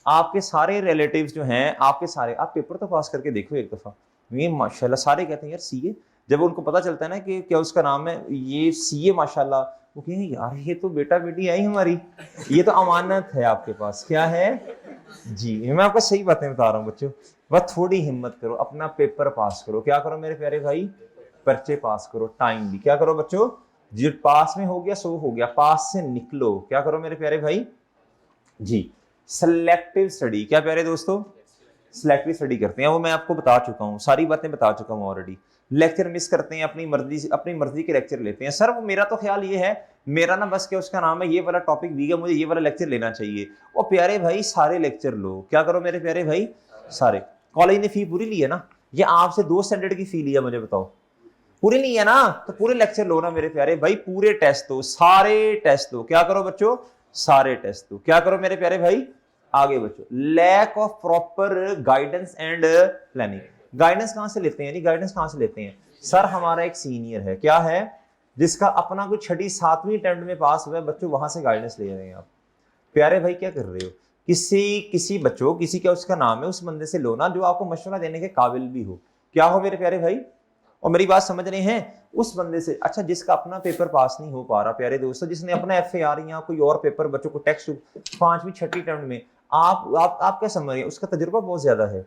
आपके सारे रिलेटिव्स जो हैं, आपके सारे, आप पेपर तो पास करके देखो एक दफा, ये माशाल्लाह सारे कहते हैं यार सीए। जब उनको पता चलता है ना कि क्या उसका नाम है ये सीए माशाल्लाह, वो कहेंगे यार ये तो बेटा बेटी आई हमारी, ये तो अमानत है आपके पास। क्या है जी, मैं आपको सही बातें बता रहा हूँ बच्चों, बस थोड़ी हिम्मत करो, अपना पेपर पास करो। क्या करो मेरे प्यारे भाई? पर्चे पास करो। टाइम भी क्या करो बच्चों, जो पास में हो गया सो हो गया, पास से निकलो। क्या करो मेरे प्यारे भाई? जी सिलेक्टिव स्टडी। क्या प्यारे दोस्तों? सिलेक्टिव स्टडी करते हैं, वो मैं आपको बता चुका हूँ, सारी बातें बता चुका हूँ ऑलरेडी। लेक्चर मिस करते हैं, अपनी मर्जी के लेक्चर लेते हैं। सर वो मेरा तो ख्याल ये है, मेरा ना बस क्या उसका नाम है, ये वाला टॉपिक दी गया मुझे, ये वाला लेक्चर लेना चाहिए। और प्यारे भाई सारे लेक्चर लो। क्या करो मेरे प्यारे भाई? सारे। कॉलेज ने फी पूरी ली है ना, ये आपसे 2 स्टैंडर्ड की फी लिया, मुझे बताओ पूरी नहीं है ना, तो पूरे लेक्चर लो ना मेरे प्यारे भाई, पूरे टेस्ट दो, सारे टेस्ट दो। क्या करो बच्चों? सारे टेस्ट दो। क्या करो मेरे प्यारे भाई? आगे बच्चों, lack of proper guidance and planning. Guidance कहां से लेते हैं? गाइडेंस कहां से लेते हैं? सर हमारा एक सीनियर है, क्या है, जिसका अपना कोई 6ठी 7वीं अटेम्प्ट में पास हुआ है बच्चों, वहां से गाइडेंस ले रहे हैं आप। प्यारे भाई क्या कर रहे हो? किसी बच्चों, किसी क्या उसका नाम है, उस बंदे से लो ना जो आपको मशवरा देने के काबिल भी हो। क्या हो मेरे प्यारे भाई? और मेरी बात समझ रहे हैं? उस बंदे से। अच्छा जिसका अपना पेपर पास नहीं हो पा रहा प्यारे दोस्तों, जिसने अपना एफएआर या कोई और पेपर बच्चों को टेक्स्ट 5वीं 6ठी अटेम्प्ट में, आप क्या समझ रहे हैं, उसका तजुर्बा बहुत ज्यादा है।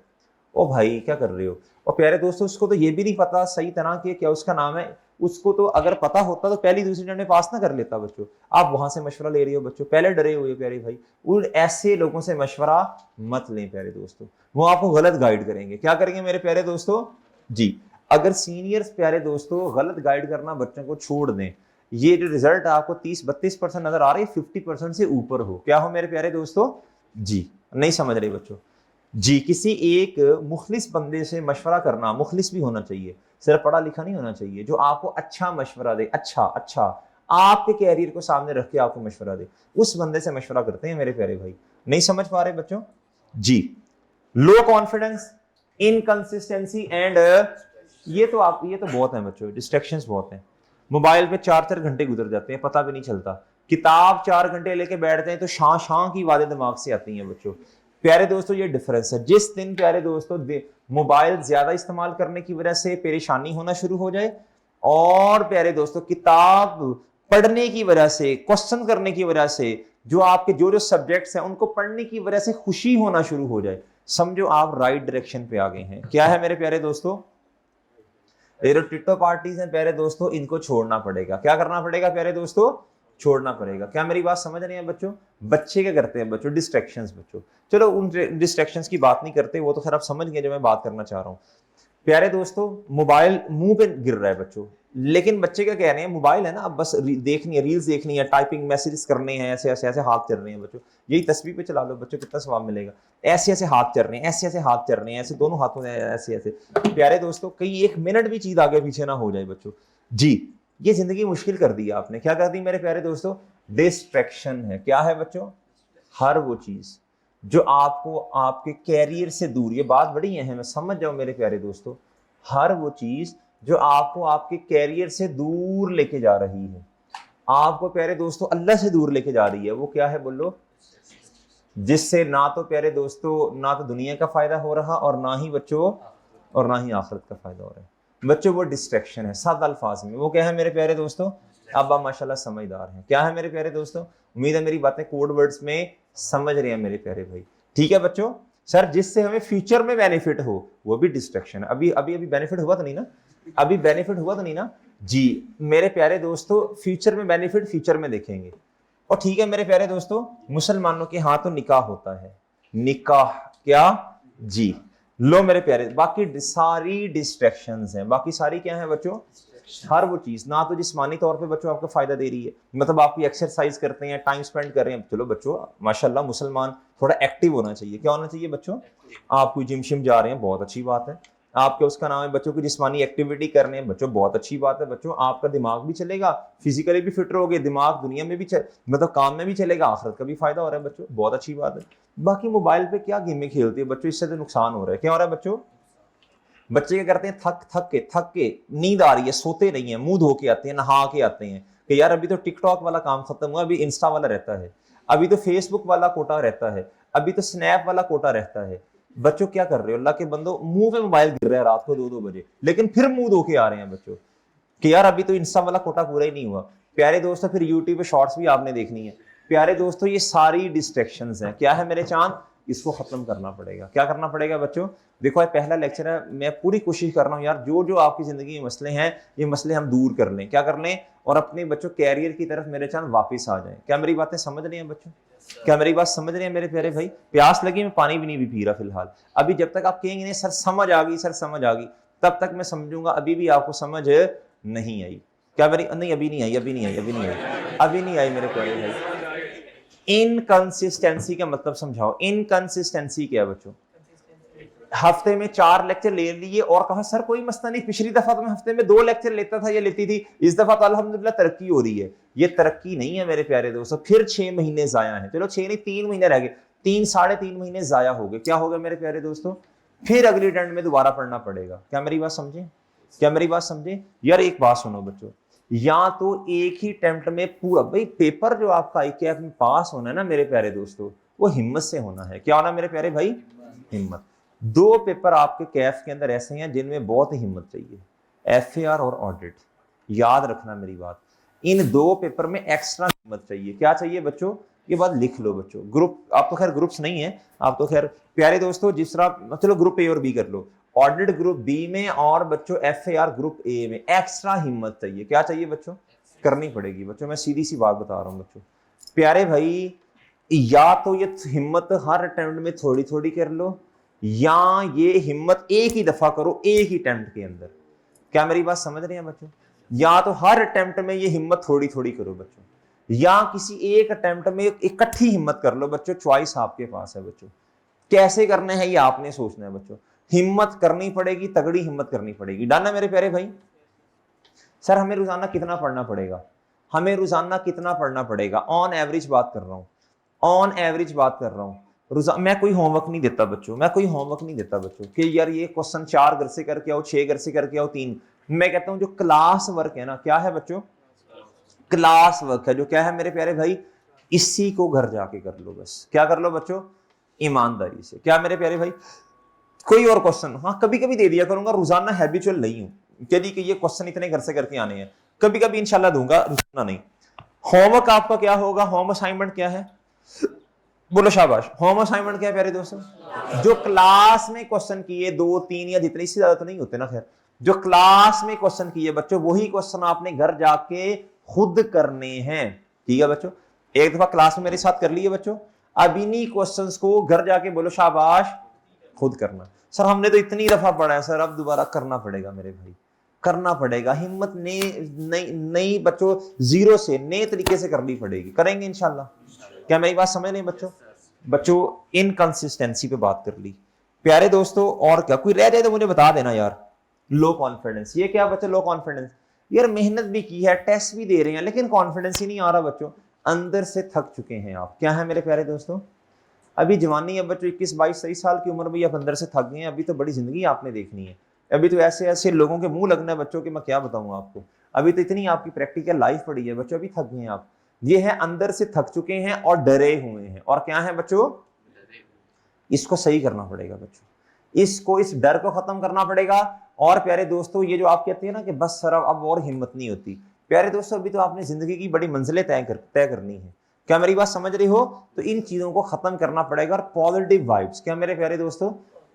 ओ भाई क्या कर रहे हो? और प्यारे दोस्तों उसको तो ये भी नहीं पता सही तरह कि क्या उसका नाम है, उसको तो अगर पता होता तो पहली दूसरी टर्म में पास ना कर लेता बच्चों। आप वहां से मशवरा ले रही हो बच्चों, पहले डरे हुए प्यारे भाई। उन ऐसे लोगों से मशवरा मत लें प्यारे दोस्तों, वो आपको गलत गाइड करेंगे। क्या करेंगे मेरे प्यारे दोस्तों जी, अगर सीनियर्स प्यारे दोस्तों गलत गाइड करना बच्चों को छोड़ दें, ये जो रिजल्ट आपको 30-32% नजर आ रही है, 50% से ऊपर हो, क्या हो मेरे प्यारे दोस्तों जी, नहीं समझ रहे बच्चों जी। किसी एक मुखलिस बंदे से मशवरा करना, मुखलिस भी होना चाहिए, सिर्फ पढ़ा लिखा नहीं होना चाहिए, जो आपको अच्छा मशवरा दे, अच्छा आपके कैरियर को सामने रख के आपको मशवरा दे, उस बंदे से मशवरा करते हैं मेरे प्यारे भाई। नहीं समझ पा रहे बच्चों जी। लो कॉन्फिडेंस, इनकंसिस्टेंसी एंड ये तो बहुत है बच्चों, डिस्ट्रैक्शंस बहुत हैं। मोबाइल पे 4-4 घंटे गुजर जाते हैं, पता भी नहीं चलता। किताब 4 घंटे लेके बैठते हैं तो शां शां की बातें दिमाग से आती हैं बच्चों। प्यारे दोस्तों ये डिफरेंस है। जिस दिन प्यारे दोस्तों मोबाइल ज्यादा इस्तेमाल करने की वजह से परेशानी होना शुरू हो जाए, और प्यारे दोस्तों किताब पढ़ने की वजह से, क्वेश्चन करने की वजह से, जो आपके जो सब्जेक्ट्स हैं उनको पढ़ने की वजह से खुशी होना शुरू हो जाए, समझो आप राइट डायरेक्शन पे आ गए हैं। क्या है मेरे प्यारे दोस्तों, ये जो टिट्टो पार्टीज हैं प्यारे दोस्तों, इनको छोड़ना पड़ेगा। क्या करना पड़ेगा प्यारे दोस्तों, छोड़ना पड़ेगा। क्या मेरी बात समझ रहे हैं बच्चों? बच्चे क्या करते हैं बच्चों, डिस्ट्रैक्शंस बच्चों। चलो उन डिस्ट्रैक्शंस की बात नहीं करते, वो तो खैर आप समझ गए जो मैं बात करना चाह रहा हूँ। प्यारे दोस्तों मोबाइल मुंह पे गिर रहा है बच्चों, लेकिन बच्चे क्या कह रहे हैं, मोबाइल है ना, अब बस देखनी है, रील्स देखनी है, टाइपिंग मैसेजेस करने हैं, ऐसे ऐसे ऐसे हाथ चल रहे हैं बच्चों। यही तस्वीर पे चला लो बच्चों, कितना सवाब मिलेगा। ऐसे ऐसे हाथ चल रहे हैं, ऐसे ऐसे हाथ चल रहे हैं, ऐसे दोनों हाथों में ऐसे ऐसे। प्यारे दोस्तों कहीं 1 मिनट भी चीज आगे पीछे ना हो जाए बच्चों जी। ये जिंदगी मुश्किल कर दी आपने। क्या कर दी मेरे प्यारे दोस्तों, डिस्ट्रैक्शन है। क्या है बच्चों, हर वो चीज जो आपको आपके कैरियर से दूर, ये बात बड़ी अहम है, समझ जाओ मेरे प्यारे दोस्तों, हर वो चीज जो आपको आपके कैरियर से दूर लेके जा रही है, आपको प्यारे दोस्तों अल्लाह से दूर लेके जा रही है, वो क्या है बोलो, जिससे ना तो प्यारे दोस्तों ना तो दुनिया का फायदा हो रहा और ना ही बच्चों और ना ही आखिरत का फायदा हो रहा है बच्चों। वो डिस्ट्रैक्शन है, सादा अल्फाज में वो क्या है मेरे प्यारे दोस्तों, अब आप माशाल्लाह समझदार हैं। क्या है मेरे प्यारे दोस्तों, उम्मीद है मेरी बातें कोड वर्ड्स में समझ रहे हैं मेरे प्यारे भाई। ठीक है बच्चों, सर जिससे हमें फ्यूचर में बेनिफिट हो वो भी डिस्ट्रैक्शन है। अभी अभी अभी बेनिफिट हुआ तो नहीं ना, अभी बेनिफिट हुआ तो नहीं ना जी मेरे प्यारे दोस्तों। फ्यूचर में बेनिफिट फ्यूचर में देखेंगे। और ठीक है मेरे प्यारे दोस्तों, मुसलमानों के यहाँ तो निकाह होता है, निकाह क्या जी। लो मेरे प्यारे, बाकी सारी डिस्ट्रैक्शंस हैं, बाकी सारी क्या है बच्चों, हर वो चीज ना तो जिस्मानी तौर पे बच्चों आपको फायदा दे रही है, मतलब आप एक्सरसाइज करते हैं, टाइम स्पेंड कर रहे हैं। चलो बच्चों माशाल्लाह मुसलमान थोड़ा एक्टिव होना चाहिए। क्या होना चाहिए बच्चों, आप कोई जिम शिम जा रहे हैं, बहुत अच्छी बात है। आपके उसका नाम है बच्चों की जिस्मानी एक्टिविटी कर रहे हैं बच्चों, बहुत अच्छी बात है बच्चों। आपका दिमाग भी चलेगा, फिजिकली भी फिट रहोगे, दिमाग दुनिया में भी मतलब काम में भी चलेगा, आखिरत का भी फायदा हो रहा है बच्चों, बहुत अच्छी बात है। बाकी मोबाइल पे क्या गेमें खेलती है बच्चों, इससे तो नुकसान हो रहा है। क्या हो रहा है बच्चों, बच्चे क्या करते हैं, थक के नींद आ रही है, सोते नहीं है, मुंह धो के आते हैं, नहा के आते हैं कि यार अभी तो टिकटॉक वाला काम खत्म हुआ, अभी इंस्टा वाला रहता है, अभी तो फेसबुक वाला कोटा रहता है, अभी तो स्नैप वाला कोटा रहता है। बच्चों क्या कर रहे हो, अल्लाह के बंदो, मुंह पे मोबाइल गिर रहा है रात को 2-2 बजे, लेकिन फिर मुंह धो के आ रहे हैं बच्चों कि यार अभी तो इंस्टा वाला कोटा पूरा ही नहीं हुआ। प्यारे दोस्तों फिर यूट्यूब पे शॉर्ट्स भी आपने देखनी है। प्यारे दोस्तों ये सारी डिस्ट्रैक्शंस हैं। क्या है मेरे चांद, इसको खत्म करना पड़ेगा। क्या करना पड़ेगा बच्चों, देखो ये पहला लेक्चर है, मैं पूरी कोशिश कर रहा हूँ यार जो जो आपकी जिंदगी में मसले हैं ये मसले हम दूर कर लें। क्या कर लें, और अपने बच्चों कैरियर की तरफ मेरे चांद वापस आ जाएं। क्या मेरी बातें समझ रहे हैं बच्चों, क्या मेरी बात समझ रहे हैं मेरे प्यारे भाई? प्यास लगी, मैं पानी भी नहीं भी पी रहा फिलहाल। अभी जब तक आप कहेंगे नहीं सर समझ आ गई, सर समझ आ गई, तब तक मैं समझूंगा अभी भी आपको समझ नहीं आई। क्या मेरी, नहीं अभी नहीं आई, अभी नहीं आई, अभी नहीं आई, अभी नहीं आई मेरे प्यारे भाई। इनकंसिस्टेंसी का मतलब समझाओ, इनकंसिस्टेंसी क्या है बच्चों? हफ्ते में 4 लेक्चर ले लिए और कहा सर कोई मसला नहीं, पिछली दफा तो मैं हफ्ते में 2 लेक्चर लेता था या लेती थी, इस दफा तो अल्हम्दुलिल्लाह तरक्की हो रही है। ये तरक्की नहीं है मेरे प्यारे दोस्तों। फिर 6 महीने जाया है, चलो 6 नहीं 3 महीने रह गए, 3-3.5 महीने जाया हो गए। क्या होगा मेरे प्यारे दोस्तों, फिर अगली टर्न में दोबारा पढ़ना पड़ेगा। क्या मेरी बात समझे, क्या मेरी बात समझे यार? एक बात सुनो बच्चों, या तो एक ही अटेम्प्ट में पूरा, भाई पेपर जो आपका ICAP में पास होना है ना मेरे प्यारे दोस्तों, वो हिम्मत से होना है। क्या होना मेरे प्यारे भाई, हिम्मत। 2 पेपर आपके कैफ के अंदर ऐसे हैं जिनमें बहुत ही हिम्मत चाहिए, FAR और ऑडिट। याद रखना मेरी बात, इन 2 पेपर में एक्स्ट्रा हिम्मत चाहिए। क्या चाहिए बच्चों, ये बात लिख लो बच्चों। ग्रुप, आप तो खैर ग्रुप्स नहीं है, आप तो खैर प्यारे दोस्तों जिस तरह, चलो ग्रुप A और B कर लो, ऑडिट ग्रुप बी में और बच्चों FAR ग्रुप ए में एक्स्ट्रा हिम्मत चाहिए। क्या चाहिए बच्चों? करनी पड़ेगी बच्चों। मैं सीधी सी बात बता रहा हूं बच्चों प्यारे भाई, या तो ये हिम्मत हर अटेम्प्ट में थोड़ी थोड़ी कर लो, या ये हिम्मत एक ही दफा करो एक ही अटेम्प्ट के अंदर। क्या मेरी बात समझ रहे हैं बच्चों? या तो हर अटेम्प्ट में ये हिम्मत थोड़ी थोड़ी करो बच्चों, या किसी एक अटेम्प्ट में इकट्ठी हिम्मत कर लो बच्चों। चॉइस आपके पास है बच्चों, कैसे करने हैं ये आपने सोचना है बच्चों। हिम्मत करनी पड़ेगी, तगड़ी हिम्मत करनी पड़ेगी। डन है मेरे प्यारे भाई? सर हमें रोजाना कितना पढ़ना पड़ेगा? हमें रोजाना कितना पढ़ना पड़ेगा? ऑन एवरेज बात कर रहा हूं, ऑन एवरेज बात कर रहा हूं। मैं कोई होमवर्क नहीं देता बच्चों, मैं कोई होमवर्क नहीं देता बच्चों कि यार ये क्वेश्चन 4 घर से करके आओ, 6 घर से करके आओ, 3। मैं कहता हूं जो क्लास वर्क है ना, क्या है बच्चों? क्लास वर्क है जो, क्या है मेरे प्यारे भाई? इसी को घर जाके कर लो बस। क्या कर लो बच्चों? ईमानदारी से। क्या मेरे प्यारे भाई? कोई और क्वेश्चन हाँ कभी कभी दे दिया करूंगा, रोजाना हैबिचुअल नहीं हूं यदि कि ये क्वेश्चन इतने घर से करके आने हैं, कभी कभी इंशाल्लाह दूंगा, रोजाना नहीं। होमवर्क आपका क्या होगा? होम असाइनमेंट क्या है? बोलो शाबाश। होम असाइनमेंट क्या है प्यारे दोस्तों? जो क्लास में क्वेश्चन किए 2 3 या जितने से ज्यादा तो नहीं होते ना, खैर जो क्लास में क्वेश्चन किए बच्चों वही क्वेश्चन आपने घर जाके खुद करने हैं। ठीक है बच्चों? एक दफा क्लास में मेरे साथ कर लिए बच्चों, अब इन्हीं क्वेश्चंस को घर जाके बोलो शाबाश खुद करना। सर हमने तो इतनी दफा पढ़ा है सर, अब दोबारा करना पड़ेगा मेरे भाई, करना पड़ेगा। हिम्मत नई बच्चों जीरो से नए तरीके से करनी पड़ेगी, करेंगे इंशाल्लाह। क्या मेरी बात समझ नहीं बच्चों? बच्चों इनकंसिस्टेंसी पे बात कर ली प्यारे दोस्तों। और क्या कोई रह जाए तो मुझे बता देना यार। लो कॉन्फिडेंस, ये क्या बच्चों? Low confidence. यार मेहनत भी की है, टेस्ट भी दे रहे हैं, लेकिन कॉन्फिडेंस ही नहीं आ रहा बच्चों, अंदर से थक चुके हैं आप। क्या है मेरे प्यारे दोस्तों? अभी जवानी है बच्चों, 21 22 23 साल की उम्र में आप अंदर से थक गए हैं। अभी तो बड़ी जिंदगी आपने देखनी है। अभी तो ऐसे ऐसे लोगों के मुंह लगना है बच्चों कि मैं क्या बताऊं आपको। अभी तो इतनी आपकी प्रैक्टिकल लाइफ पड़ी है बच्चों, अभी थक गए हैं आप। ये है अंदर से थक चुके हैं और डरे हुए हैं। और क्या है बच्चों? इसको सही करना पड़ेगा बच्चों, इसको, इस डर को खत्म करना पड़ेगा। और प्यारे दोस्तों ये जो आप कहते हैं ना कि बस सर अब और हिम्मत नहीं होती, प्यारे दोस्तों अभी तो आपने जिंदगी की बड़ी मंजिलें तय करनी है। क्या मेरी बात समझ रही हो? तो इन चीजों को खत्म करना पड़ेगा। और पॉजिटिव वाइब्स, क्या मेरे प्यारे दोस्तों?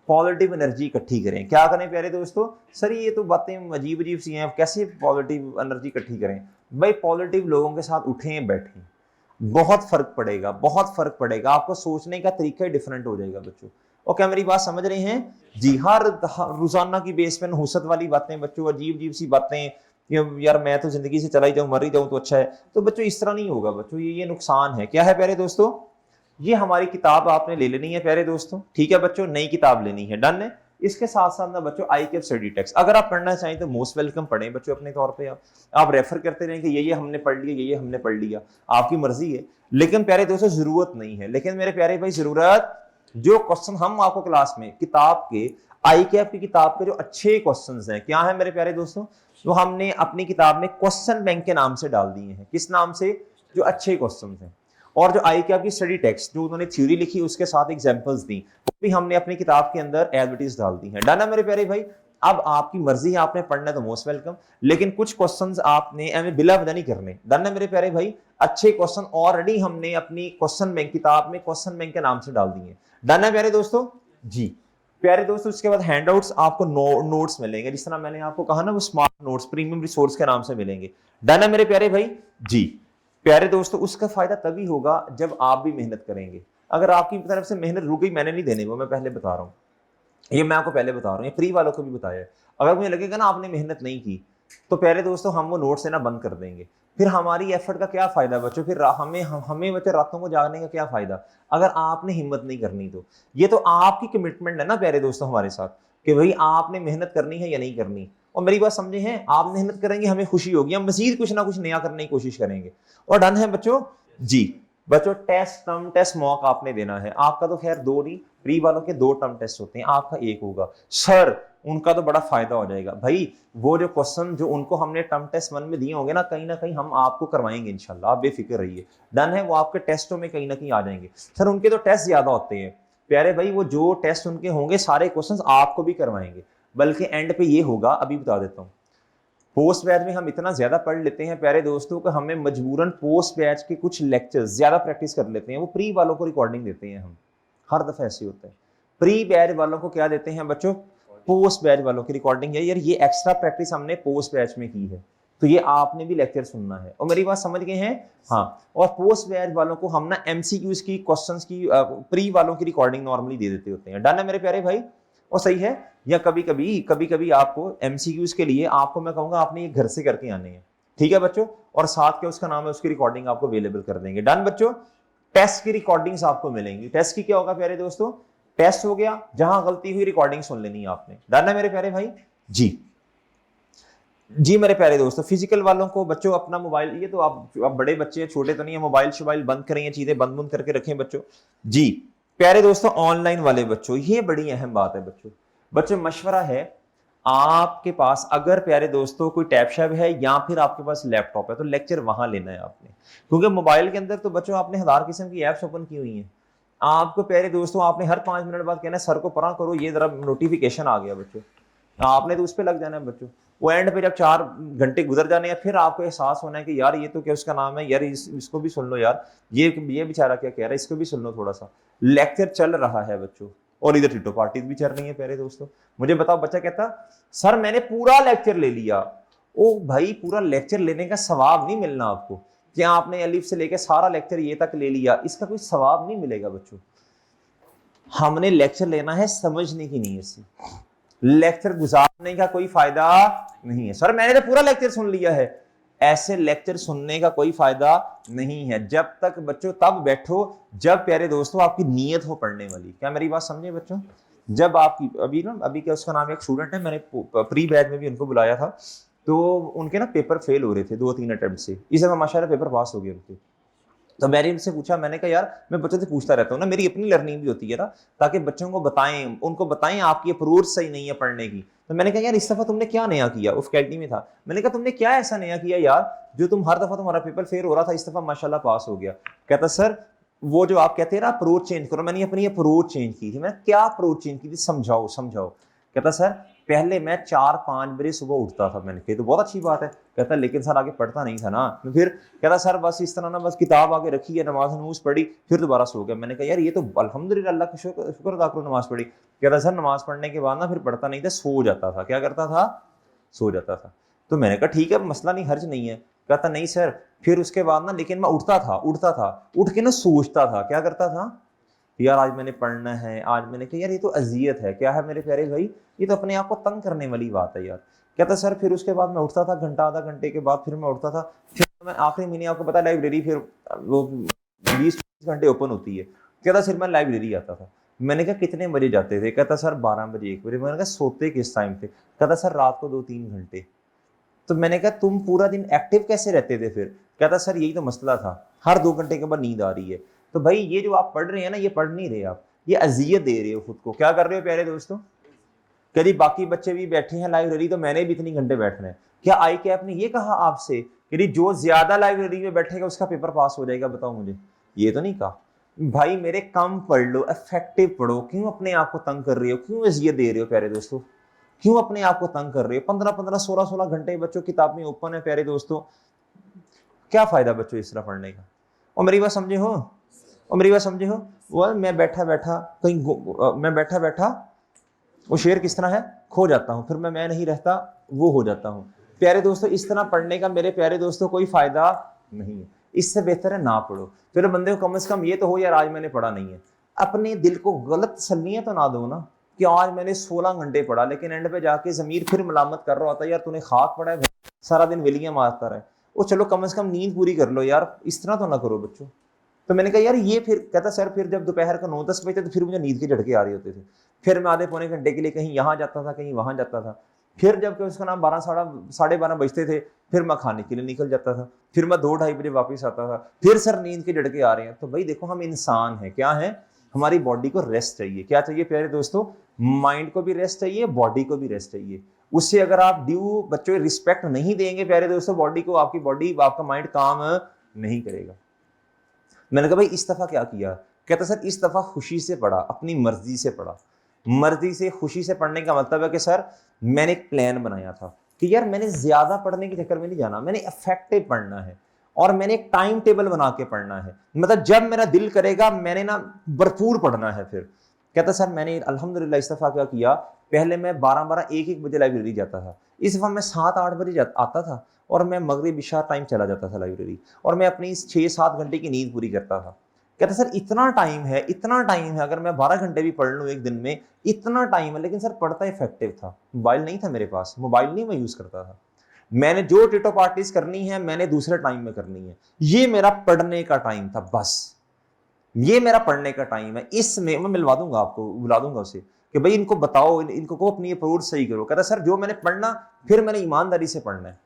पॉजिटिव एनर्जी इकट्ठी करें। क्या करें प्यारे दोस्तों? सर ये तो बातें अजीब अजीब सी हैं, कैसे पॉजिटिव एनर्जी इकट्ठी करें? भाई पॉजिटिव लोगों के साथ उठें बैठें, बहुत फर्क पड़ेगा, बहुत फर्क पड़ेगा। आपको सोचने का तरीका ही डिफरेंट हो जाएगा बच्चों। और क्या मेरी बात समझ रहे हैं जी? हर रोजाना की बेस पे हुसत वाली बातें बच्चों, अजीब अजीब सी बातें, यार मैं तो जिंदगी से चला ही जाऊं, मर ही जाऊं तो अच्छा है, तो बच्चों इस तरह नहीं होगा बच्चों, ये नुकसान है। क्या है प्यारे दोस्तों? ये हमारी किताब आपने ले लेनी है प्यारे दोस्तों, ठीक है बच्चों? नई किताब लेनी है, डन है। इसके साथ साथ ना बच्चों ICAP स्टडी टेक्स्ट अगर आप पढ़ना चाहें तो मोस्ट वेलकम पढ़ें बच्चों अपने तौर पे। आप रेफर करते रहें कि ये हमने पढ़ लिया, ये हमने पढ़ लिया, आपकी मर्जी है। लेकिन प्यारे दोस्तों जरूरत नहीं है। लेकिन मेरे प्यारे भाई जरूरत, जो क्वेश्चन हम आपको क्लास में किताब के ICAP की किताब के जो अच्छे क्वेश्चंस हैं, क्या है मेरे प्यारे दोस्तों? जो हमने अपनी किताब में क्वेश्चन बैंक के नाम से डाल दिए हैं। किस नाम से? जो अच्छे क्वेश्चन हैं। और जो ICAP की स्टडी टेक्स्ट जो उन्होंने थ्योरी लिखी उसके साथ एग्जांपल्स दी, वो भी हमने अपनी किताब के अंदर एज इट इज डाल दी है। डन है मेरे प्यारे भाई? अब आपकी मर्जी है, आपने पढ़ना है तो मोस्ट वेलकम, लेकिन कुछ क्वेश्चंस आपने एवं बिला वजह नहीं करने। डन है मेरे प्यारे भाई? अच्छे क्वेश्चन ऑलरेडी हमने अपनी क्वेश्चन बैंक किताब में क्वेश्चन बैंक के नाम से डाल दिए। डन है प्यारे दोस्तों? जी प्यारे दोस्तों, उसके बाद हैंडआउट्स आपको नोट्स मिलेंगे, जिस तरह मैंने आपको कहा ना, वो स्मार्ट नोट्स प्रीमियम रिसोर्स के नाम से मिलेंगे। डन है मेरे प्यारे भाई? जी प्यारे दोस्तों, उसका फायदा तभी होगा जब आप भी मेहनत करेंगे। अगर आपकी तरफ से मेहनत रुक गई, मैंने नहीं देने वो, मैं पहले बता रहा हूँ, ये मैं आपको पहले बता रहा हूँ, ये फ्री वालों को भी बताया है। अगर मुझे लगेगा ना आपने मेहनत नहीं की, तो प्यारे दोस्तों हम वो नोट्स देना बंद कर देंगे। फिर हमारी एफर्ट का क्या फायदा बच्चों? फिर हमें बच्चों रातों को जागने का क्या फायदा अगर आपने हिम्मत नहीं करनी? तो ये तो आपकी कमिटमेंट है ना प्यारे दोस्तों हमारे साथ, कि भाई आपने मेहनत करनी है या नहीं करनी। और मेरी बात समझे हैं, आप मेहनत करेंगे, हमें खुशी होगी, हम मजीद कुछ ना कुछ नया करने की कोशिश करेंगे। और डन है बच्चों? जी बच्चों, टर्म टेस्ट मॉक आपने देना है। आपका तो खैर 2 नहीं, प्री वालों के 2 टर्म टेस्ट होते हैं, आपका 1 होगा। सर उनका तो बड़ा फायदा हो जाएगा भाई, वो जो क्वेश्चन जो उनको हमने टर्म टेस्ट 1 में दिए होंगे ना कहीं हम आपको करवाएंगे इंशाल्लाह, आप बेफिक्र रहिए। डन है? वो आपके टेस्टों में कहीं ना कहीं आ जाएंगे। सर उनके तो टेस्ट ज्यादा होते हैं प्यारे भाई, वो जो टेस्ट उनके होंगे सारे क्वेश्चन आपको भी करवाएंगे, बल्कि एंड पे ये होगा, अभी बता देता हूँ, पोस्ट बैच में हम इतना ज्यादा पढ़ लेते हैं प्यारे दोस्तों कि हमें मजबूरन पोस्ट बैच के कुछ लेक्चर्स ज्यादा प्रैक्टिस कर लेते हैं। वो प्री वालों को रिकॉर्डिंग देते हैं हम, हर दफा ऐसे होता है। प्री बैच वालों को क्या देते हैं बच्चों? पोस्ट बैच वालों की रिकॉर्डिंग है यार, ये एक्स्ट्रा प्रैक्टिस हमने पोस्ट बैच में की है, तो ये आपने भी लेक्चर सुनना है। और मेरी बात समझ गए हैं? हाँ। और पोस्ट बैच वालों को हम ना एमसीक्यूज की, क्वेश्चंस की, प्री वालों की रिकॉर्डिंग नॉर्मली दे देते होते हैं। डन है मेरे प्यारे भाई? और सही है। या कभी कभी आपको एमसीक्यूज के लिए आपको मैं कहूंगा आपने ये घर से करके आने हैं, ठीक है बच्चों, और साथ के उसका नाम है, उसकी रिकॉर्डिंग आपको अवेलेबल कर देंगे। डन बच्चों? टेस्ट की रिकॉर्डिंग्स आपको मिलेंगी। टेस्ट की क्या होगा प्यारे दोस्तों? टेस्ट हो गया, जहां गलती हुई रिकॉर्डिंग सुन लेनी है आपने। डन है मेरे प्यारे भाई? जी जी मेरे प्यारे दोस्तों, फिजिकल वालों को बच्चों अपना मोबाइल, ये तो आप बड़े बच्चे हैं, छोटे तो नहीं है, मोबाइल शोबाइल बंद करें, ये चीजें बंद बंद करके रखें बच्चों। जी प्यारे दोस्तों, ऑनलाइन वाले बच्चों, ये बड़ी अहम बात है बच्चों। बच्चों मशवरा है, आपके पास अगर प्यारे दोस्तों कोई टैब शैब है या फिर आपके पास लैपटॉप है तो लेक्चर वहां लेना है आपने, क्योंकि मोबाइल के अंदर तो बच्चों आपने हजार किस्म की एप्स ओपन की हुई हैं। आपको प्यारे दोस्तों आपने हर 5 मिनट बाद कहना है सर को पढ़ा करो, ये जरा नोटिफिकेशन आ गया बच्चों, आपने तो उस पर लग जाना है बच्चों। वो एंड पे जब 4 घंटे गुजर जाने हैं फिर आपको एहसास होना है कि यार ये तो क्या उसका नाम है यार, इसको भी सुन लो यार, ये बेचारा क्या कह रहा है, इसको भी सुन लो थोड़ा सा। लेक्चर चल रहा है बच्चों, और इधर टिटो पार्टीज भी चल रही है प्यारे दोस्तों। मुझे बताओ, बच्चा कहता सर मैंने पूरा लेक्चर ले लिया। ओ भाई, पूरा लेक्चर लेने का सवाब नहीं मिलना आपको, कि आपने अलिफ से लेकर सारा लेक्चर ये तक ले लिया, इसका कोई सवाब नहीं मिलेगा बच्चों। हमने लेक्चर लेना है समझने की नीयत से, लेक्चर गुजारने का कोई फायदा नहीं है। सर मैंने तो पूरा लेक्चर सुन लिया है, ऐसे लेक्चर सुनने का कोई फायदा नहीं है। जब तक बच्चों तब बैठो जब प्यारे दोस्तों आपकी नीयत हो पढ़ने वाली। क्या मेरी बात समझे बच्चों? जब आपकी अभी क्या उसका नाम, एक स्टूडेंट है, मैंने प्री बैच में भी उनको बुलाया था, तो उनके ना पेपर फेल हो रहे थे 2-3 अटेम्प्ट से, इस समय माशाल्लाह पेपर पास हो गए उनके। तो मैंने उनसे पूछा, मैंने कहा यार मैं बच्चों से पूछता रहता हूँ ना, मेरी अपनी लर्निंग भी होती है ना, ताकि बच्चों को बताएं, उनको बताएं आपकी अप्रोच सही नहीं है पढ़ने की। तो मैंने कहा यार इस दफा तुमने क्या नया किया, उस फैकल्टी में था, मैंने कहा तुमने क्या ऐसा नया किया यार जो तुम हर दफा तुम्हारा पेपर फेल हो रहा था, इस दफा माशाल्लाह पास हो गया। कहता सर वो जो आप कहते हैं ना अप्रोच चेंज करो, मैंने अपनी अप्रोच चेंज की थी। मैंने क्या अप्रोच चेंज की थी, समझाओ समझाओ। कहता सर पहले मैं 4-5 बजे सुबह उठता था। मैंने कहा तो बहुत अच्छी बात है। कहता लेकिन सर आगे पढ़ता नहीं था ना। फिर कहता सर बस इस तरह ना, बस किताब आगे रखी है, नमाज नमूज पढ़ी, फिर दोबारा सो गया। मैंने कहा यार ये तो अल्हम्दुलिल्लाह, अल्लाह का शुक्र अदा करो, नमाज पढ़ी। कहता सर नमाज पढ़ने के बाद ना फिर पढ़ता नहीं था, सो जाता था। क्या करता था? सो जाता था। तो मैंने कहा ठीक है, मसला नहीं, हर्ज नहीं है। कहता नहीं सर, फिर उसके बाद ना लेकिन मैं उठता था उठ के ना सोचता था। क्या करता था? यार आज मैंने पढ़ना है, आज मैंने कहा यार ये तो अजियत है। क्या है मेरे प्यारे भाई? ये तो अपने आप को तंग करने वाली बात है यार। कहता सर फिर उसके बाद मैं उठता था, घंटा आधा घंटे के बाद फिर मैं उठता था, फिर मैं आखिरी महीने, आपको पता लाइब्रेरी फिर वो 20 घंटे ओपन होती है। कहता फिर मैं लाइब्रेरी आता था। मैंने कहा कितने बजे जाते थे? कहता सर 12 बजे 1 बजे। मैंने कहा सोते किस टाइम थे? कहता सर रात को 2-3 घंटे। तो मैंने कहा तुम पूरा दिन एक्टिव कैसे रहते थे फिर? कहता सर यही तो मसला था, हर 2 घंटे के बाद नींद आ रही है। तो भाई ये जो आप पढ़ रहे हैं ना, ये पढ़ नहीं रहे आप, ये अजियत दे रहे हो खुद को। क्या कर रहे हो प्यारे दोस्तों? कभी बाकी बच्चे भी बैठे हैं लाइब्रेरी, तो मैंने भी इतनी घंटे बैठना है। क्या आई कैप ने ये कहा आपसे कि जो ज्यादा लाइब्रेरी में बैठेगा उसका पेपर पास हो जाएगा? बताओ मुझे, ये तो नहीं कहा। भाई मेरे कम पढ़ लो, इफेक्टिव पढ़ो। क्यों अपने आप को तंग कर रहे हो? क्यों अजियत दे रहे हो प्यारे दोस्तों? क्यों अपने आप को तंग कर रहे हो? 15-15, 16-16 घंटे बच्चों किताब में ओपन है प्यारे दोस्तों, क्या फायदा बच्चों इस तरह पढ़ने का? और मेरी बात समझे हो? वो मैं बैठा बैठा वो शेर किस तरह है, खो जाता हूं, फिर मैं नहीं रहता, वो हो जाता हूं। प्यारे दोस्तों इस तरह पढ़ने का मेरे प्यारे दोस्तों कोई फायदा नहीं है। इससे बेहतर है ना पढ़ो। फिर बंदे को कम से कम ये तो हो यार आज मैंने पढ़ा नहीं है। अपने दिल को गलत तसल्लियां तो ना दो ना कि आज मैंने 16 घंटे पढ़ा, लेकिन एंड पे जाके जमीर फिर मलामत कर रहा होता है यार तूने खाक पढ़ा है, सारा दिन वेलियां मारता रहे। वो चलो कम से कम नींद पूरी कर लो यार, इस तरह तो ना करो बच्चों। तो मैंने कहा यार ये फिर, कहता सर फिर जब दोपहर को 9-10 बजे तो फिर मुझे नींद के झटके आ रहे होते थे। फिर मैं आधे पौने घंटे के लिए कहीं यहाँ जाता था, कहीं वहां जाता था। फिर जब कि उसका नाम 12-12:30 बजते थे, फिर मैं खाने के लिए निकल जाता था। फिर मैं 2-2:30 बजे वापस आता था। फिर सर नींद के झटके आ रहे हैं। तो भाई देखो हम इंसान हैं, क्या है, हमारी बॉडी को रेस्ट चाहिए। क्या चाहिए प्यारे दोस्तों? माइंड को भी रेस्ट चाहिए, बॉडी को भी रेस्ट चाहिए। उससे अगर आप ड्यू बच्चों रिस्पेक्ट नहीं देंगे प्यारे दोस्तों बॉडी को, आपकी बॉडी, आपका माइंड काम नहीं करेगा। मैंने कहा भाई इस दफा क्या किया? कहता सर इस दफा खुशी से पढ़ा, अपनी मर्जी से पढ़ा। मर्जी से, खुशी से पढ़ने का मतलब है कि सर मैंने एक प्लान बनाया था कि यार मैंने ज्यादा पढ़ने के चक्कर में नहीं जाना, मैंने इफेक्टिव पढ़ना है और मैंने एक टाइम टेबल बना के पढ़ना है। मतलब जब मेरा दिल करेगा मैंने ना भरपूर पढ़ना है। फिर कहता सर मैंने अल्हम्दुलिल्लाह इस दफ़ा क्या किया, पहले मैं 12-12 1-1 बजे लाइब्रेरी जाता था, इस दफ़ा मैं 7-8 बजे आता था और मैं मगरिब इशा टाइम चला जाता था लाइब्रेरी, और मैं अपनी 6-7 घंटे की नींद पूरी करता था। कहता सर इतना टाइम है, इतना टाइम है, अगर मैं 12 घंटे भी पढ़ लूँ एक दिन में, इतना टाइम है, लेकिन सर पढ़ता इफेक्टिव था, मोबाइल नहीं था मेरे पास, मोबाइल नहीं मैं यूज़ करता था, मैंने जो टिटो पार्टीज करनी है मैंने दूसरे टाइम में करनी है, ये मेरा पढ़ने का टाइम था, बस ये मेरा पढ़ने का टाइम है, इसमें मैं मिलवा दूंगा आपको, बुला दूंगा उसे कि भाई इनको बताओ, इनको को अपनी अप्रोच सही करो। कहता सर जो मैंने पढ़ना, फिर मैंने ईमानदारी से पढ़ना है,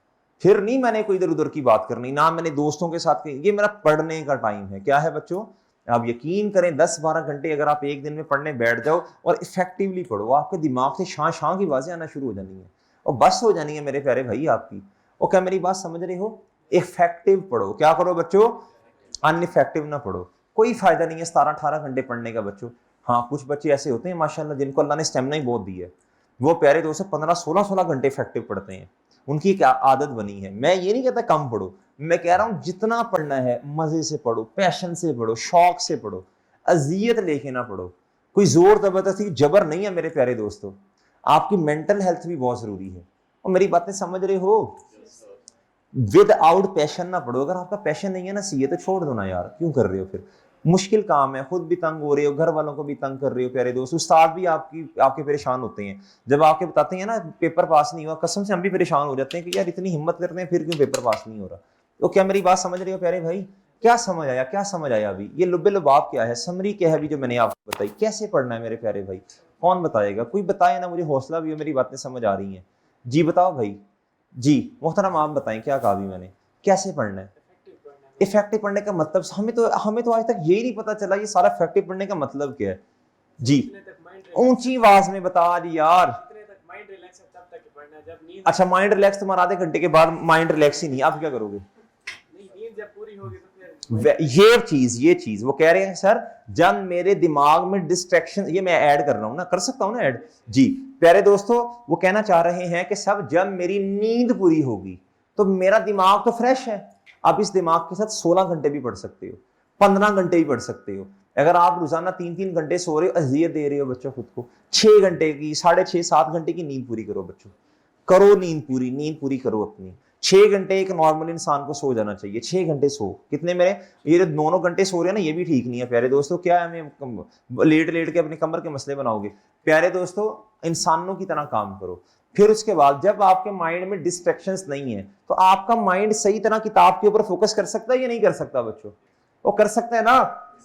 फिर नहीं मैंने कोई इधर उधर की बात करनी, ना मैंने दोस्तों के साथ, ये मेरा पढ़ने का टाइम है। क्या है बच्चों, आप यकीन करें 10-12 घंटे अगर आप एक दिन में पढ़ने बैठ जाओ और इफेक्टिवली पढ़ो, आपके दिमाग से शां शां की आवाजें आना शुरू हो जानी है और बस हो जानी है मेरे प्यारे भाई आपकी। और क्या मेरी बात समझ रहे हो, इफेक्टिव पढ़ो, क्या करो बच्चों, अनइफेक्टिव ना पढ़ो, कोई फायदा नहीं है 17-18 घंटे पढ़ने का बच्चों। हाँ कुछ बच्चे ऐसे होते हैं माशाल्लाह जिनको अल्लाह ने स्टेमिना ही बहुत दी है, वो प्यारे दोस्तों 15-16 घंटे इफेक्टिव पढ़ते हैं, उनकी एक आदत बनी है। मैं ये नहीं कहता कम पढ़ो, मैं कह रहा हूं जितना पढ़ना है मजे से पढ़ो, पैशन से पढ़ो, शौक से पढ़ो, अजियत लेके ना पढ़ो, कोई जोर जबरदस्ती जबर नहीं है मेरे प्यारे दोस्तों। आपकी मेंटल हेल्थ भी बहुत जरूरी है, और मेरी बातें समझ रहे हो, विदाउट पैशन ना पढ़ो। अगर आपका पैशन नहीं है ना सीए, तो छोड़ दो ना यार, क्यों कर रहे हो, फिर मुश्किल काम है, खुद भी तंग हो रहे हो, घर वालों को भी तंग कर रहे हो प्यारे दोस्त, उस्ताद भी आपके परेशान होते हैं जब आपके बताते हैं ना पेपर पास नहीं हुआ, कसम से हम भी परेशान हो जाते हैं कि यार इतनी हिम्मत करते हैं फिर क्यों पेपर पास नहीं हो रहा। तो क्या मेरी बात समझ रहे हो प्यारे भाई, क्या समझ आया, क्या समझ आया अभी, ये लुब्बे लुबाब क्या है, समरी क्या है अभी जो मैंने आपको बताई, कैसे पढ़ना है मेरे प्यारे भाई, कौन बताएगा, कोई बताए ना, मुझे हौसला भी हो, मेरी बातें समझ आ रही हैं, जी बताओ भाई, जी मोहतरम आप बताएं क्या कहा अभी मैंने, कैसे पढ़ना है। इफेक्टिव पढ़ने का मतलब हमें तो आज तक यही नहीं पता चला, ये सारा इफेक्टिव पढ़ने का मतलब क्या है। जी ऊंची आवाज में बता दी यार। अच्छा माइंड रिलैक्स तुम्हारा आधे घंटे के बाद माइंड रिलैक्स ही नहीं, आप क्या करोगे, ये चीज वो कह रहे हैं सर जब मेरे दिमाग में डिस्ट्रैक्शन, ये मैं ऐड कर रहा हूं ना, कर सकता हूं ना ऐड, जी प्यारे दोस्तों वो कहना चाह रहे हैं कि सब जब मेरी नींद पूरी होगी तो मेरा दिमाग तो फ्रेश है, आप इस दिमाग के साथ 16 घंटे भी पढ़ सकते हो, 15 घंटे भी पढ़ सकते हो। अगर आप रोजाना 3-3 घंटे सो रहे हो, अजियत दे रहे हो बच्चों खुद को, 6 घंटे की 6.5-7 घंटे की नींद पूरी करो बच्चों, करो नींद पूरी करो अपनी। 6 घंटे एक नॉर्मल इंसान को सो जाना चाहिए, 6 घंटे सो, कितने मेरे ये जो 9 घंटे सो रहे हैं ना, ये भी ठीक नहीं है प्यारे दोस्तों। क्या है, हमें लेट लेट के अपनी कमर के मसले बनाओगे प्यारे दोस्तों, इंसानों की तरह काम करो। फिर उसके बाद जब आपके माइंड में डिस्ट्रैक्शंस नहीं है तो आपका माइंड सही तरह किताब के ऊपर फोकस कर सकता है या नहीं कर सकता बच्चों, वो कर सकता है ना,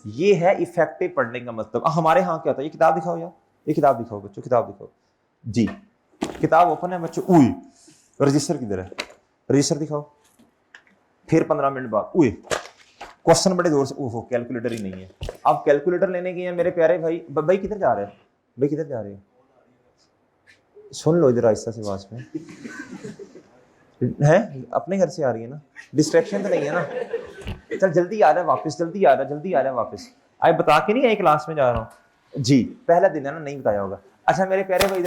ये है इफेक्टिव पढ़ने का मतलब। हमारे यहाँ क्या होता है, ये किताब दिखाओ यार, ये किताब दिखाओ बच्चों, किताब दिखाओ जी, किताब ओपन है बच्चों, उई रजिस्टर किधर है, रजिस्टर दिखाओ, फिर 15 मिनट बाद उई क्वेश्चन बड़े जोर से, ओहो कैलकुलेटर ही नहीं है, अब कैलकुलेटर लेने के हैं मेरे प्यारे भाई, भाई किधर जा रहे हैं, भाई किधर जा रहे हैं, सुन लो इधर आहिस्ता से आवाज में है, अपने घर से आ रही है ना, डिस्ट्रैक्शन तो नहीं है ना, चल जल्दी आ रहा है वापस, जल्दी आ रहा है वापस, आए बता के नहीं आई क्लास में जा रहा हूँ जी, पहला दिन है ना, नहीं बताया होगा। अच्छा मेरे प्यारे भाई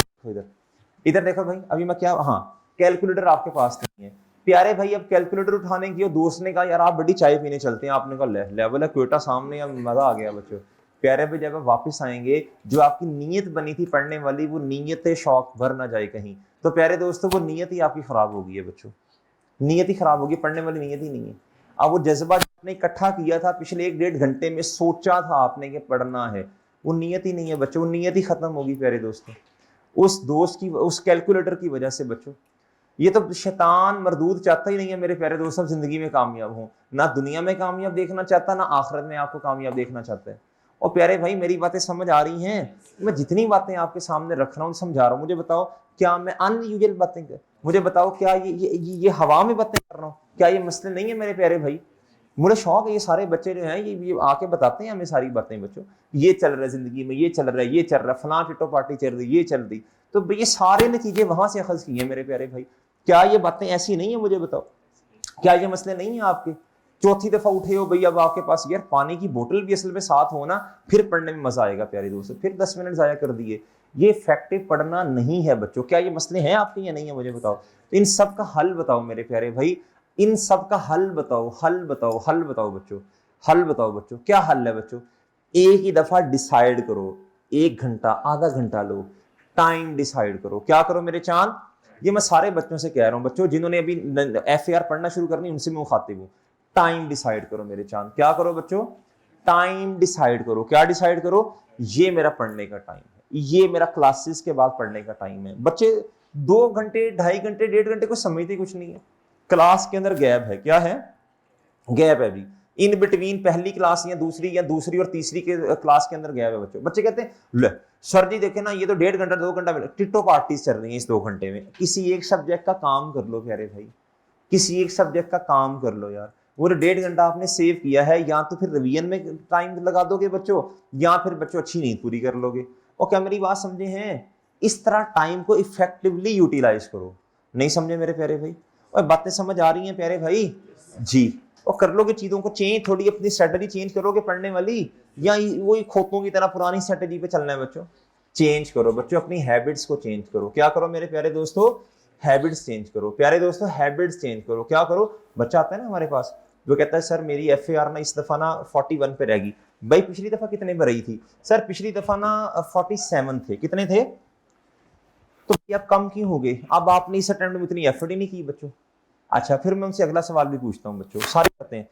इधर देखो भाई, अभी मैं क्या, हाँ कैलकुलेटर आपके पास नहीं है प्यारे भाई, अब कैलकुलेटर उठाने की, दोस्त ने कहा यार आप बड़ी चाय पीने चलते हैं, आपने कहा लेवल है क्वेटा सामने, अब मजा आ गया बच्चों। प्यारे भाई जब आप वापस आएंगे, जो आपकी नीयत बनी थी पढ़ने वाली, वो नीयत शौक भर ना जाए कहीं, तो प्यारे दोस्तों वो नीयत ही आपकी खराब हो गई है बच्चों, नीयत ही खराब होगी, पढ़ने वाली नीयत ही नहीं है। अब वो जज्बा आपने इकट्ठा किया था पिछले 1-1.5 घंटे में, सोचा था आपने कि पढ़ना है, वो नीयत ही नहीं है बच्चों, वो नीयत ही खत्म होगी प्यारे दोस्तों, उस दोस्त की, उस कैलकुलेटर की वजह से बच्चों। ये तो शैतान मरदूद चाहता ही नहीं है मेरे प्यारे दोस्तों जिंदगी में कामयाब हो, ना दुनिया में कामयाब देखना चाहता, ना आखिरत में आपको कामयाब देखना चाहता है। और प्यारे भाई मेरी बातें समझ आ रही हैं, मैं जितनी बातें आपके सामने रख रहा हूँ समझा रहा हूँ, मुझे बताओ क्या मैं अनयूजुअल बातें कर, मुझे बताओ क्या ये हवा में बातें कर रहा हूँ, क्या ये मसले नहीं है मेरे प्यारे भाई। मुझे शौक है, ये सारे बच्चे जो हैं ये आके बताते हैं हमें सारी बातें बच्चों, ये चल रहा है जिंदगी में, ये चल रहा है, ये चल रहा है, फलां टिटो पार्टी चल रही, ये चल रही, तो ये सारे नतीजे वहां से अखज किए मेरे प्यारे भाई। क्या ये बातें ऐसी नहीं है, मुझे बताओ क्या ये मसले नहीं है आपके। चौथी दफा उठे हो भैया, अब आपके पास यार पानी की बोतल भी असल में साथ हो ना, फिर पढ़ने में मजा आएगा प्यारे दोस्तों, फिर 10 मिनट जाया कर दिए, ये इफेक्टिव पढ़ना नहीं है बच्चों। क्या ये मसले हैं आपके या नहीं है, मुझे बताओ। तो इन सब का हल बताओ मेरे प्यारे भाई, इन सब का हल बताओ, हल बताओ बच्चों, हल बताओ बच्चों, क्या हल है बच्चों। एक ही दफा डिसाइड करो, 1 घंटा, आधा घंटा लो, टाइम डिसाइड करो। क्या करो मेरे चांद, ये मैं सारे बच्चों से कह रहा हूं, बच्चों जिन्होंने अभी FAR पढ़ना शुरू करनी उनसे मैं मुखातिब हूं। टाइम डिसाइड करो मेरे चांद। क्या करो बच्चों, टाइम डिसाइड करो। क्या डिसाइड करो, ये मेरा पढ़ने का टाइम है, ये मेरा क्लासेस के बाद पढ़ने का टाइम है। बच्चे 2 घंटे, 2.5 घंटे, 1.5 घंटे को समझते कुछ नहीं है। क्लास के अंदर गैप है, क्या है, गैप है भी। इन बिटवीन पहली क्लास या दूसरी और तीसरी के क्लास के अंदर गैप है बच्चों। बच्चे कहते हैं ले सर जी देखे ना, ये तो 1.5 घंटा 2 घंटा टिट्टो पार्टीज चल रही है इस 2 घंटे में। किसी एक सब्जेक्ट का काम कर लो प्यारे भाई, किसी एक सब्जेक्ट का काम कर लो यार। वो 1.5 घंटा आपने सेव किया है, या तो फिर रिवीजन में टाइम लगा दोगे बच्चों, या फिर बच्चों अच्छी नींद पूरी कर लोगे। और क्या मेरी बात समझे हैं, इस तरह टाइम को इफेक्टिवली यूटिलाइज करो। नहीं समझे मेरे प्यारे भाई, और बातें समझ आ रही हैं प्यारे भाई जी। और कर लोगे चीजों को चेंज, थोड़ी अपनी स्ट्रेटजी चेंज करोगे पढ़ने वाली, या वही खोतों की तरह पुरानी स्ट्रेटजी पे चलना है बच्चों। चेंज करो बच्चों, अपनी हैबिट्स को चेंज करो। क्या करो मेरे प्यारे दोस्तों, हैबिट्स चेंज करो। प्यारे दोस्तों हैबिट्स चेंज करो। क्या करो, बच्चा आता है ना हमारे पास, जो कहता है सर मेरी FAR ना इस दफा ना 41 पे रहेगी। भाई पिछली दफा कितने पर रही थी, सर पिछली दफा ना 47 थे। कितने थे, तो अब कम क्यों हो गए, अब आपने इस अटेम्प्ट में इतनी एफर्ट ही नहीं की बच्चों। अच्छा फिर मैं उनसे अगला सवाल भी पूछता हूँ बच्चों, सारे कहते हैं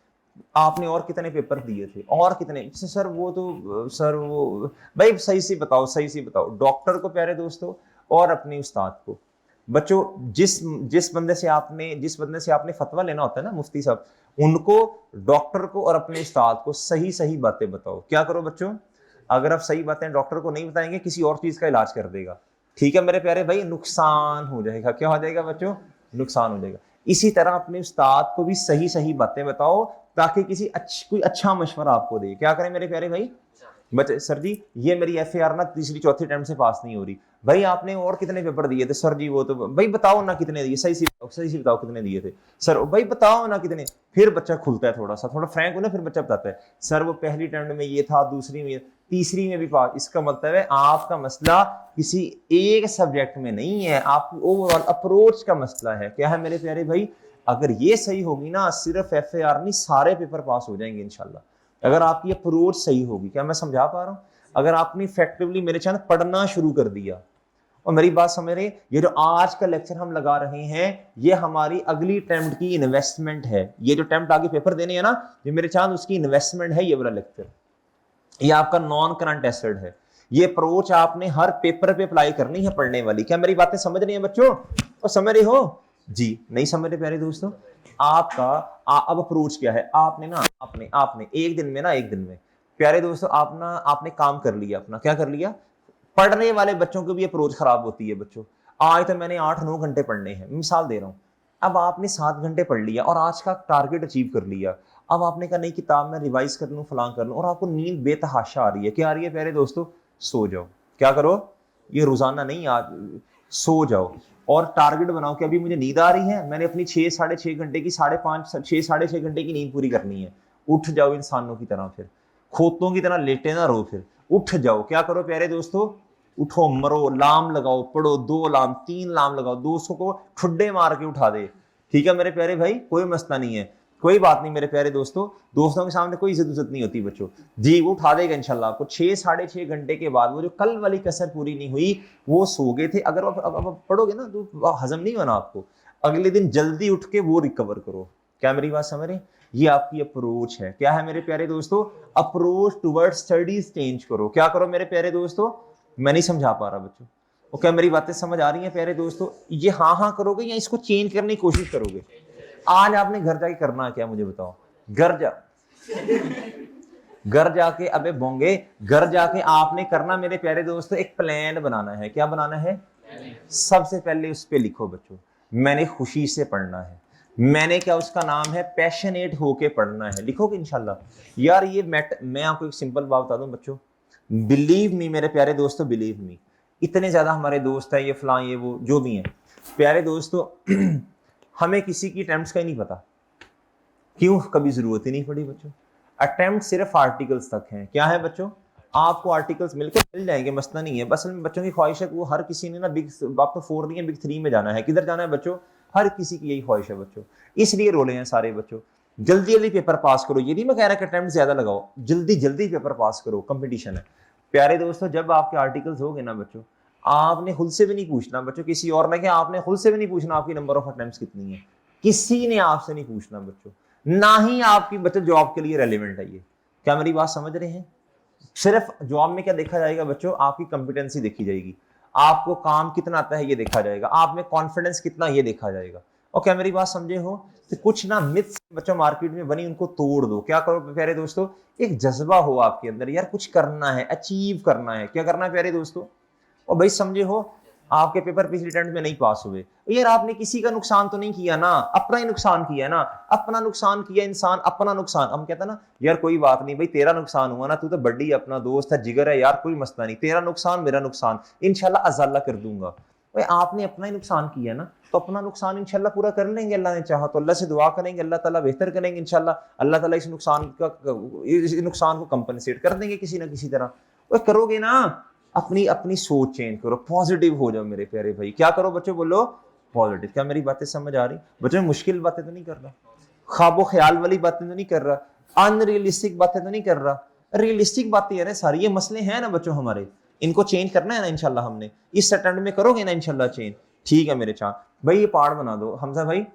आपने और कितने पेपर दिए थे, और कितने, सर वो तो सर वो, भाई सही से बताओ, सही से बताओ। डॉक्टर को प्यारे दोस्तों और अपने उस्ताद को बच्चों, जिस बंदे से आपने फतवा लेना होता है ना, मुफ्ती साहब, उनको, डॉक्टर को और अपने उस्ताद को सही सही बातें बताओ। क्या करो बच्चों, अगर आप सही बातें डॉक्टर को नहीं बताएंगे, किसी और चीज का इलाज कर देगा। ठीक है मेरे प्यारे भाई, नुकसान हो जाएगा। क्या हो जाएगा बच्चों, नुकसान हो जाएगा। इसी तरह अपने उस्ताद को भी सही सही बातें बताओ, ताकि कोई अच्छा मशवरा आपको दे। क्या करें मेरे प्यारे भाई, बच्चे सर जी ये मेरी FAR ना तीसरी चौथी अटेम्प्ट से पास नहीं हो रही। भाई आपने और कितने पेपर दिए थे, सर जी वो तो, भाई बताओ ना कितने दिए, सही से बताओ कितने दिए थे सर, भाई बताओ ना कितने। फिर बच्चा खुलता है, थोड़ा फ्रैंक हो ना, फिर बच्चा बताता है सर वो पहली अटेम्प्ट में ये था, दूसरी में, तीसरी में भी पास। इसका मतलब है आपका मसला किसी एक सब्जेक्ट में नहीं है, आपकी ओवरऑल अप्रोच का मसला है। क्या है मेरे प्यारे भाई, अगर ये सही होगी ना, सिर्फ FAR नहीं सारे पेपर पास हो जाएंगे इंशाल्लाह, अगर आपकी अप्रोच सही होगी। क्या मैं समझा पा रहा हूं, अगर आपने इफेक्टिवली मेरे चैनल पढ़ना शुरू कर दिया, और मेरी बात समझ रहे, ये जो आज का लेक्चर हम लगा रहे हैं, ये हमारी अगली अटेम्प्ट की इन्वेस्टमेंट है। ये जो अटेम्प्ट आगे पेपर देने हैं ना, ये मेरे चैनल उसकी इन्वेस्टमेंट है। ये वाला लेक्चर, ये आपका नॉन करंट एसेट है। ये अप्रोच आपने हर पेपर पे अप्लाई करनी है पढ़ने वाली। क्या मेरी बातें समझ रही हैं बच्चों, और समझ रहे हो जी, नहीं समझ रहे प्यारे दोस्तों। आपका अब अप्रोच क्या है, आपने ना आपने एक दिन में प्यारे दोस्तों आपने काम कर लिया अपना। क्या कर लिया, पढ़ने वाले बच्चों की भी अप्रोच खराब होती है बच्चों। आज तो मैंने 8-9 घंटे पढ़ने हैं, मिसाल दे रहा हूं, अब आपने 7 घंटे पढ़ लिया और आज का टारगेट अचीव कर लिया। अब आपने कहा नहीं किताब में रिवाइज कर लूं, फलां कर लूं, और आपको नींद बेतहाशा आ रही है। क्या आ रही है प्यारे दोस्तों, सो जाओ। क्या करो, ये रोजाना नहीं, आज सो जाओ और टारगेट बनाओ कि अभी मुझे नींद आ रही है, मैंने अपनी 6-6.5 घंटे की 5.5-6 घंटे की नींद पूरी करनी है। उठ जाओ इंसानों की तरह, फिर खोतों की तरह लेटे ना रहो, फिर उठ जाओ। क्या करो प्यारे दोस्तों, उठो, मरो, लाम लगाओ, पढ़ो, 2 लाम 3 लाम लगाओ, दोस्तों को ठुड्डे मार के उठा दे। ठीक है मेरे प्यारे भाई, कोई मसला नहीं है, कोई बात नहीं मेरे प्यारे दोस्तों, दोस्तों के सामने कोई इज्जत नहीं होती बच्चों जी। वो उठा देगा इंशाल्लाह आपको 6-6.5 घंटे के बाद। वो जो कल वाली कसर पूरी नहीं हुई, वो सो गए थे, अगर अब पढ़ोगे ना तो हजम नहीं होना आपको, अगले दिन जल्दी उठ के वो रिकवर करो। क्या मेरी बात समझ रहे, ये आपकी अप्रोच है। क्या है मेरे प्यारे दोस्तों, अप्रोच टुवर्ड स्टडीज चेंज करो। क्या करो मेरे प्यारे दोस्तों, मैं नहीं समझा पा रहा बच्चों, और क्या मेरी बातें समझ आ रही हैं प्यारे दोस्तों। ये हाँ करोगे या इसको चेंज करने की कोशिश करोगे। आज आपने घर जाके करना है क्या, मुझे बताओ। घर जाके अबे बोंगे, घर जाके आपने करना मेरे प्यारे दोस्तों, एक प्लान बनाना है। क्या बनाना है, सबसे पहले उस पे लिखो बच्चों, मैंने खुशी से पढ़ना है, मैंने क्या उसका नाम है पैशनेट होके पढ़ना है। लिखोगे इंशाल्लाह यार। ये मैं आपको एक सिंपल बात बता दूं बच्चों, बिलीव मी मेरे प्यारे दोस्तों, बिलीव मी, इतने ज्यादा हमारे दोस्त हैं, ये फलां ये वो जो भी हैं प्यारे दोस्तों, हमें किसी की अटेम्प्ट्स का ही नहीं पता। क्यों, कभी जरूरत ही नहीं पड़ी बच्चों। अटेम्प्ट सिर्फ आर्टिकल्स तक हैं। क्या है बच्चों, आपको आर्टिकल्स मिल जाएंगे, मसला नहीं है। बस में बच्चों की ख्वाहिश है कि वो हर किसी ने ना आप तो 4 नहीं है, बिग 3 में जाना है। किधर जाना है बच्चों, हर किसी की यही ख्वाहिश है बच्चों, इसलिए रोले हैं सारे बच्चों। जल्दी जल्दी पेपर पास करो, ये नहीं मैं कह रहा कि अटेम्प्ट ज्यादा लगाओ, जल्दी जल्दी पेपर पास करो, कंपटीशन है। प्यारे दोस्तों, जब आपके आर्टिकल्स हो गए ना बच्चों, आपने खुद से भी नहीं पूछना बच्चों, किसी और ने, क्या आपने खुद से भी नहीं पूछना आपकी नंबर ऑफ अटेम्प्ट्स कितनी है, किसी ने आपसे नहीं पूछना बच्चों, ना ही आपकी बच्चों जॉब के लिए रेलिवेंट है ये। क्या मेरी बात समझ रहे हैं? सिर्फ जॉब में क्या देखा जाएगा बच्चों, आपकी कंपिटेंसी देखी जाएगी, आपको काम कितना आता है ये देखा जाएगा, आप में कॉन्फिडेंस कितना ये देखा जाएगा। और क्या मेरी बात समझे हो? तो कुछ ना मिथ्स बच्चों मार्केट में बनी, उनको तोड़ दो। क्या करो प्यारे दोस्तों, एक जज्बा हो आपके अंदर, यार कुछ करना है, अचीव करना है। क्या करना है प्यारे दोस्तों? और भाई समझे हो, आपके पेपर पिछले अटेम्प्ट में नहीं पास हुए, यार आपने किसी का नुकसान तो नहीं किया ना, अपना ही नुकसान किया ना, अपना नुकसान किया इंसान, अपना नुकसान। हम कहते हैं ना यार कोई बात नहीं भाई, तेरा नुकसान हुआ ना, तू तो बड्डी अपना दोस्त है, जिगर है यार, कोई मसला नहीं, तेरा नुकसान मेरा नुकसान, इंशाल्लाह अजाला कर दूंगा। भाई आपने अपना ही नुकसान किया ना, तो अपना नुकसान इंशाल्लाह पूरा कर लेंगे, अल्लाह ने चाहा तो। अल्लाह से दुआ करेंगे, अल्लाह ताला बेहतर करेंगे इंशाल्लाह, अल्लाह ताला इस नुकसान को कंपनसेट कर देंगे किसी ना किसी तरह। वो करोगे ना, अपनी अपनी सोच चेंज करो, पॉजिटिव हो जाओ मेरे प्यारे भाई। क्या करो बच्चों, बोलो पॉजिटिव। क्या मेरी बातें समझ आ रही बच्चों? मुश्किल बातें तो नहीं कर रहा, ख्वाबो ख्याल वाली बातें तो नहीं कर रहा, अनरियलिस्टिक बातें तो नहीं कर रहा, रियलिस्टिक बातें यार सारी। ये मसले हैं ना बच्चों हमारे, इनको चेंज करना है ना इंशाल्लाह। हमने इस अटेम्प्ट में करोगे ना इंशाल्लाह चेंज। ठीक है मेरे चाँद भाई, ये पार्ट बना दो हमजा भाई,